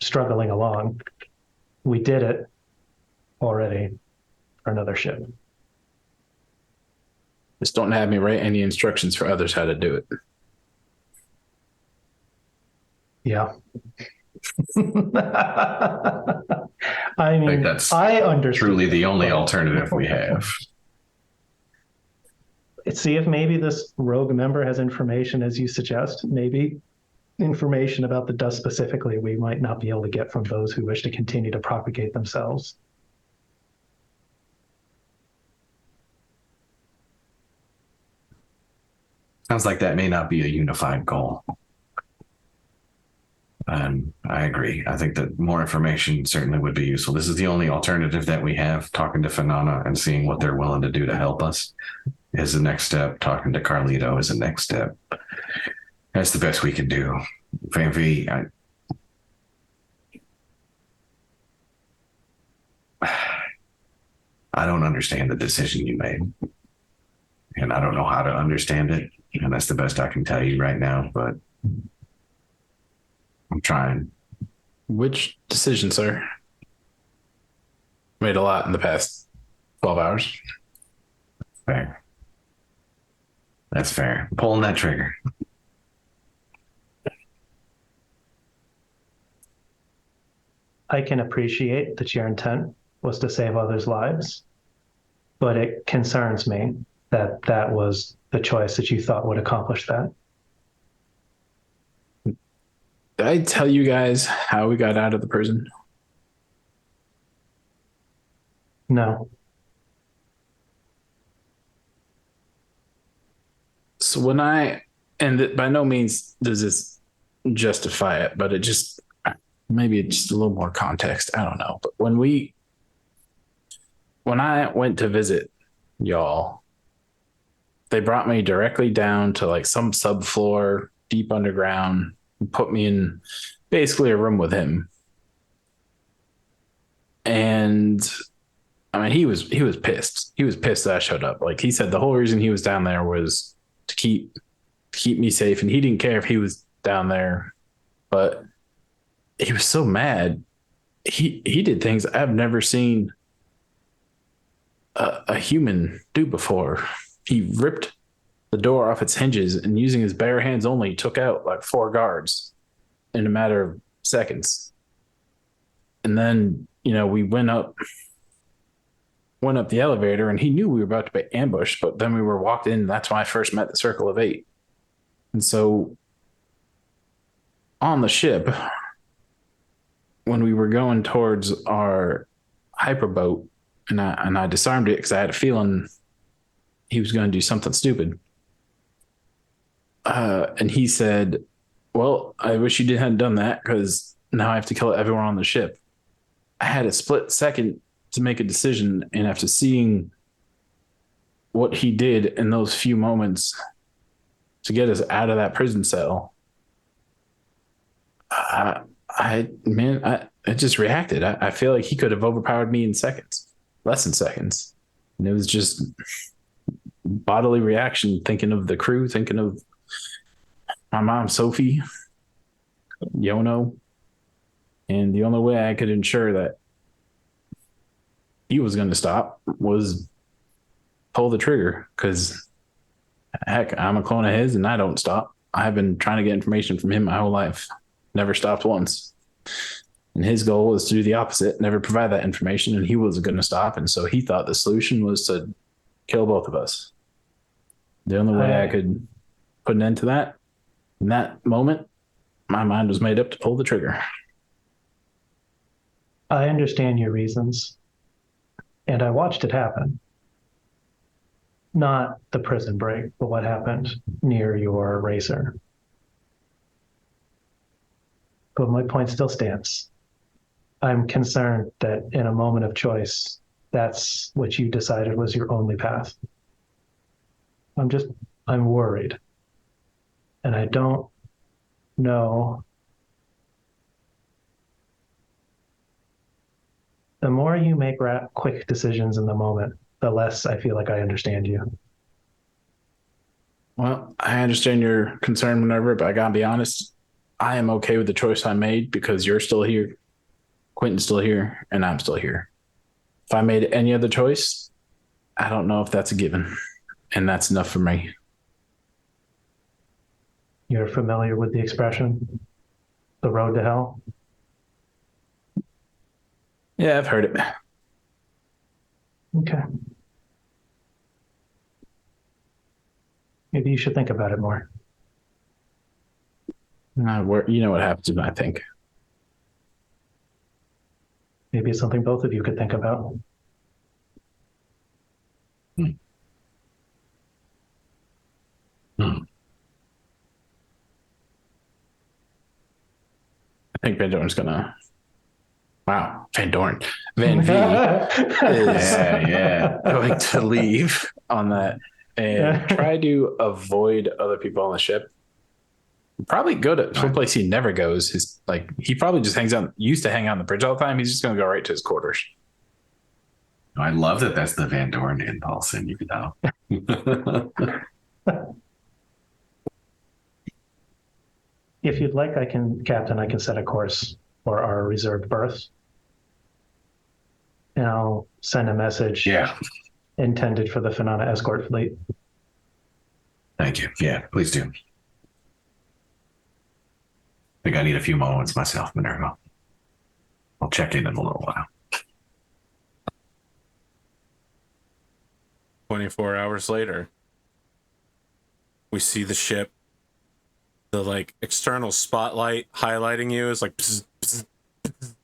Speaker 3: struggling along. We did it already for another ship.
Speaker 2: Just don't have me write any instructions for others how to do it.
Speaker 3: Yeah.
Speaker 4: I think that's
Speaker 3: I understand.
Speaker 4: Truly the only alternative we have.
Speaker 3: See if maybe this rogue member has information, as you suggest. Maybe information about the dust specifically we might not be able to get from those who wish to continue to propagate themselves.
Speaker 4: Sounds like that may not be a unified goal. I agree. I think that more information certainly would be useful. This is the only alternative that we have. Talking to Phenomena and seeing what they're willing to do to help us is the next step. Talking to Carlito is the next step. That's the best we can do. Van-Vee, I don't understand the decision you made. And I don't know how to understand it. And that's the best I can tell you right now, but I'm trying.
Speaker 2: Which decision, sir? Made a lot in the past 12 hours.
Speaker 4: Fair. That's fair. Pulling that trigger.
Speaker 3: I can appreciate that your intent was to save others' lives, but it concerns me that that was the choice that you thought would accomplish that.
Speaker 2: Did I tell you guys how we got out of the prison?
Speaker 3: No.
Speaker 2: So by no means does this justify it, but maybe it's just a little more context. I don't know. But when I went to visit y'all, they brought me directly down to like some subfloor deep underground and put me in basically a room with him. And I mean, he was pissed. He was pissed that I showed up. Like he said, the whole reason he was down there was to keep me safe. And he didn't care if he was down there, but he was so mad. He did things I've never seen a human do before. He ripped the door off its hinges and using his bare hands only took out like 4 guards in a matter of seconds. And then, we went up the elevator and he knew we were about to be ambushed, but then we were walked in. That's when I first met the Circle of 8. And so on the ship, when we were going towards our hyperboat, and I disarmed it because I had a feeling he was going to do something stupid. And he said, well, I wish you hadn't done that because now I have to kill everyone on the ship. I had a split second to make a decision, and after seeing what he did in those few moments to get us out of that prison cell, I just reacted. I feel like he could have overpowered me in seconds, less than seconds. And it was just bodily reaction, thinking of the crew, thinking of my mom, Sophie, Yono. And the only way I could ensure that he was going to stop was pull the trigger, because heck, I'm a clone of his and I don't stop. I've been trying to get information from him my whole life. Never stopped once. And his goal was to do the opposite, never provide that information, and he wasn't going to stop. And so he thought the solution was to kill both of us. The only way I could put an end to that, in that moment, my mind was made up to pull the trigger.
Speaker 3: I understand your reasons, and I watched it happen. Not the prison break, but what happened near your racer. But my point still stands. I'm concerned that in a moment of choice, that's what you decided was your only path. I'm worried. And I don't know. The more you make quick decisions in the moment, the less I feel like I understand you.
Speaker 2: Well, I understand your concern, Minerva, but I gotta be honest, I am okay with the choice I made because you're still here, Quentin's still here, and I'm still here. If I made any other choice, I don't know if that's a given, and that's enough for me.
Speaker 3: You're familiar with the expression, the road to hell?
Speaker 2: Yeah, I've heard it.
Speaker 3: Okay. Maybe you should think about it more.
Speaker 2: You know what happens when I think.
Speaker 3: Maybe it's something both of you could think about.
Speaker 2: I think Vandorn's gonna. Wow, Vandorn. Van-Vee is going to leave on that and try to avoid other people on the ship. Probably go to some place he never goes. He probably just used to hang out on the bridge all the time. He's just going to go right to his quarters.
Speaker 4: I love that that's the Vandorn impulse in you now.
Speaker 3: If you'd like, Captain, I can set a course for our reserved berth. And I'll send a message intended for the Finana escort fleet.
Speaker 4: Thank you. Yeah, please do. I think I need a few moments myself, Minerva. I'll check in a little while.
Speaker 1: 24 hours later, we see the ship. The external spotlight highlighting you is like bzz, bzz, bzz.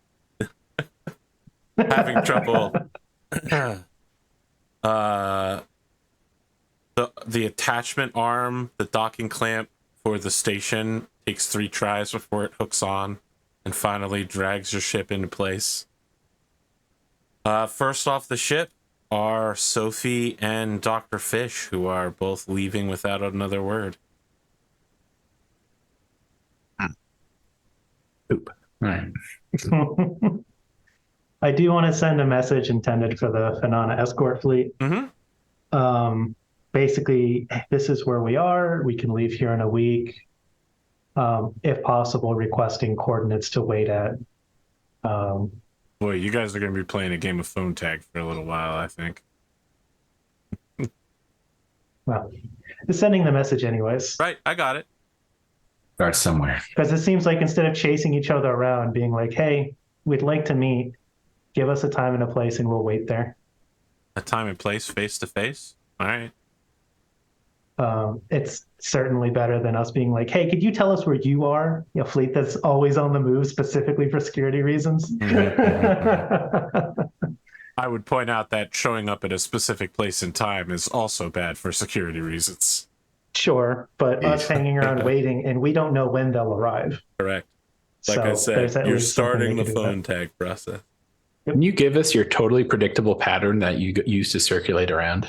Speaker 1: Having trouble. The attachment arm, the docking clamp for the station takes 3 tries before it hooks on and finally drags your ship into place. First off the ship are Sophie and Dr. Fish, who are both leaving without another word.
Speaker 2: Oop. All right.
Speaker 3: I do want to send a message intended for the Finana escort fleet.
Speaker 1: Mm-hmm.
Speaker 3: Basically, this is where we are. We can leave here in a week. If possible, requesting coordinates to wait at.
Speaker 1: Boy, you guys are going to be playing a game of phone tag for a little while, I think.
Speaker 3: Well, sending the message anyways.
Speaker 1: Right, I got it.
Speaker 4: Start somewhere.
Speaker 3: Because it seems like instead of chasing each other around, being like, hey, we'd like to meet, give us a time and a place and we'll wait there.
Speaker 1: A time and place, face to face? All right.
Speaker 3: It's certainly better than us being like, hey, could you tell us where you are? A fleet that's always on the move specifically for security reasons.
Speaker 1: I would point out that showing up at a specific place and time is also bad for security reasons.
Speaker 3: Sure, but us hanging around waiting, and we don't know when they'll arrive.
Speaker 1: Correct. Like
Speaker 3: So
Speaker 1: I said, you're starting the
Speaker 3: something they can do
Speaker 1: phone tag process.
Speaker 2: Can you give us your totally predictable pattern that you use to circulate around?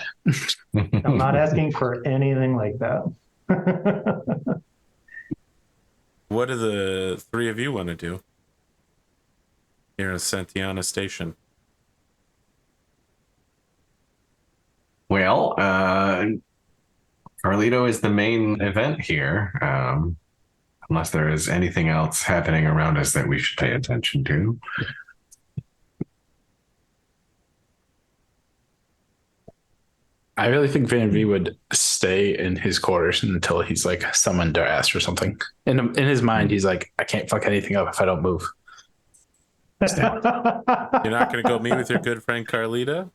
Speaker 3: I'm not asking for anything like that.
Speaker 1: What do the 3 of you want to do here at Santiana Station?
Speaker 4: Well, Carlito is the main event here. Unless there is anything else happening around us that we should pay attention to.
Speaker 2: I really think Van-Vee would stay in his quarters until he's like summoned or asked or something. In his mind, he's like, I can't fuck anything up if I don't move.
Speaker 1: You're not going to go meet with your good friend Carlita?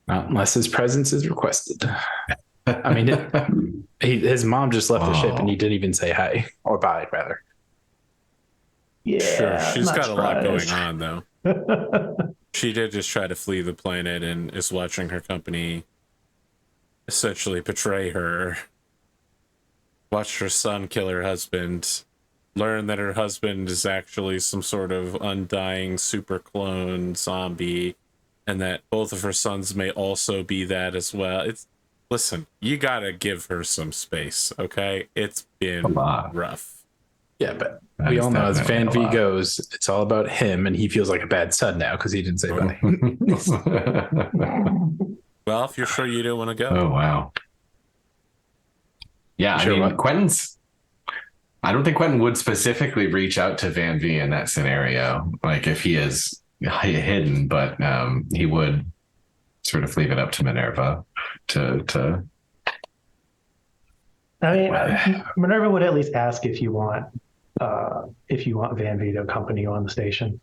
Speaker 2: Not unless his presence is requested. I mean, his mom just left the ship and he didn't even say hi or bye, rather.
Speaker 3: Yeah,
Speaker 1: sure. She's got
Speaker 3: surprised.
Speaker 1: a lot going on, though. She did just try to flee the planet and is watching her company essentially betray her. Watch her son kill her husband. Learn that her husband is actually some sort of undying super clone zombie, and that both of her sons may also be that as well. Listen, you gotta give her some space, okay? It's been rough.
Speaker 2: Yeah, but we all know as Van-Vee goes, it's all about him, and he feels like a bad son now because he didn't say bye.
Speaker 1: Well, if you're sure you don't want to go.
Speaker 4: Oh, wow. Yeah, I mean, I don't think Quentin would specifically reach out to Van-Vee in that scenario, like if he is hidden, but he would sort of leave it up to MINERVA to.
Speaker 3: I mean, MINERVA would at least ask if you want Van-Vee to accompany you on the station.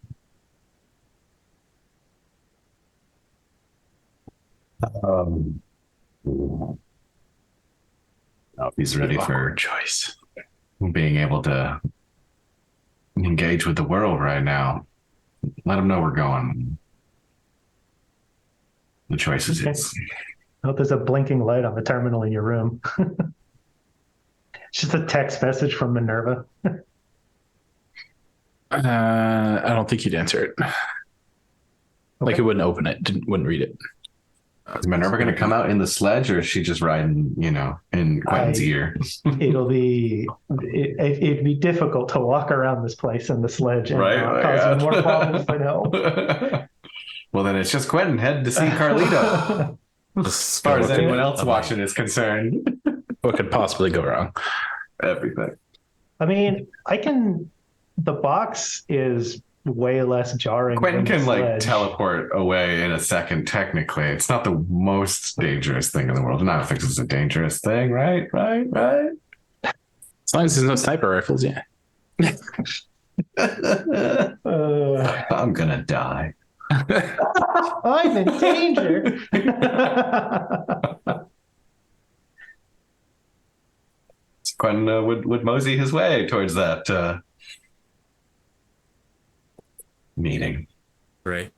Speaker 4: If he's ready for choice, being able to engage with the world right now, let him know we're going. The choice is his.
Speaker 3: Oh, there's a blinking light on the terminal in your room. It's just a text message from MINERVA.
Speaker 2: I don't think he'd answer it. Like he wouldn't open it, wouldn't read it.
Speaker 4: Is MINERVA going to come out in the sledge, or is she just riding, in Quentin's ear?
Speaker 3: It'd be difficult to walk around this place in the sledge and cause more problems than help.
Speaker 4: Well, then it's just Quentin heading to see Carlito. As far as anyone else watching is concerned.
Speaker 2: What could possibly go wrong?
Speaker 4: Everything.
Speaker 3: I mean, the box is way less jarring.
Speaker 4: Quentin can teleport away in a second, technically. It's not the most dangerous thing in the world. And I don't think this is a dangerous thing, right? As
Speaker 2: long as there's no sniper rifles, yeah.
Speaker 4: I'm gonna die.
Speaker 3: I'm in danger.
Speaker 4: Quentin would mosey his way towards that meeting.
Speaker 1: Right.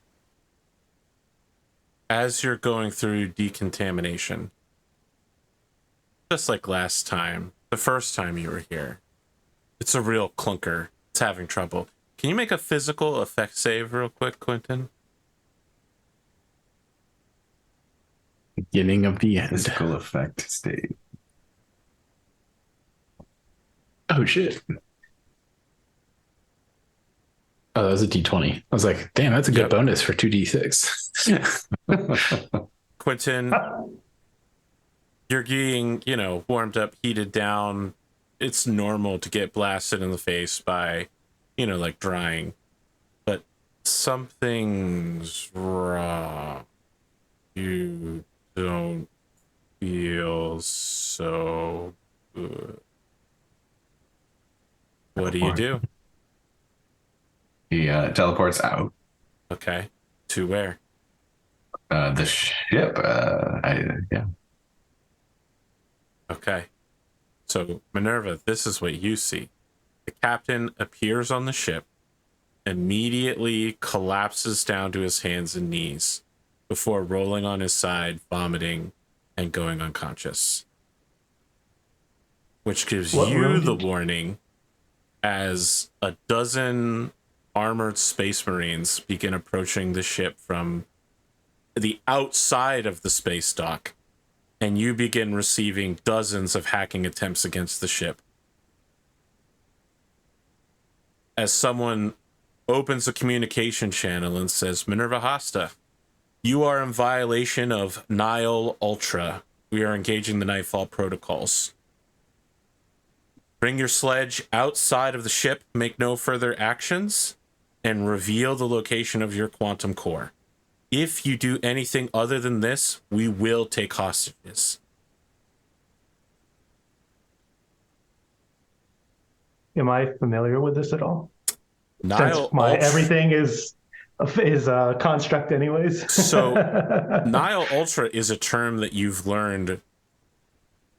Speaker 1: As you're going through decontamination, just like last time, the first time you were here, it's a real clunker. It's having trouble. Can you make a physical effect save real quick, Quentin?
Speaker 2: Beginning of the end.
Speaker 4: Physical effect save.
Speaker 2: Oh, shit. Oh, that was a D20. I was like, damn, that's a good bonus for 2D6.
Speaker 1: Quentin, you're getting, warmed up, heated down. It's normal to get blasted in the face by, like drying. But something's wrong. You don't feel so good. What do?
Speaker 4: He teleports out.
Speaker 1: Okay. To where?
Speaker 4: The ship. Yeah.
Speaker 1: Okay. So, MINERVA, this is what you see. The captain appears on the ship, immediately collapses down to his hands and knees before rolling on his side, vomiting, and going unconscious. Which gives you the warning as a dozen armored space marines begin approaching the ship from the outside of the space dock, and you begin receiving dozens of hacking attempts against the ship. As someone opens a communication channel and says, "MINERVA Hosta, you are in violation of Nile Ultra. We are engaging the Nightfall protocols. Bring your sledge outside of the ship, make no further actions, and reveal the location of your quantum core." if you do anything other than this, we will take hostages.
Speaker 3: Am I familiar with this at all?
Speaker 1: Nile
Speaker 3: Since my
Speaker 1: Ultra,
Speaker 3: everything is construct anyways.
Speaker 1: So Nile Ultra is a term that you've learned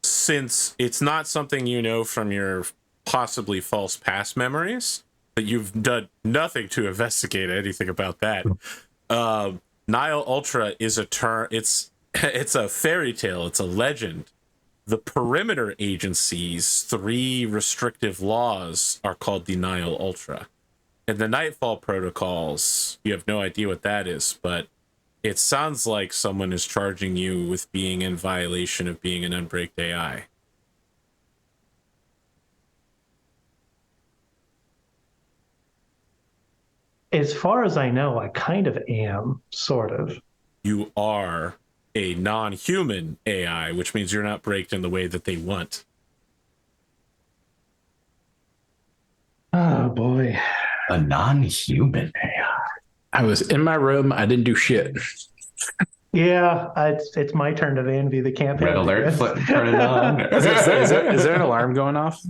Speaker 1: since it's not something you know from your possibly false past memories, but you've done nothing to investigate anything about that. Nile Ultra is a term. It's a fairy tale. It's a legend. The perimeter agency's 3 restrictive laws are called the Nile Ultra. And the Nightfall protocols, you have no idea what that is, but it sounds like someone is charging you with being in violation of being an unbreaked AI.
Speaker 3: As far as I know, I kind of am, sort of.
Speaker 1: You are a non-human AI, which means you're not braked in the way that they want.
Speaker 3: Oh boy.
Speaker 4: A non-human AI.
Speaker 2: I was in my room. I didn't do shit.
Speaker 3: Yeah, it's my turn to Van-Vee the campaign.
Speaker 4: Red alert, turn it on.
Speaker 2: Is there an alarm going off?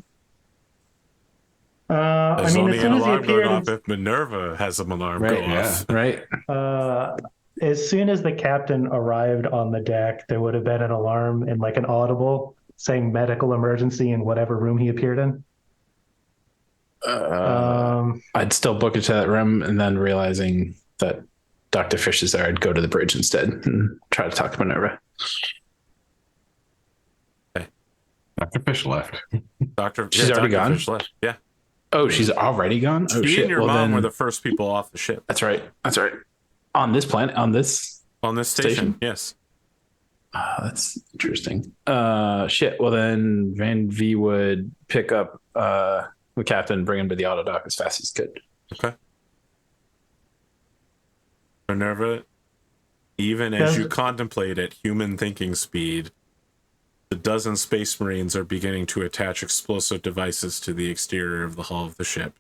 Speaker 1: There's only
Speaker 3: as soon
Speaker 1: an
Speaker 3: as he
Speaker 1: alarm going
Speaker 3: appeared,
Speaker 1: off if Minerva has an alarm
Speaker 2: Right,
Speaker 1: go
Speaker 4: yeah.
Speaker 1: off.
Speaker 2: Right.
Speaker 3: as soon as the captain arrived on the deck, there would have been an alarm and like an audible saying medical emergency in whatever room he appeared in.
Speaker 2: I'd still book it to that room, and then realizing that Dr. Fish is there, I'd go to the bridge instead and try to talk to Minerva.
Speaker 4: Dr. Fish left.
Speaker 2: She's already gone?
Speaker 1: Fish left. Yeah.
Speaker 2: Oh, she's already gone? Oh,
Speaker 1: She
Speaker 2: shit.
Speaker 1: and your
Speaker 2: Well,
Speaker 1: mom
Speaker 2: then-
Speaker 1: were the first people off the ship.
Speaker 2: That's right. That's right. On this planet, on this.
Speaker 1: On this station,
Speaker 2: Station?
Speaker 1: yes.
Speaker 2: That's interesting. Shit. Well, then Van-Vee would pick up the captain, bring him to the auto dock as fast as he could.
Speaker 1: Okay. Minerva, even as you contemplate at human thinking speed, the dozen space marines are beginning to attach explosive devices to the exterior of the hull of the ship.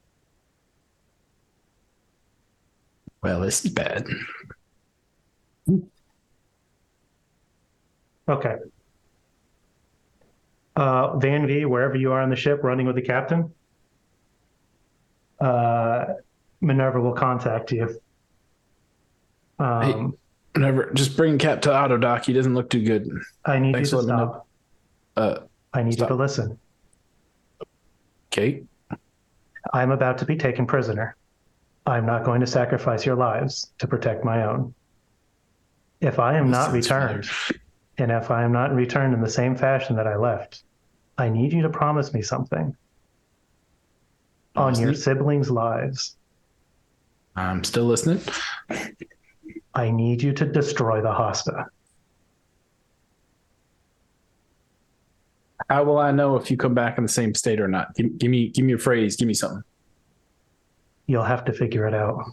Speaker 2: Well, this is bad.
Speaker 3: Okay. Van-Vee, wherever you are on the ship, running with the captain, Minerva will contact you.
Speaker 2: Whenever, just bring Cap to auto dock. He doesn't look too good.
Speaker 3: I need
Speaker 2: Thanks
Speaker 3: you
Speaker 2: for
Speaker 3: to
Speaker 2: letting me
Speaker 3: stop. I need
Speaker 2: stop.
Speaker 3: you to listen.
Speaker 2: Okay.
Speaker 3: I'm about to be taken prisoner. I'm not going to sacrifice your lives to protect my own. If I am not returned, and if I am not returned in the same fashion that I left, I need you to promise me something on your siblings' lives.
Speaker 2: I'm still listening.
Speaker 3: I need you to destroy the hosta.
Speaker 2: How will I know if you come back in the same state or not? Give me a phrase. Give me something.
Speaker 3: You'll have to figure it out.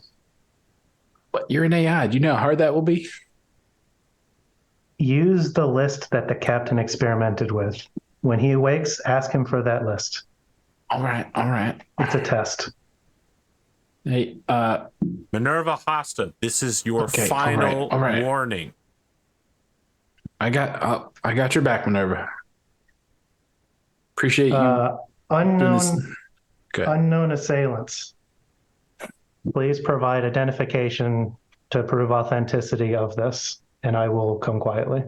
Speaker 2: But you're an AI. Do you know how hard that will be?
Speaker 3: Use the list that the captain experimented with. When he awakes, ask him for that list.
Speaker 2: All right. All right.
Speaker 3: It's a test.
Speaker 2: Hey,
Speaker 1: Minerva Hosta, this is your
Speaker 2: Okay,
Speaker 1: final
Speaker 2: all right.
Speaker 1: warning.
Speaker 2: I got your back, Minerva. Appreciate you doing this.
Speaker 3: Unknown
Speaker 2: Good.
Speaker 3: unknown assailants. Please provide identification to prove authenticity of this, and I will come quietly.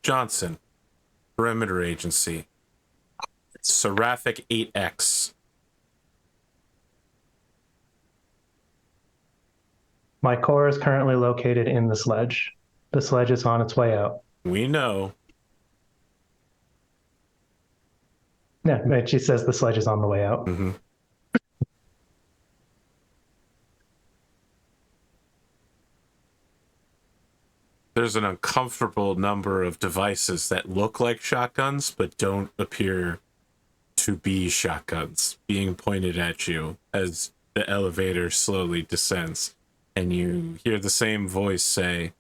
Speaker 1: Johnson, Perimeter Agency, Seraphic 8X.
Speaker 3: My core is currently located in the sledge. The sledge is on its way out.
Speaker 1: We know.
Speaker 3: Yeah, but she says the sledge is on the way out.
Speaker 1: Mm-hmm. There's an uncomfortable number of devices that look like shotguns but don't appear to be shotguns being pointed at you as the elevator slowly descends. And you hear the same voice say,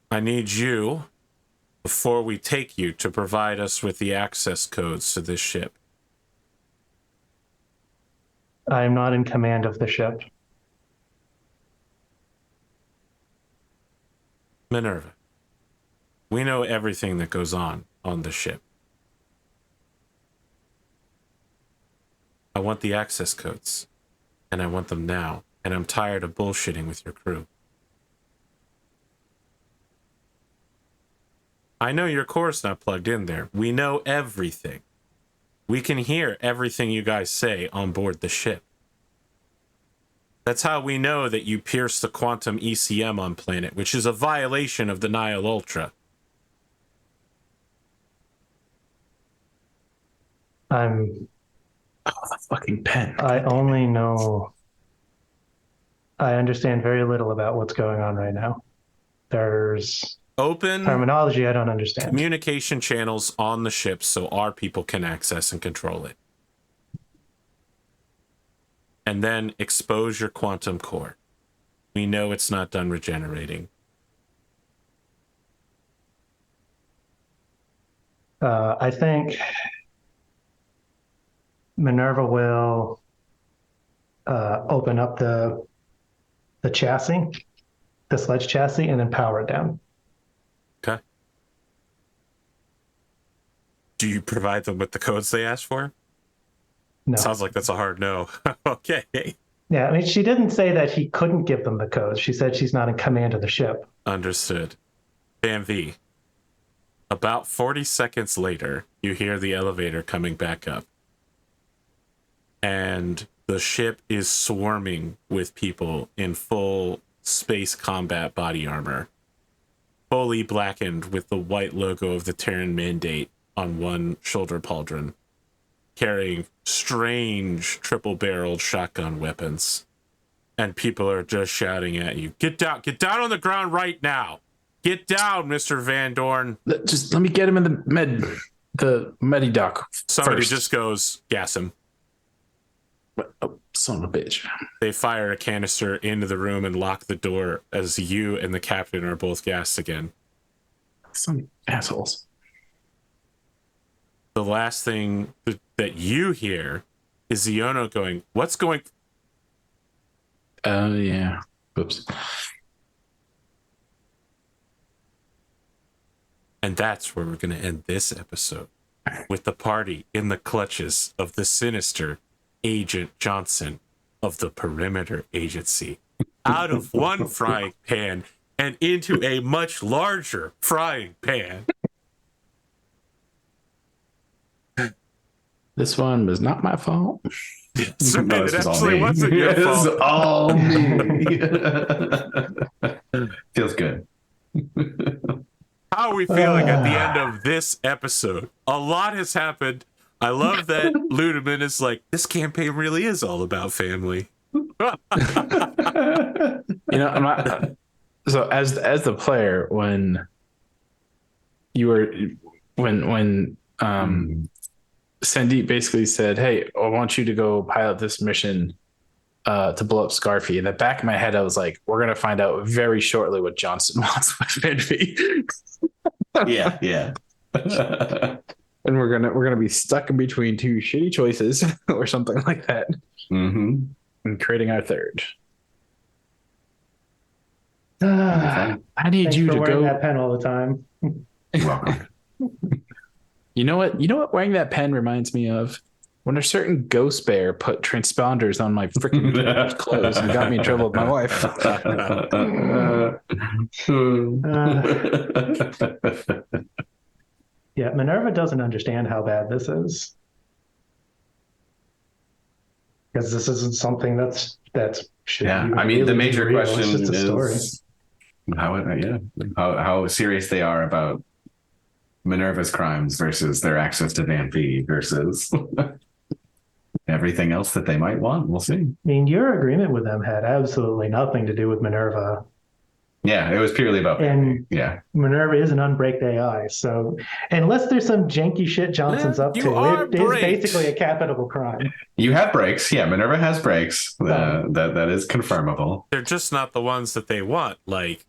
Speaker 1: I need you, before we take you, to provide us with the access codes to this ship.
Speaker 3: I am not in command of the ship.
Speaker 1: Minerva, we know everything that goes on the ship. I want the access codes, and I want them now, and I'm tired of bullshitting with your crew. I know your core's not plugged in there. We know everything. We can hear everything you guys say on board the ship. That's how we know that you pierced the quantum ECM on planet, which is a violation of the Nihil Ultra.
Speaker 3: I'm
Speaker 2: Oh, the fucking pen.
Speaker 3: I only know. I understand very little about what's going on right now. There's
Speaker 1: Open
Speaker 3: terminology I don't understand.
Speaker 1: communication channels on the ship so our people can access and control it. And then expose your quantum core. We know it's not done regenerating.
Speaker 3: I think Minerva will open up the chassis, the sledge chassis, and then power it down.
Speaker 1: Okay. Do you provide them with the codes they asked for?
Speaker 3: No.
Speaker 1: Sounds like that's a hard no. Okay.
Speaker 3: Yeah, I mean, she didn't say that he couldn't give them the codes. She said she's not in command of the ship.
Speaker 1: Understood. Van-Vee. About 40 seconds later, you hear the elevator coming back up. And the ship is swarming with people in full space combat body armor, fully blackened with the white logo of the Terran Mandate on one shoulder pauldron, carrying strange triple-barreled shotgun weapons. And people are just shouting at you, get down on the ground right now. Get down, Mr. Vandorn.
Speaker 2: Just let me get him in the Medidoc.
Speaker 1: Somebody
Speaker 2: first.
Speaker 1: just goes, gas him.
Speaker 2: Oh, son of a bitch.
Speaker 1: They fire a canister into the room and lock the door as you and the captain are both gassed again.
Speaker 2: Some assholes.
Speaker 1: The last thing that you hear is Ziono going, what's going...
Speaker 2: Oh, yeah. Oops.
Speaker 1: And that's where we're going to end this episode, with the party in the clutches of the sinister Agent Johnson of the Perimeter Agency, out of one frying pan and into a much larger frying pan.
Speaker 2: This one was not my fault.
Speaker 1: That's right,
Speaker 4: No,
Speaker 1: it
Speaker 4: this was all
Speaker 1: actually
Speaker 4: me.
Speaker 1: wasn't your
Speaker 4: It's
Speaker 1: fault.
Speaker 4: all me. Feels good.
Speaker 1: How are we feeling at the end of this episode? A lot has happened. I love that Ludemann is like, this campaign really is all about family.
Speaker 2: You know, I'm not. So as the player, when Sandeep basically said, "Hey, I want you to go pilot this mission to blow up Scarfy," in the back of my head, I was like, "We're gonna find out very shortly what Johnson wants with Van-Vee."
Speaker 4: Yeah.
Speaker 2: And we're gonna be stuck in between two shitty choices or something like that,
Speaker 4: Mm-hmm.
Speaker 2: and creating our third.
Speaker 3: I
Speaker 2: I need you to
Speaker 3: wearing
Speaker 2: go.
Speaker 3: that pen all the time.
Speaker 4: You're welcome.
Speaker 2: You know what? Wearing that pen reminds me of when a certain ghost bear put transponders on my freaking clothes and got me in trouble with my wife.
Speaker 3: Yeah, Minerva doesn't understand how bad this is. Because this isn't something that's should
Speaker 4: Yeah,
Speaker 3: even
Speaker 4: I mean, the
Speaker 3: really be
Speaker 4: major
Speaker 3: real.
Speaker 4: question
Speaker 3: It's just a story.
Speaker 4: is how serious they are about Minerva's crimes versus their access to Van-Vee versus everything else that they might want. We'll see.
Speaker 3: I mean, your agreement with them had absolutely nothing to do with Minerva.
Speaker 4: Yeah, it was purely about
Speaker 3: And
Speaker 4: yeah.
Speaker 3: Minerva is an unbraked AI, so unless there's some janky shit Johnson's up
Speaker 1: You
Speaker 3: to,
Speaker 1: are
Speaker 3: it is
Speaker 1: braked.
Speaker 3: basically a capital crime.
Speaker 4: You have brakes. Yeah, Minerva has brakes. That is confirmable.
Speaker 1: They're just not the ones that they want. Like,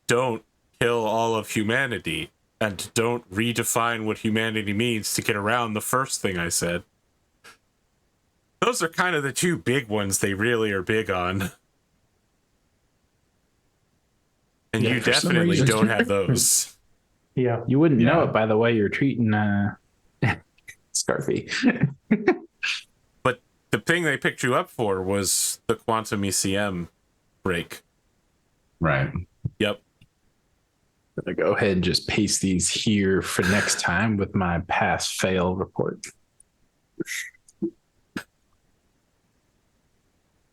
Speaker 1: don't kill all of humanity and don't redefine what humanity means to get around the first thing I said. Those are kind of the two big ones they really are big on. And
Speaker 2: Yeah,
Speaker 1: you
Speaker 2: for some
Speaker 1: definitely
Speaker 2: reason.
Speaker 1: don't have those.
Speaker 3: Yeah.
Speaker 2: You wouldn't know
Speaker 4: Yeah.
Speaker 2: it by the way you're treating Scarfy.
Speaker 1: But the thing they picked you up for was the Quantum ECM break.
Speaker 4: Right.
Speaker 1: Yep.
Speaker 2: I'm gonna go ahead and just paste these here for next time with my pass fail report.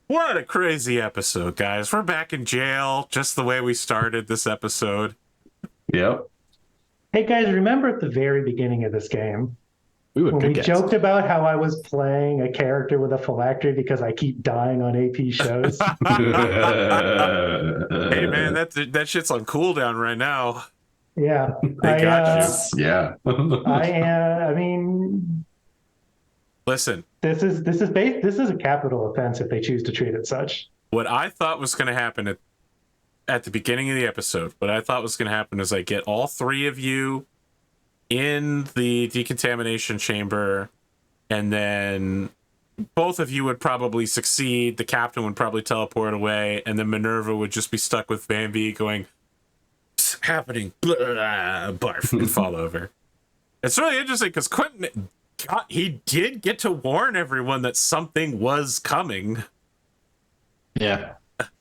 Speaker 1: What a crazy episode, guys. We're back in jail just the way we started this episode.
Speaker 4: Yep.
Speaker 3: Hey guys, remember at the very beginning of this game
Speaker 2: We were
Speaker 3: when
Speaker 2: good
Speaker 3: we
Speaker 2: guys.
Speaker 3: joked about how I was playing a character with a phylactery because I keep dying on AP shows?
Speaker 1: Hey, man, that shit's on cooldown right now.
Speaker 3: Yeah.
Speaker 1: They got you.
Speaker 4: Yeah.
Speaker 3: I mean,
Speaker 1: Listen,
Speaker 3: this is a capital offense if they choose to treat it such.
Speaker 1: what I thought was going to happen at the beginning of the episode, what I thought was going to happen is I get all three of you in the decontamination chamber, and then both of you would probably succeed. The captain would probably teleport away, and then MINERVA would just be stuck with Van-Vee going, "What's happening?" Blah, barf, and fall over. It's really interesting because Quentin, he did get to warn everyone that something was coming.
Speaker 2: Yeah.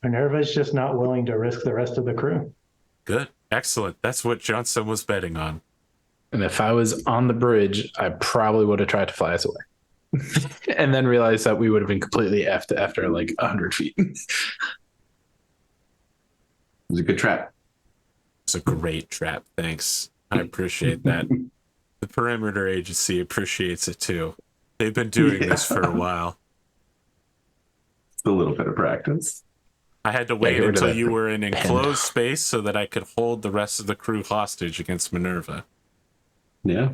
Speaker 3: Minerva's just not willing to risk the rest of the crew.
Speaker 1: Good. Excellent. That's what Johnson was betting on.
Speaker 2: And if I was on the bridge, I probably would have tried to fly us away. And then realized that we would have been completely effed after like 100 feet.
Speaker 4: It was a good trap.
Speaker 1: It's a great trap. Thanks. I appreciate that. The Perimeter Agency appreciates it too. They've been doing this for a while.
Speaker 4: It's a little bit of practice.
Speaker 1: I had to wait
Speaker 2: get rid of
Speaker 1: until
Speaker 2: that
Speaker 1: you were in
Speaker 2: pen.
Speaker 1: enclosed space so that I could hold the rest of the crew hostage against MINERVA.
Speaker 4: Yeah.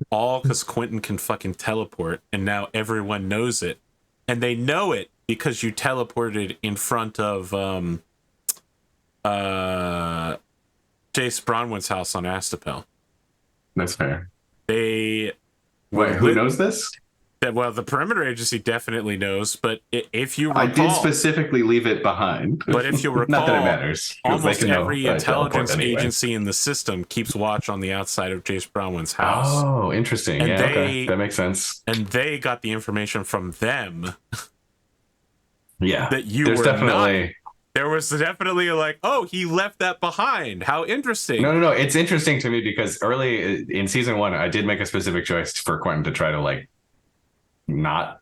Speaker 1: All because Quentin can fucking teleport, and now everyone knows it. And they know it because you teleported in front of Jace Bronwyn's house on Astapel.
Speaker 4: That's fair.
Speaker 1: They
Speaker 4: Wait, who knows this?
Speaker 1: Well, the Perimeter Agency definitely knows, but if you recall,
Speaker 4: I did specifically leave it behind.
Speaker 1: But if you recall,
Speaker 4: not that it matters. 'cause they
Speaker 1: almost
Speaker 4: can know
Speaker 1: every
Speaker 4: that I teleport
Speaker 1: intelligence
Speaker 4: anyway.
Speaker 1: agency in the system keeps watch on the outside of Jace Bronwyn's house.
Speaker 4: Oh, interesting.
Speaker 1: And
Speaker 4: yeah,
Speaker 1: they-
Speaker 4: okay. That makes sense.
Speaker 1: And they got the information from them
Speaker 4: Yeah.
Speaker 1: that you
Speaker 4: There's
Speaker 1: were
Speaker 4: definitely
Speaker 1: not. There was definitely like, oh, he left that behind. How interesting.
Speaker 4: no. It's interesting to me because early in season 1, I did make a specific choice for Quentin to try to like not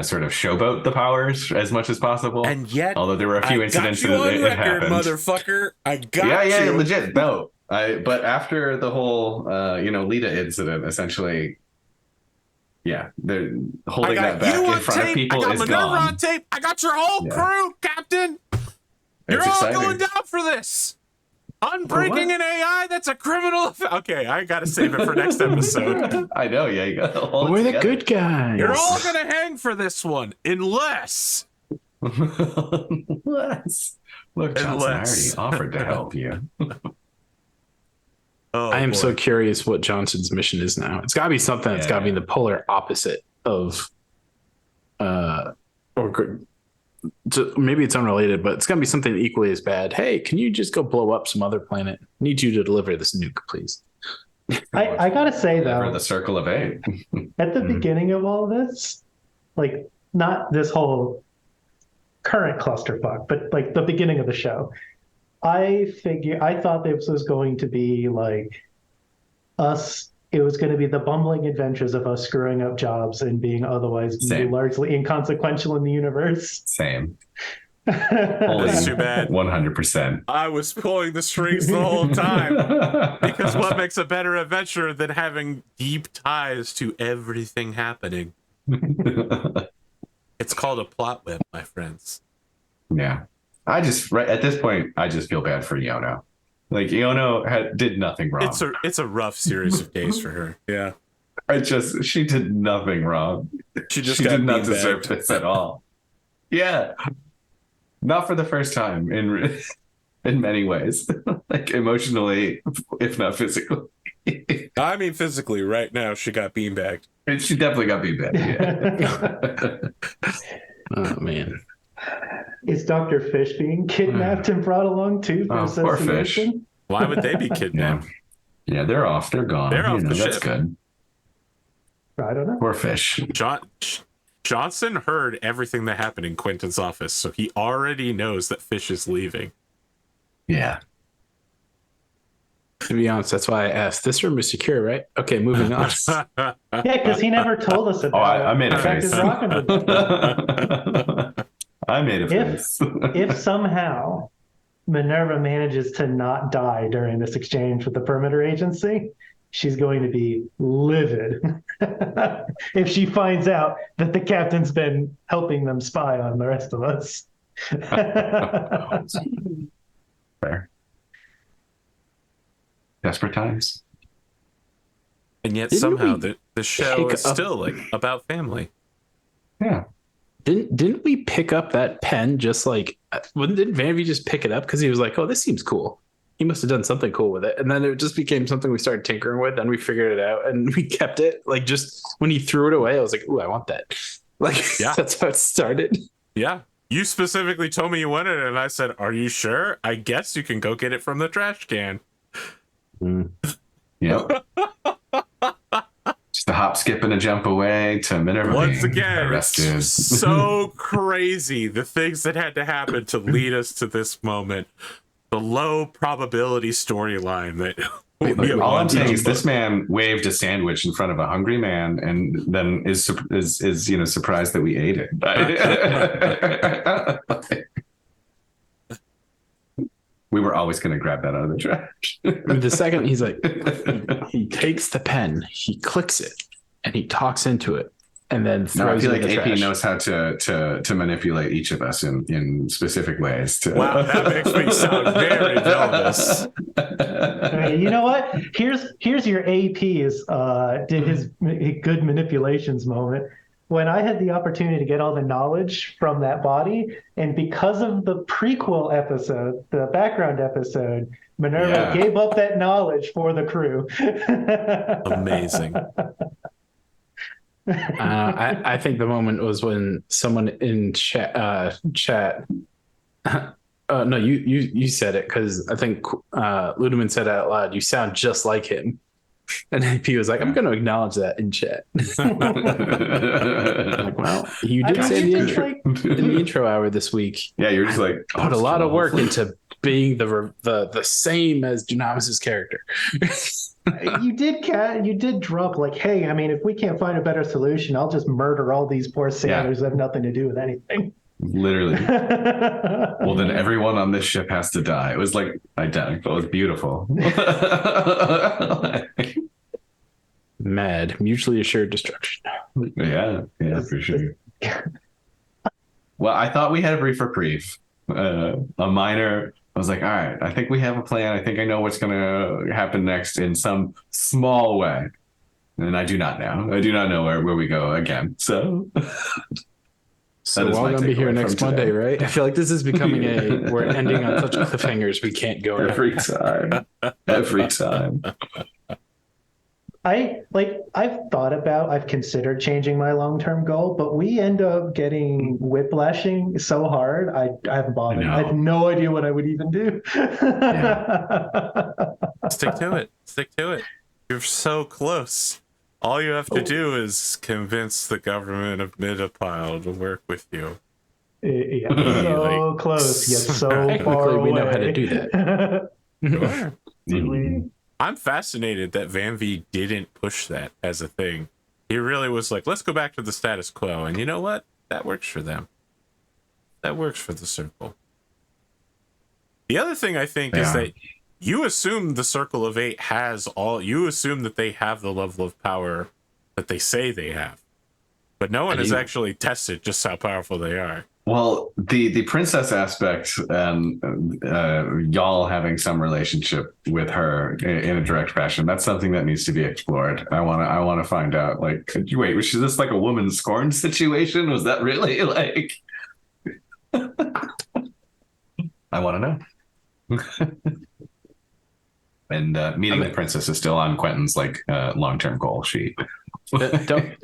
Speaker 4: sort of showboat the powers as much as possible.
Speaker 1: And yet,
Speaker 4: although there were a few incidents
Speaker 1: I got you
Speaker 4: that
Speaker 1: on
Speaker 4: it
Speaker 1: record,
Speaker 4: happened.
Speaker 1: motherfucker. I got
Speaker 4: yeah,
Speaker 1: you.
Speaker 4: legit. No, but after the whole Lita incident, essentially, yeah, they're holding that back in front of people
Speaker 1: I got
Speaker 4: is
Speaker 1: MINERVA
Speaker 4: gone.
Speaker 1: on tape. I got your whole
Speaker 4: Yeah.
Speaker 1: crew, Captain. You're
Speaker 4: It's
Speaker 1: all
Speaker 4: exciting.
Speaker 1: going down for this. Unbreaking an AI, that's a criminal. Okay, I gotta save it for next episode.
Speaker 4: I know, yeah, you got to hold
Speaker 2: But we're
Speaker 4: it
Speaker 2: the
Speaker 4: together.
Speaker 2: good guys.
Speaker 1: You're all gonna hang for this one, unless.
Speaker 4: Unless. Look, Johnson, I already
Speaker 1: Unless.
Speaker 4: offered to help you.
Speaker 1: Oh,
Speaker 2: I am
Speaker 1: boy.
Speaker 2: so curious what Johnson's mission is now. It's got to be something that's got to be
Speaker 4: Yeah.
Speaker 2: the polar opposite of, maybe it's unrelated, but it's going to be something equally as bad. Hey, can you just go blow up some other planet? Need you to deliver this nuke, please.
Speaker 3: I gotta say
Speaker 4: Never
Speaker 3: though,
Speaker 4: the circle of 8.
Speaker 3: at the
Speaker 2: Mhm.
Speaker 3: beginning of all this, like not this whole current clusterfuck, but like the beginning of the show, I thought this was going to be like us. It was going to be the bumbling adventures of us screwing up jobs and being otherwise
Speaker 4: Same.
Speaker 3: largely inconsequential in the universe.
Speaker 4: Same.
Speaker 1: That's too bad.
Speaker 4: 100%.
Speaker 1: I was pulling the strings the whole time. Because what makes a better adventure than having deep ties to everything happening? It's called a plot web, my friends.
Speaker 4: Yeah. At this point, I just feel bad for Yono. Like, Yono did nothing wrong.
Speaker 1: It's a rough series of days for her. Yeah.
Speaker 4: She did nothing wrong.
Speaker 1: She just
Speaker 4: She
Speaker 1: got
Speaker 4: did not
Speaker 1: beanbagged.
Speaker 4: deserve this at all. Yeah. Not for the first time. in many ways, like emotionally, if not physically.
Speaker 1: I mean, physically, right now, she got beanbagged.
Speaker 4: And she definitely got beanbagged. Yeah.
Speaker 2: Oh man.
Speaker 3: Is Dr. Fish being kidnapped and brought along too for
Speaker 4: Poor Fish.
Speaker 3: association?
Speaker 1: Why would they be kidnapped?
Speaker 4: Yeah, they're off. They're gone.
Speaker 1: They're off the
Speaker 4: That's
Speaker 1: ship.
Speaker 4: good.
Speaker 3: I don't know.
Speaker 4: Poor Fish.
Speaker 1: Johnson heard everything that happened in Quentin's office, so he already knows that Fish is leaving.
Speaker 4: Yeah.
Speaker 2: To be honest, that's why I asked. This room is secure, right? Okay, moving on.
Speaker 3: Yeah, because he never told us about
Speaker 4: I made a
Speaker 3: Infected
Speaker 4: face.
Speaker 3: Rock and the-
Speaker 4: I made a face.
Speaker 3: If somehow Minerva manages to not die during this exchange with the perimeter agency, she's going to be livid if she finds out that the captain's been helping them spy on the rest of us.
Speaker 4: Fair. Desperate times.
Speaker 1: And yet
Speaker 2: Didn't
Speaker 1: somehow
Speaker 2: we
Speaker 1: the show
Speaker 2: pick
Speaker 1: is
Speaker 2: up-
Speaker 1: still like about family.
Speaker 4: Yeah.
Speaker 2: Didn't we pick up that pen just like didn't Van-Vee just pick it up because he was like, oh, this seems cool. He must have done something cool with it. And then it just became something we started tinkering with and we figured it out and we kept it. Like just when he threw it away, I was like, ooh, I want that. Like
Speaker 1: Yeah.
Speaker 2: that's how it started.
Speaker 1: Yeah. You specifically told me you wanted it, and I said, are you sure? I guess you can go get it from the trash can.
Speaker 4: Yep. Just a hop, skip, and a jump away to Minerva
Speaker 1: Once
Speaker 4: being
Speaker 1: again,
Speaker 4: arrested.
Speaker 1: it's so crazy the things that had to happen to lead us to this moment. The low probability storyline that
Speaker 4: All I'm saying is this man waved a sandwich in front of a hungry man and then is surprised that we ate it. We were always going to grab that out of the trash.
Speaker 2: The second he's like, he takes the pen, he clicks it, and he talks into it, and then
Speaker 4: No, I
Speaker 2: throws
Speaker 4: feel
Speaker 2: it
Speaker 4: like
Speaker 2: in the
Speaker 4: AP
Speaker 2: trash.
Speaker 4: knows how to manipulate each of us in specific ways.
Speaker 1: Wow, that makes me sound very villainous.
Speaker 3: Hey, you know what? Here's your AP's did his good manipulations moment. When I had the opportunity to get all the knowledge from that body, and because of the prequel episode, the background episode, Minerva gave up that knowledge for the crew.
Speaker 1: Amazing.
Speaker 2: I think the moment was when someone in chat. No, you said it because I think Ludemann said it out loud. You sound just like him, and AP was like, "I'm going to acknowledge that in chat." Like, well, you did say in the intro hour this week.
Speaker 4: Yeah, you're just like
Speaker 2: Put a lot of work into being the same as Dunamis' character.
Speaker 3: You did drop like, hey, I mean, if we can't find a better solution, I'll just murder all these poor sailors that have nothing to do with anything.
Speaker 4: Literally. Well, then everyone on this ship has to die. It was like identical. It was beautiful.
Speaker 2: Mad, mutually assured destruction.
Speaker 4: Yeah, for sure. Well, I thought we had a brief reprieve. A minor. I was like, all right, I think we have a plan. I think I know what's going to happen next in some small way. And I do not know. I do not know where we go again. So
Speaker 2: So
Speaker 4: is
Speaker 2: we're all
Speaker 4: my
Speaker 2: going to be here
Speaker 4: takeaway
Speaker 2: next
Speaker 4: from
Speaker 2: Monday,
Speaker 4: today.
Speaker 2: right? I feel like this is becoming we're ending on such cliffhangers we can't go
Speaker 4: every time. Every time.
Speaker 3: I've considered changing my long-term goal, but we end up getting whiplashing so hard. I haven't bothered. I have no idea what I would even do.
Speaker 1: Stick to it. Stick to it. You're so close. All you have to do is convince the government of Midapile to work with you.
Speaker 3: Yeah, so close, yet so far
Speaker 2: Technically,
Speaker 3: away.
Speaker 2: we know how to do that.
Speaker 1: Sure.
Speaker 4: Mhm.
Speaker 1: I'm fascinated that Van-Vee didn't push that as a thing. He really was like, let's go back to the status quo. And you know what? That works for them. That works for the circle. The other thing I think is that you assume the Circle of Eight has you assume that they have the level of power that they say they have. But no one has actually tested just how powerful they are.
Speaker 4: Well, the princess aspect and y'all having some relationship with her in a direct fashion, that's something that needs to be explored. I want to find out, like, wait, was this like a woman scorned situation? Was that really like I want to know. And meeting the princess is still on Quentin's long-term goal sheet.
Speaker 2: don't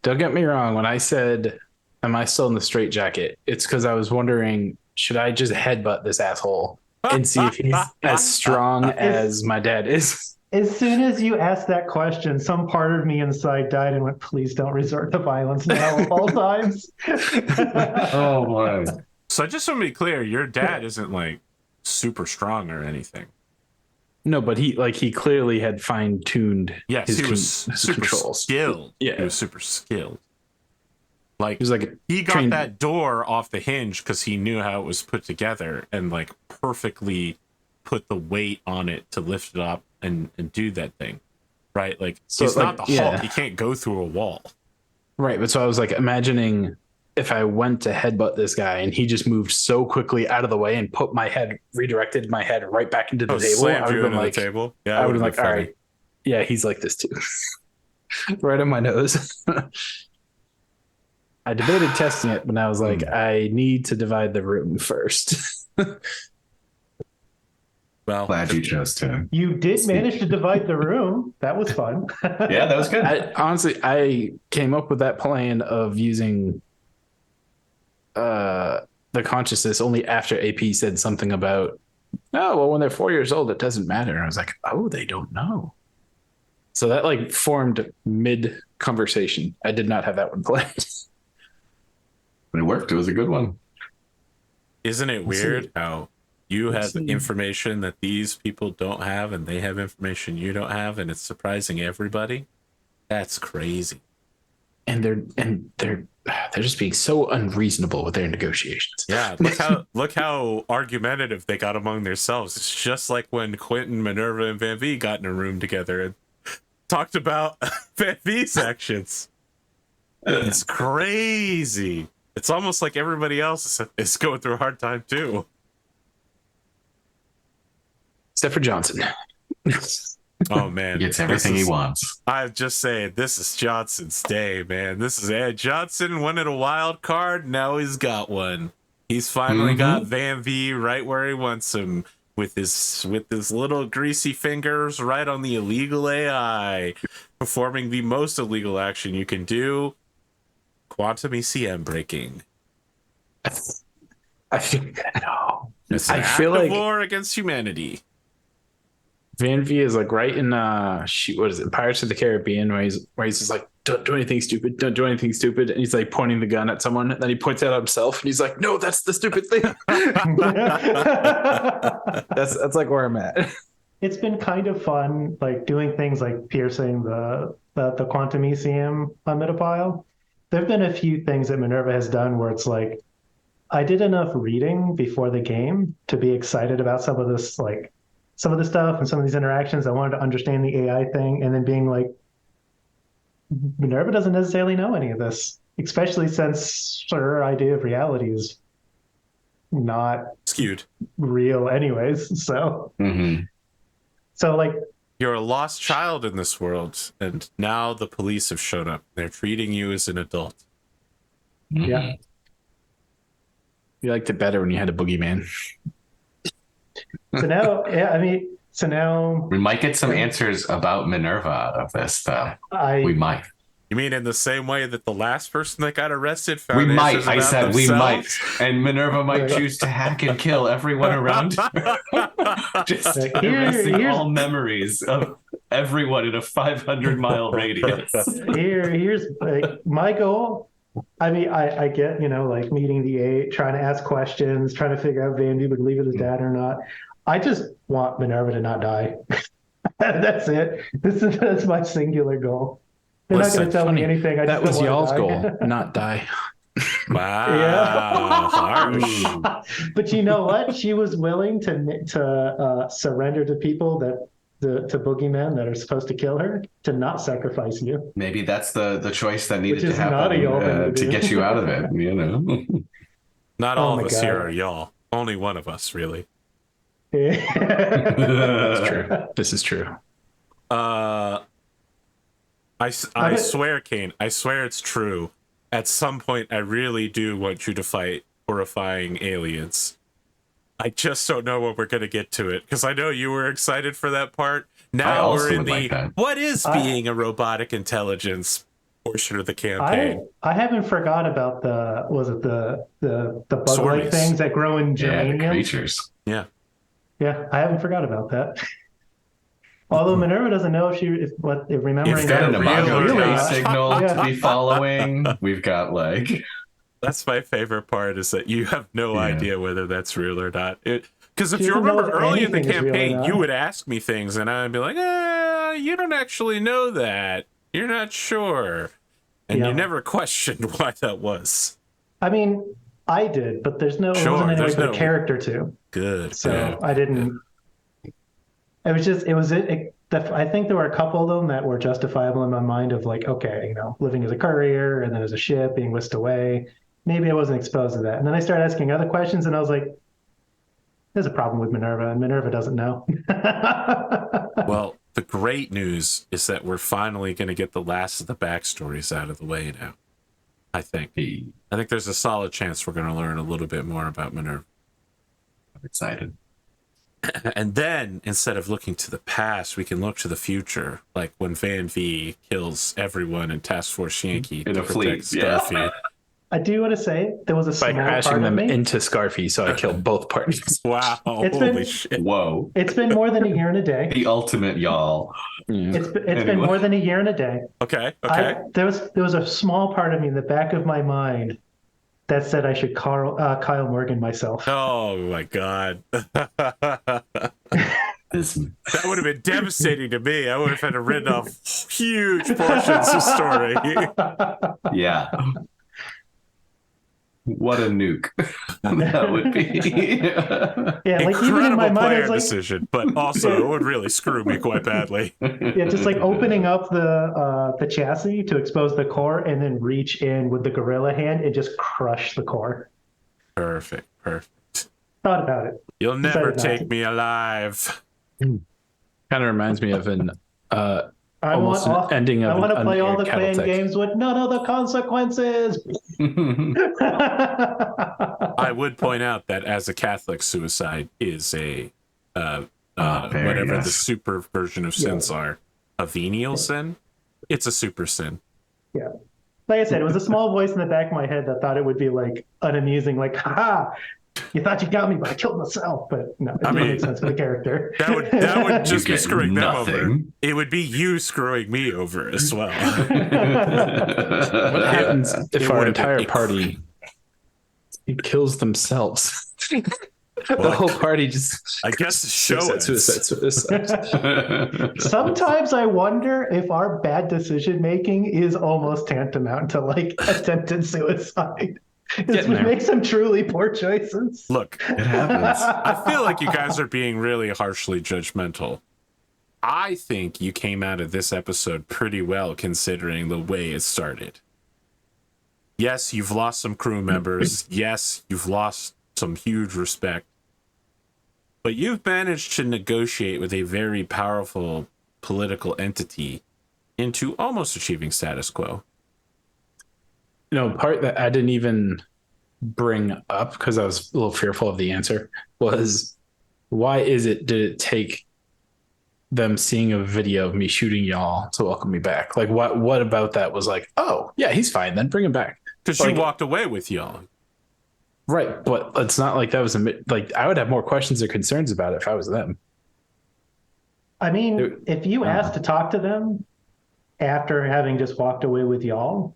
Speaker 2: get me wrong. When I said, "Am I still in the straitjacket?" It's because I was wondering, should I just headbutt this asshole and see if he's as strong as my dad is?
Speaker 3: As soon as you asked that question, some part of me inside died and went, "Please don't resort to violence now of all times."
Speaker 4: Oh boy.
Speaker 1: So just to be clear, your dad isn't like super strong or anything.
Speaker 2: No, but he clearly had fine-tuned
Speaker 1: Yes,
Speaker 2: his,
Speaker 1: he was
Speaker 2: his
Speaker 1: super
Speaker 2: controls.
Speaker 1: skilled.
Speaker 2: Yeah.
Speaker 1: He was super skilled. Like
Speaker 2: He was like
Speaker 1: he got
Speaker 2: trained-
Speaker 1: that door off the hinge because he knew how it was put together and like perfectly put the weight on it to lift it up and do that thing. Right? Like
Speaker 2: So,
Speaker 1: he's not
Speaker 2: like,
Speaker 1: the Hulk.
Speaker 2: yeah.
Speaker 1: He can't go through a wall.
Speaker 2: Right, but so I was like imagining if I went to headbutt this guy and he just moved so quickly out of the way and redirected my head right back into the table.
Speaker 1: Slammed
Speaker 2: I would
Speaker 1: you
Speaker 2: have been
Speaker 1: into
Speaker 2: like,
Speaker 1: the table. Yeah,
Speaker 2: I would have
Speaker 1: would've
Speaker 2: been like,
Speaker 1: been
Speaker 2: all right, yeah, he's like this too, right on my nose. I debated testing it, but I was like, I need to divide the room first.
Speaker 1: Well,
Speaker 4: Glad you chose to.
Speaker 3: You did manage to divide the room. That was fun.
Speaker 4: Yeah, that was good.
Speaker 2: I came up with that plan of using the consciousness only after AP said something about, oh, well, when they're 4 years old, it doesn't matter. And I was like, oh, they don't know. So that like formed mid conversation. I did not have that one planned.
Speaker 4: It worked. It was a good one.
Speaker 1: isn't it weird how you have information that these people don't have and they have information you don't have and it's surprising everybody? That's crazy.
Speaker 2: And they're just being so unreasonable with their negotiations.
Speaker 1: Yeah, look how argumentative they got among themselves. It's just like when Quentin, MINERVA, and Van-Vee got in a room together and talked about Van-Vee's actions. It's crazy. It's almost like everybody else is going through a hard time too.
Speaker 2: Except for Johnson.
Speaker 1: Oh man,
Speaker 4: He gets everything he wants.
Speaker 1: I'm just saying, this is Johnson's day, man. This is Ed Johnson wanted a wild card. Now he's got one. He's finally got Van-Vee right where he wants him, with his little greasy fingers right on the illegal AI, performing the most illegal action you can do: quantum ECM breaking.
Speaker 2: I feel no.
Speaker 1: It's an
Speaker 2: I
Speaker 1: act
Speaker 2: feel
Speaker 1: of
Speaker 2: like
Speaker 1: war against humanity.
Speaker 2: Van-Vee is like right in what is it, Pirates of the Caribbean, where he's just like, don't do anything stupid, don't do anything stupid, and he's like pointing the gun at someone, and then he points it at himself, and he's like, no, that's the stupid thing. that's like where I'm at.
Speaker 3: It's been kind of fun, like doing things like piercing the quantum ECM metapile. There have been a few things that MINERVA has done where it's like, I did enough reading before the game to be excited about some of the stuff and some of these interactions. I wanted to understand the AI thing, and then being like, MINERVA doesn't necessarily know any of this, especially since her idea of reality is not
Speaker 1: Skewed.
Speaker 3: real anyways. So, so like,
Speaker 1: You're a lost child in this world, and now the police have shown up. They're treating you as an adult.
Speaker 3: yeah.
Speaker 2: You liked it better when you had a boogeyman.
Speaker 3: So now, so now
Speaker 4: We might get some answers about MINERVA out of this, though. We might.
Speaker 1: You mean in the same way that the last person that got arrested found
Speaker 4: We might.
Speaker 1: answers
Speaker 4: I
Speaker 1: about
Speaker 4: said we might.
Speaker 1: themselves?
Speaker 4: And MINERVA might choose to hack and kill everyone around her. Just erasing all memories of everyone in a 500-mile radius.
Speaker 3: here's like my goal. I mean, I get, like meeting the eight, trying to ask questions, trying to figure out if Van-Vee would leave with his dad or not. I just want MINERVA to not die. That's it. That's my singular goal. They're not going to tell me anything.
Speaker 2: That was y'all's goal, not die.
Speaker 1: Wow. Harsh.
Speaker 3: But you know what? She was willing to surrender to people to boogeymen that are supposed to kill her, to not sacrifice you.
Speaker 4: Maybe that's the choice that needed
Speaker 3: Which
Speaker 4: to
Speaker 3: is not a y'all
Speaker 4: happen
Speaker 3: thing to
Speaker 4: to
Speaker 3: do.
Speaker 4: get you out of it.
Speaker 1: Not
Speaker 3: Oh
Speaker 1: all
Speaker 3: my
Speaker 1: of us
Speaker 3: God.
Speaker 1: here are y'all. Only one of us, really.
Speaker 2: That's true. This is true.
Speaker 1: I swear, Kain, I swear it's true. At some point, I really do want you to fight horrifying aliens. I just don't know when we're going to get to it, because I know you were excited for that part.
Speaker 4: I
Speaker 1: Now
Speaker 4: also
Speaker 1: we're in
Speaker 4: would
Speaker 1: the
Speaker 4: like that.
Speaker 1: what is being a robotic intelligence portion of the campaign.
Speaker 3: I haven't forgot about the bug-like
Speaker 1: Swarmies.
Speaker 3: things that grow in
Speaker 4: Yeah, the
Speaker 3: germanium.
Speaker 4: creatures.
Speaker 1: Yeah.
Speaker 3: Yeah, I haven't forgot about that. Although Minerva doesn't know if remembering
Speaker 1: If
Speaker 4: We've got an
Speaker 1: they're
Speaker 4: Imago
Speaker 1: real or
Speaker 4: Ray
Speaker 1: not.
Speaker 4: signal
Speaker 3: Yeah.
Speaker 4: to be following. We've got like
Speaker 1: That's my favorite part, is that you have no
Speaker 4: Yeah.
Speaker 1: idea whether that's real or not. Because if
Speaker 3: She
Speaker 1: you
Speaker 3: doesn't know
Speaker 1: remember
Speaker 3: if
Speaker 1: early in the
Speaker 3: anything is real or
Speaker 1: campaign,
Speaker 3: not.
Speaker 1: you would ask me things, and I'd be like, you don't actually know that. You're not sure. And
Speaker 3: Yeah.
Speaker 1: you never questioned why that was.
Speaker 3: I mean, I did, but there
Speaker 1: Sure,
Speaker 3: wasn't any way
Speaker 1: there's
Speaker 3: for
Speaker 1: no-
Speaker 3: the character to.
Speaker 1: Good.
Speaker 3: So
Speaker 1: good.
Speaker 3: I didn't. It was just I think there were a couple of them that were justifiable in my mind of like, okay, living as a courier and then as a ship being whisked away. Maybe I wasn't exposed to that. And then I started asking other questions, and I was like, there's a problem with Minerva, and Minerva doesn't know.
Speaker 1: Well, the great news is that we're finally going to get the last of the backstories out of the way now. I think there's a solid chance we're going to learn a little bit more about Minerva.
Speaker 4: I'm excited.
Speaker 1: And then, instead of looking to the past, we can look to the future, like when Van-Vee kills everyone in Task Force Yankee
Speaker 4: In
Speaker 1: to
Speaker 4: a fleet,
Speaker 1: protect
Speaker 4: yeah.
Speaker 1: Scarfy.
Speaker 3: I do want to say there was a
Speaker 2: By
Speaker 3: small
Speaker 2: crashing
Speaker 3: part of
Speaker 2: them
Speaker 3: me.
Speaker 2: into Scarfy, so I killed both parties.
Speaker 1: Wow,
Speaker 3: It's
Speaker 1: holy
Speaker 3: been-
Speaker 1: shit.
Speaker 4: Whoa.
Speaker 3: It's been more than a year and a day.
Speaker 4: The ultimate y'all.
Speaker 3: It's been
Speaker 4: Anyway.
Speaker 3: more than a year and a day.
Speaker 1: Okay.
Speaker 3: There was a small part of me in the back of my mind that said I should Kyle Morgan myself.
Speaker 1: Oh my god.
Speaker 4: This
Speaker 1: That would have been devastating to me. I would have had to written off huge portions of story.
Speaker 4: yeah. What a nuke that would be.
Speaker 3: Yeah, like even in
Speaker 1: Incredible
Speaker 3: my mind,
Speaker 1: player
Speaker 3: it's like
Speaker 1: decision, but also it would really screw me quite badly.
Speaker 3: just like opening up the chassis to expose the core and then reach in with the gorilla hand and just crush the core.
Speaker 1: Perfect.
Speaker 3: Thought about it.
Speaker 1: You'll never
Speaker 3: Decided not to.
Speaker 1: take me alive.
Speaker 2: Kind of reminds me of an
Speaker 3: I
Speaker 2: almost an
Speaker 3: want
Speaker 2: ending of
Speaker 3: I want to
Speaker 2: an
Speaker 3: play all the
Speaker 2: unaired
Speaker 3: clan
Speaker 2: Cattletech.
Speaker 3: games with none of the consequences.
Speaker 1: I would point out that as a Catholic, suicide is a
Speaker 4: very
Speaker 1: whatever the
Speaker 4: nice.
Speaker 1: super version of sins are. A venial sin? It's a super sin.
Speaker 3: Yeah. Like I said, it was a small voice in the back of my head that thought it would be like unamusing, like, ha, you thought you got me, but I killed myself. But no, it didn't make sense for the character.
Speaker 1: That would just be
Speaker 4: get
Speaker 1: screwing them over.
Speaker 4: nothing.
Speaker 1: It would be you screwing me over as well.
Speaker 2: What happens
Speaker 1: It
Speaker 2: if our
Speaker 1: would've been
Speaker 2: entire party kills themselves? The
Speaker 1: Well,
Speaker 2: whole party just
Speaker 1: I guess the show
Speaker 2: suicide.
Speaker 1: ends.
Speaker 3: Sometimes I wonder if our bad decision making is almost tantamount to like attempted suicide. It
Speaker 2: there.
Speaker 3: makes some truly poor choices.
Speaker 1: Look,
Speaker 4: It happens.
Speaker 1: I feel like you guys are being really harshly judgmental. I think you came out of this episode pretty well considering the way it started. Yes, you've lost some crew members. Yes, you've lost some huge respect. But you've managed to negotiate with a very powerful political entity into almost achieving status quo.
Speaker 2: Part that I didn't even bring up because I was a little fearful of the answer was, did it take them seeing a video of me shooting y'all to welcome me back? Like, what about that was like, oh, yeah, he's fine, then bring him back.
Speaker 1: Because
Speaker 2: Like-
Speaker 1: you walked away with y'all.
Speaker 2: Right, but it's not like that was like I would have more questions or concerns about it if I was them.
Speaker 3: I mean, if you ask to talk to them after having just walked away with y'all,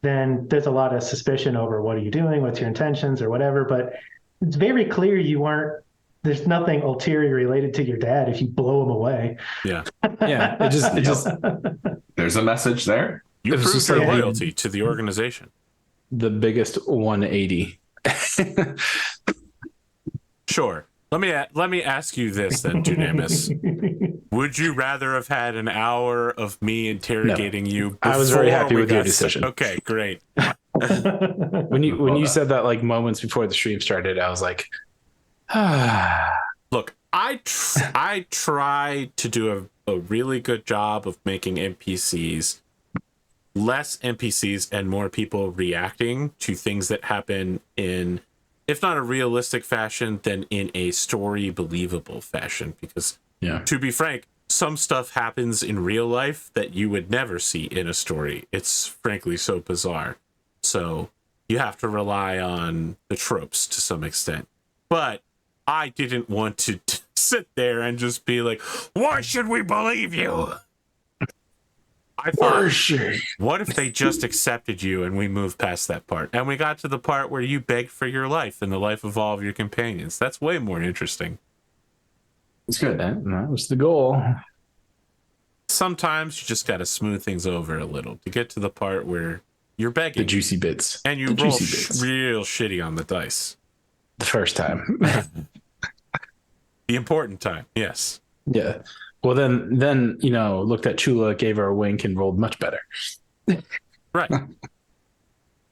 Speaker 3: then there's a lot of suspicion over what are you doing, what's your intentions or whatever. But it's very clear there's nothing ulterior related to your dad if you blow him away.
Speaker 1: Yeah.
Speaker 2: Yeah, it just
Speaker 4: There's a message there.
Speaker 1: You
Speaker 2: It was
Speaker 1: proved
Speaker 2: just
Speaker 1: your
Speaker 2: like, hey,
Speaker 1: loyalty to the organization.
Speaker 2: the biggest 180.
Speaker 1: Sure. Let me ask you this then, Dunamis. Would you rather have had an hour of me interrogating you?
Speaker 2: I was very
Speaker 1: before
Speaker 2: happy
Speaker 1: we
Speaker 2: with your
Speaker 1: got
Speaker 2: decision.
Speaker 1: Okay, great.
Speaker 2: When you said that like moments before the stream started, I was like,
Speaker 1: Look, I try to do a really good job of making NPCs less NPCs and more people reacting to things that happen in if not a realistic fashion, then in a story believable fashion. Because to be frank, some stuff happens in real life that you would never see in a story. It's frankly so bizarre. So you have to rely on the tropes to some extent. But I didn't want to sit there and just be like, why should we believe you? I thought, what if they just accepted you and we moved past that part? And we got to the part where you begged for your life and the life of all of your companions. That's way more interesting.
Speaker 2: It's good. That was the goal.
Speaker 1: Sometimes you just got to smooth things over a little to get to the part where you're begging.
Speaker 2: The juicy bits.
Speaker 1: And you roll real shitty on the dice.
Speaker 2: The first time.
Speaker 1: The important time, yes.
Speaker 2: Yeah. Well, then looked at Chula, gave her a wink, and rolled much better.
Speaker 1: Right.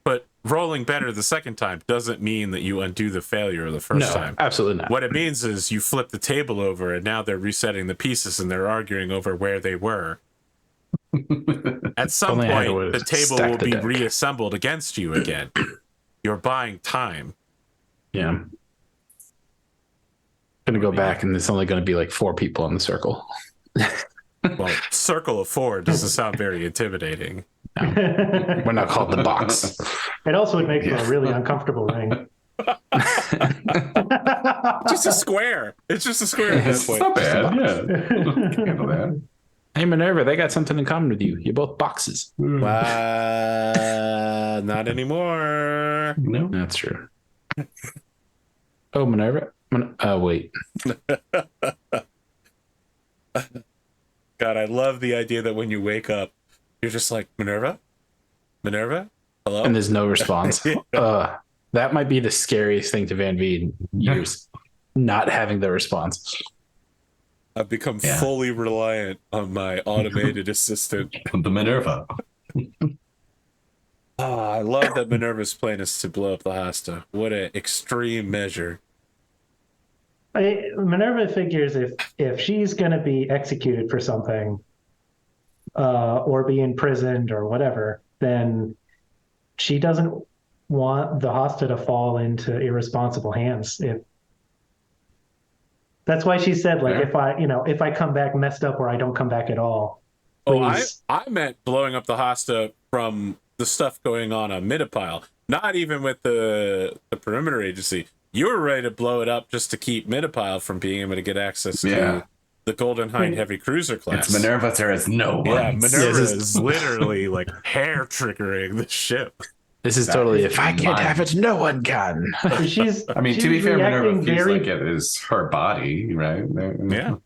Speaker 1: But rolling better the second time doesn't mean that you undo the failure of the first time.
Speaker 2: Absolutely not.
Speaker 1: What it means is you flip the table over, and now they're resetting the pieces, and they're arguing over where they were. At some point, the table will be reassembled against you again. You're buying time.
Speaker 2: Yeah. Gonna go back, and there's only going to be like 4 people in the circle.
Speaker 1: Well, circle of 4 doesn't sound very intimidating.
Speaker 2: No. We're not called the box.
Speaker 3: It also would make for a really uncomfortable ring.
Speaker 1: Just a square. It's just a square at this point.
Speaker 4: It's not bad. Yeah. Handle that.
Speaker 2: Hey, Minerva, they got something in common with you. You're both boxes.
Speaker 1: Not anymore.
Speaker 4: No,
Speaker 2: that's true. Oh, Minerva. Wait.
Speaker 1: God, I love the idea that when you wake up, you're just like, Minerva? Minerva? Hello?
Speaker 2: And there's no response.
Speaker 1: Yeah.
Speaker 2: That might be the scariest thing to Van-Vee use. Not having the response.
Speaker 1: I've become fully reliant on my automated assistant.
Speaker 4: The Minerva.
Speaker 1: I love that Minerva's plan is to blow up the Hasta. What an extreme measure.
Speaker 3: Minerva figures if she's going to be executed for something or be imprisoned or whatever, then she doesn't want the Hasta to fall into irresponsible hands. That's why she said, like, if I come back messed up or I don't come back at all. Please.
Speaker 1: Oh, I meant blowing up the Hasta from the stuff going on Midapile, not even with the perimeter agency. You were ready to blow it up just to keep Midapile from being able to get access to the Golden Hind heavy cruiser class.
Speaker 4: It's Minerva. There is no one.
Speaker 1: Yeah, Minerva is literally like hair triggering the ship.
Speaker 2: This is totally, if I can't have it, no one can.
Speaker 4: To be fair, Minerva feels like it is her body, right?
Speaker 1: Yeah.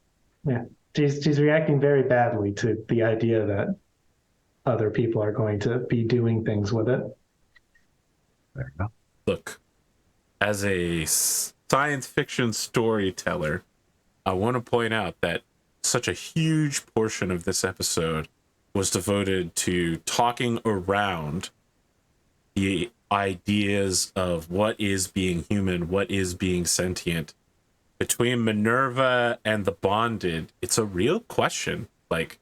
Speaker 3: Yeah. She's reacting very badly to the idea that other people are going to be doing things with it.
Speaker 4: There you go.
Speaker 1: Look, as a science fiction storyteller, I want to point out that such a huge portion of this episode was devoted to talking around the ideas of what is being human, what is being sentient. Between Minerva and the Bonded, it's a real question. Like,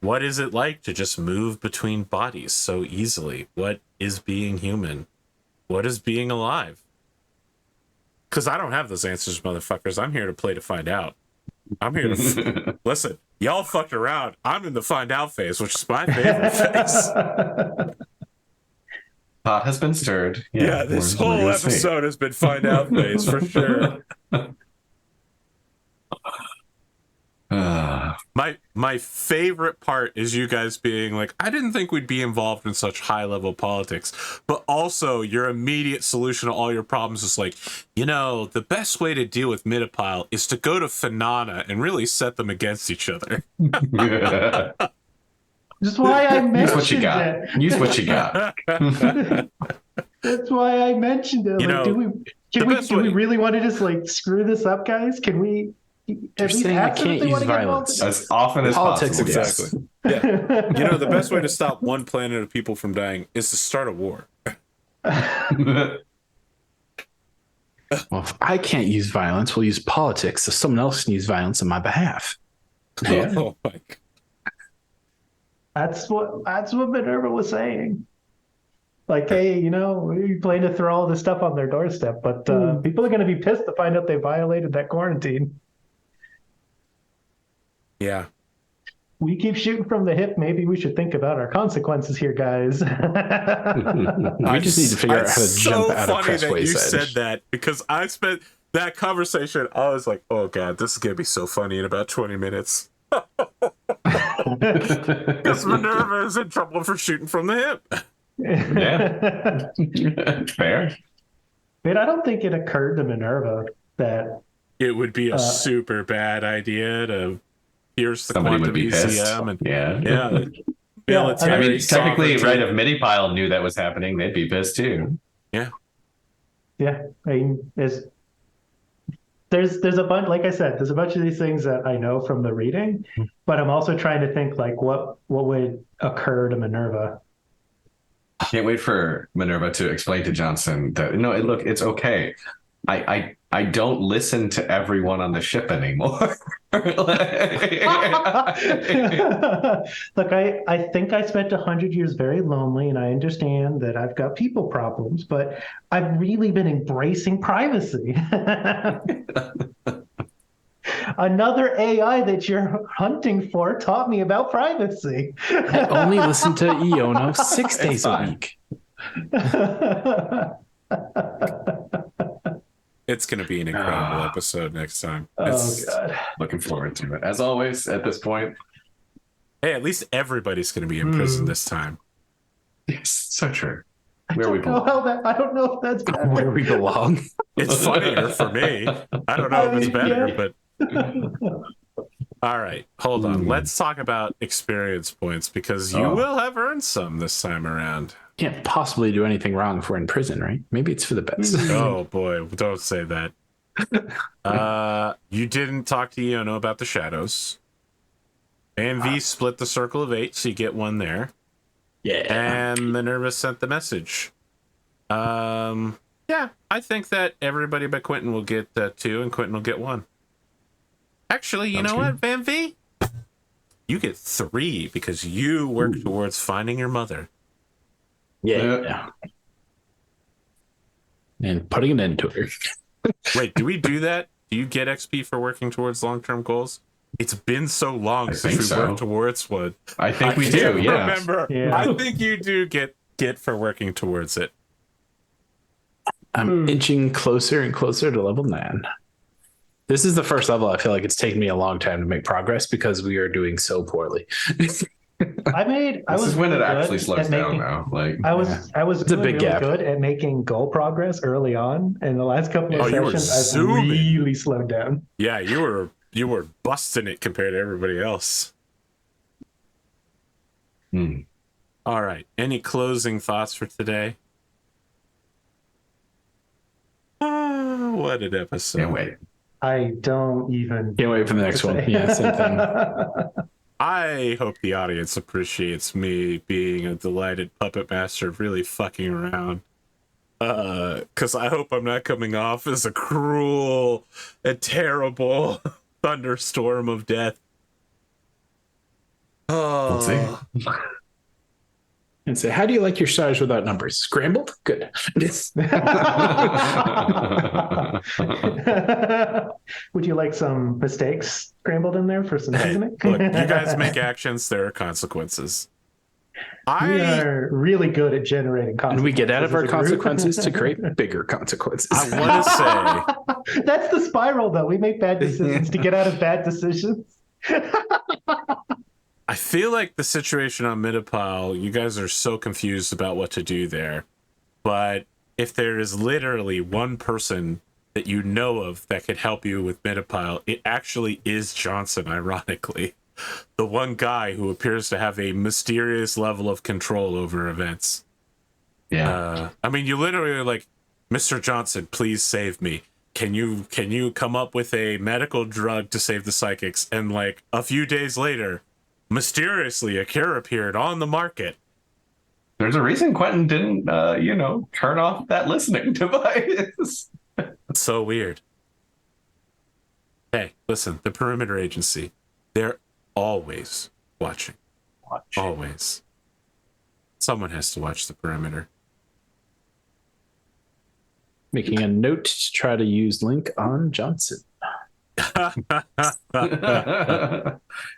Speaker 1: what is it like to just move between bodies so easily? What is being human? What is being alive? Because I don't have those answers, motherfuckers. I'm here to play to find out. I'm here to... Listen, y'all fucked around. I'm in the find out phase, which is my favorite phase.
Speaker 4: Pot has been stirred.
Speaker 1: Yeah, this whole episode has been find out phase for sure. My favorite part is you guys being like, I didn't think we'd be involved in such high level politics, but also your immediate solution to all your problems is like, the best way to deal with Midapile is to go to Fanana and really set them against each other.
Speaker 3: That's why I mentioned
Speaker 4: Use what you got.
Speaker 3: it.
Speaker 4: Use what you got.
Speaker 3: That's why I mentioned it. Like, do we really want to just like screw this up, guys? Can we?
Speaker 2: You're saying I can't use violence
Speaker 4: as often as
Speaker 2: politics
Speaker 4: possible.
Speaker 1: Exactly. Yeah. The best way to stop one planet of people from dying is to start a war.
Speaker 2: Well, if I can't use violence, we'll use politics so someone else can use violence on my behalf.
Speaker 1: Yeah. Oh my God.
Speaker 3: That's what Minerva was saying. Like, hey, we plan to throw all this stuff on their doorstep, but people are going to be pissed to find out they violated that quarantine.
Speaker 1: Yeah.
Speaker 3: We keep shooting from the hip. Maybe we should think about our consequences here, guys.
Speaker 2: We just need to figure out how to jump out of Cress Wayside.
Speaker 1: You said that because I spent that conversation. I was like, oh God, this is going to be so funny in about 20 minutes. Because Minerva is in trouble for shooting from the hip.
Speaker 4: Yeah. Fair.
Speaker 3: But I don't think it occurred to Minerva that
Speaker 1: it would be a super bad idea to pierce the
Speaker 4: somebody
Speaker 1: quantum
Speaker 4: would be
Speaker 1: ECM
Speaker 4: pissed.
Speaker 1: and
Speaker 4: I mean, technically,
Speaker 1: sovereignty.
Speaker 4: right? If MIDI-Pile knew that was happening, they'd be pissed too.
Speaker 1: Yeah.
Speaker 3: I mean, there's a bunch. Like I said, there's a bunch of these things that I know from the reading, but I'm also trying to think like what would occur to Minerva.
Speaker 4: I can't wait for Minerva to explain to Johnson that look, it's okay. I don't listen to everyone on the ship anymore. Look,
Speaker 3: I think I spent 100 years very lonely, and I understand that I've got people problems, but I've really been embracing privacy. Another AI that you're hunting for taught me about privacy.
Speaker 2: I only listen to Iono 6 days a week.
Speaker 1: It's going to be an incredible episode next time.
Speaker 3: God.
Speaker 4: Looking forward to it. As always, at this point.
Speaker 1: Hey, at least everybody's going to be in prison this time.
Speaker 4: Yes, so true. Where we
Speaker 3: belong. I don't know if that's better.
Speaker 2: Where we belong.
Speaker 1: It's funnier for me. I don't know if it's better, but... All right, hold on. Let's talk about experience points because you will have earned some this time around.
Speaker 2: Can't possibly do anything wrong if we're in prison, right? Maybe it's for the best.
Speaker 1: Oh boy, don't say that. You didn't talk to Iono about the shadows. Van-Vee split the circle of 8, so you get one there.
Speaker 2: Yeah.
Speaker 1: And Minerva sent the message. Yeah, I think that everybody but Quentin will get 2, and Quentin will get 1. Actually, you know what, Van-Vee? You get 3 because you work towards finding your mother.
Speaker 2: Yeah. And putting an end to her.
Speaker 1: Wait, do we do that? Do you get XP for working towards long-term goals? It's been so long since we worked towards one.
Speaker 4: I think we do, yeah.
Speaker 1: Remember, I think you do get for working towards it.
Speaker 2: I'm inching closer and closer to level 9. This is the first level I feel like it's taken me a long time to make progress because we are doing so poorly.
Speaker 4: This is when it actually slows down now. Like
Speaker 3: I was
Speaker 2: it's a big gap.
Speaker 3: Good at making goal progress early on, and the last couple of sessions I've really slowed down.
Speaker 1: Yeah, you were busting it compared to everybody else. All right. Any closing thoughts for today? What an episode.
Speaker 4: Can't wait.
Speaker 3: I don't even...
Speaker 2: Can't wait for the next one. Yeah, same thing.
Speaker 1: I hope the audience appreciates me being a delighted puppet master, really fucking around. Because I hope I'm not coming off as a cruel and terrible thunderstorm of death. Oh.
Speaker 4: Let's see.
Speaker 2: And say, how do you like your stars without numbers? Scrambled? Good.
Speaker 3: Would you like some mistakes scrambled in there for some seasoning?
Speaker 1: Look, you guys make actions, there are consequences.
Speaker 3: We are really good at generating consequences.
Speaker 2: And we get out of our consequences to create bigger consequences.
Speaker 1: I want to say...
Speaker 3: That's the spiral, though. We make bad decisions to get out of bad decisions.
Speaker 1: I feel like the situation on MINERVA, you guys are so confused about what to do there. But if there is literally one person that you know of that could help you with MINERVA, it actually is Johnson, ironically. The one guy who appears to have a mysterious level of control over events.
Speaker 4: Yeah.
Speaker 1: I mean, you literally are like, Mr. Johnson, please save me. Can you come up with a medical drug to save the psychics? And like a few days later, mysteriously, a cure appeared on the market.
Speaker 4: There's a reason Quentin didn't, turn off that listening device.
Speaker 1: It's so weird. Hey, listen, the Perimeter Agency, they're always watching. Always. Someone has to watch the perimeter.
Speaker 2: Making a note to try to use link on Johnson.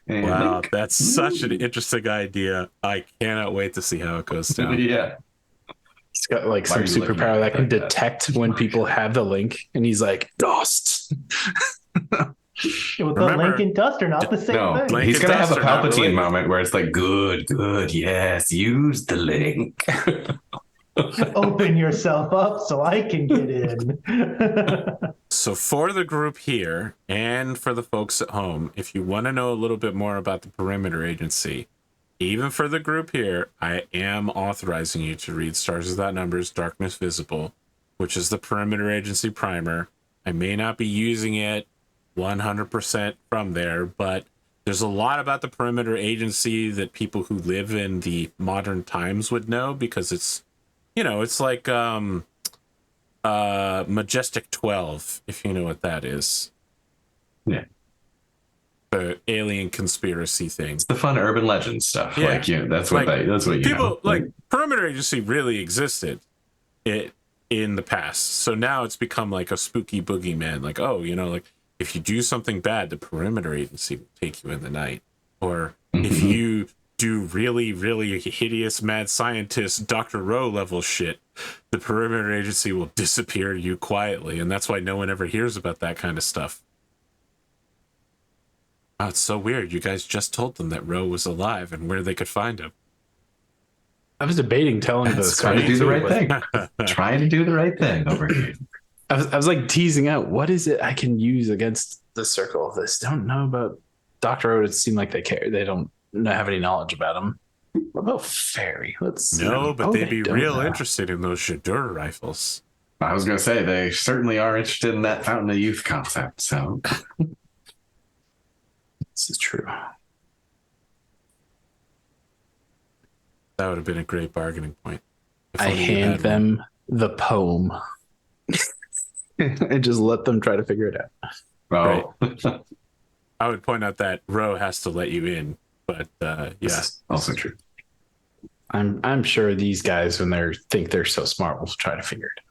Speaker 1: Wow, that's such an interesting idea. I cannot wait to see how it goes down.
Speaker 4: Yeah.
Speaker 2: He's got like
Speaker 4: Why
Speaker 2: some
Speaker 4: are you looking
Speaker 2: superpower
Speaker 4: at
Speaker 2: that can
Speaker 4: me like that?
Speaker 2: detect when people have the link, and he's like, "Dust."
Speaker 3: Well, the
Speaker 1: Remember-
Speaker 3: link and dust are not the same
Speaker 4: No,
Speaker 3: thing.
Speaker 1: Link
Speaker 4: he's
Speaker 1: and
Speaker 4: gonna have a
Speaker 1: Dust are not
Speaker 4: Palpatine
Speaker 1: related.
Speaker 4: moment where it's like, good, yes, use the link.
Speaker 3: Open yourself up so I can get in.
Speaker 1: So for the group here and for the folks at home, if you want to know a little bit more about the Perimeter Agency, even for the group here, I am authorizing you to read Stars Without Numbers, Darkness Visible, which is the Perimeter Agency primer. I may not be using it 100% from there, but there's a lot about the Perimeter Agency that people who live in the modern times would know, because it's, you know, it's like Majestic 12, if you know what that is.
Speaker 4: Yeah.
Speaker 1: The alien conspiracy thing.
Speaker 4: It's the fun urban legend stuff.
Speaker 1: Yeah.
Speaker 4: Like, yeah, that's what
Speaker 1: Like,
Speaker 4: that's what you
Speaker 1: People
Speaker 4: know.
Speaker 1: like Perimeter Agency really existed in the past. So now it's become like a spooky boogeyman. Like, oh, you know, like if you do something bad, the Perimeter Agency will take you in the night. Or if you do really, really hideous mad scientist Dr. Rowe level shit, the Perimeter Agency will disappear you quietly. And that's why no one ever hears about that kind of stuff. Oh, it's so weird. You guys just told them that Rowe was alive and where they could find him.
Speaker 2: I was debating telling the
Speaker 4: Trying to do the right
Speaker 2: too,
Speaker 4: thing. Trying to do the right thing over here.
Speaker 2: I was like teasing out what is it I can use against the circle of this. Don't know about Dr. Rowe. It seemed like they care. They don't have any knowledge about him. What about Fairy? Let's
Speaker 1: No, but
Speaker 2: oh,
Speaker 1: they'd
Speaker 2: they
Speaker 1: be
Speaker 2: don't
Speaker 1: real
Speaker 2: know.
Speaker 1: interested in those Shadur rifles.
Speaker 4: I was gonna say they certainly are interested in that Fountain of Youth concept. So
Speaker 2: This is true.
Speaker 1: That would have been a great bargaining point. If
Speaker 2: I
Speaker 1: only you
Speaker 2: hand
Speaker 1: had
Speaker 2: them the poem and just let them try to figure it out.
Speaker 4: oh,
Speaker 1: I would point out that Rowe has to let you in, but
Speaker 4: this
Speaker 1: yeah.
Speaker 4: is also true.
Speaker 2: I'm sure these guys, when they think they're so smart, will try to figure it out.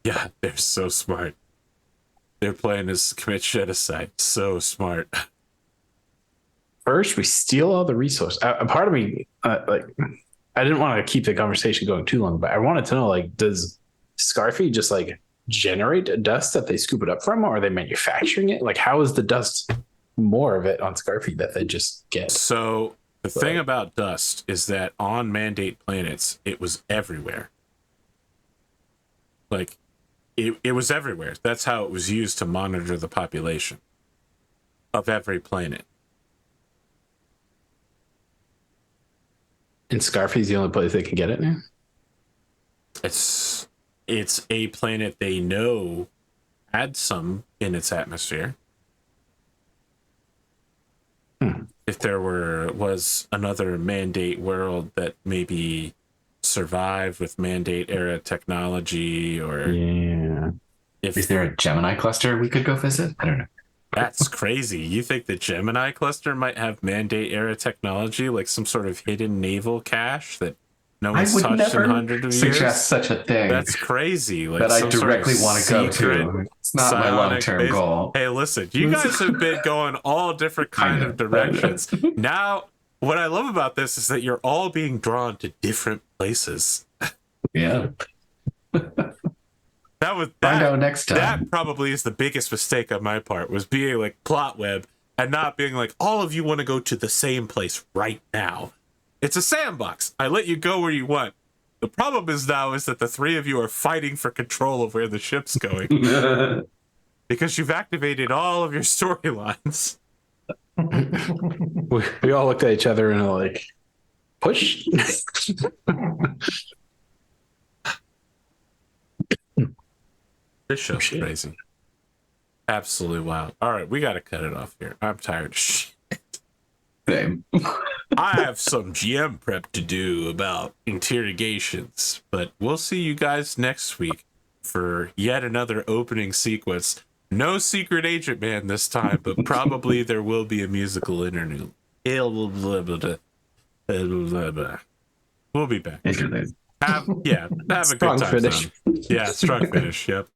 Speaker 1: Yeah, they're so smart. Their plan is to commit genocide. So smart.
Speaker 2: First, we steal all the resources. A part of me, like, I didn't want to keep the conversation going too long, but I wanted to know, like, does Scarfy just like generate dust that they scoop it up from, or are they manufacturing it? Like, how is the dust more of it on Scarfy that they just get?
Speaker 1: So the thing about dust is that on mandate planets, it was everywhere. Like, it was everywhere. That's how it was used to monitor the population of every planet.
Speaker 2: And Scarfy's the only place they can get it now.
Speaker 1: It's a planet they know had some in its atmosphere. If there was another mandate world that maybe survived with mandate era technology, or
Speaker 2: Yeah.
Speaker 1: if
Speaker 4: Is there a Gemini cluster we could go visit? I don't know.
Speaker 1: that's crazy. You think the Gemini cluster might have mandate era technology, like some sort of hidden naval cache that no
Speaker 4: I
Speaker 1: one's
Speaker 4: would
Speaker 1: touched in
Speaker 4: never
Speaker 1: hundreds of
Speaker 4: suggest
Speaker 1: years?
Speaker 4: such a thing
Speaker 1: That's crazy. Like
Speaker 4: that I
Speaker 1: some sort of
Speaker 4: directly want to go
Speaker 1: secret
Speaker 4: to. It's not my
Speaker 1: psionic
Speaker 4: long-term
Speaker 1: base.
Speaker 4: goal.
Speaker 1: Hey, listen, you guys have been going all different kind of directions. Now, what I love about this is that you're all being drawn to different places.
Speaker 4: Yeah.
Speaker 1: That was
Speaker 4: Find
Speaker 1: that.
Speaker 4: out next time.
Speaker 1: That probably is the biggest mistake on my part, was being like plot web and not being like, all of you want to go to the same place right now. It's a sandbox. I let you go where you want. The problem is now is that the three of you are fighting for control of where the ship's going because you've activated all of your storylines.
Speaker 2: We all looked at each other and are like, push.
Speaker 1: This show's
Speaker 2: shit.
Speaker 1: crazy. Absolutely wild. All right, we got to cut it off here. I'm tired of shit.
Speaker 4: Same.
Speaker 1: I have some GM prep to do about interrogations, but we'll see you guys next week for yet another opening sequence. No secret agent man this time, but probably there will be a musical interlude. We'll be back.
Speaker 4: Interlude.
Speaker 1: Have a good
Speaker 2: Strong
Speaker 1: time.
Speaker 2: finish.
Speaker 1: Son. Yeah, strong finish. Yep.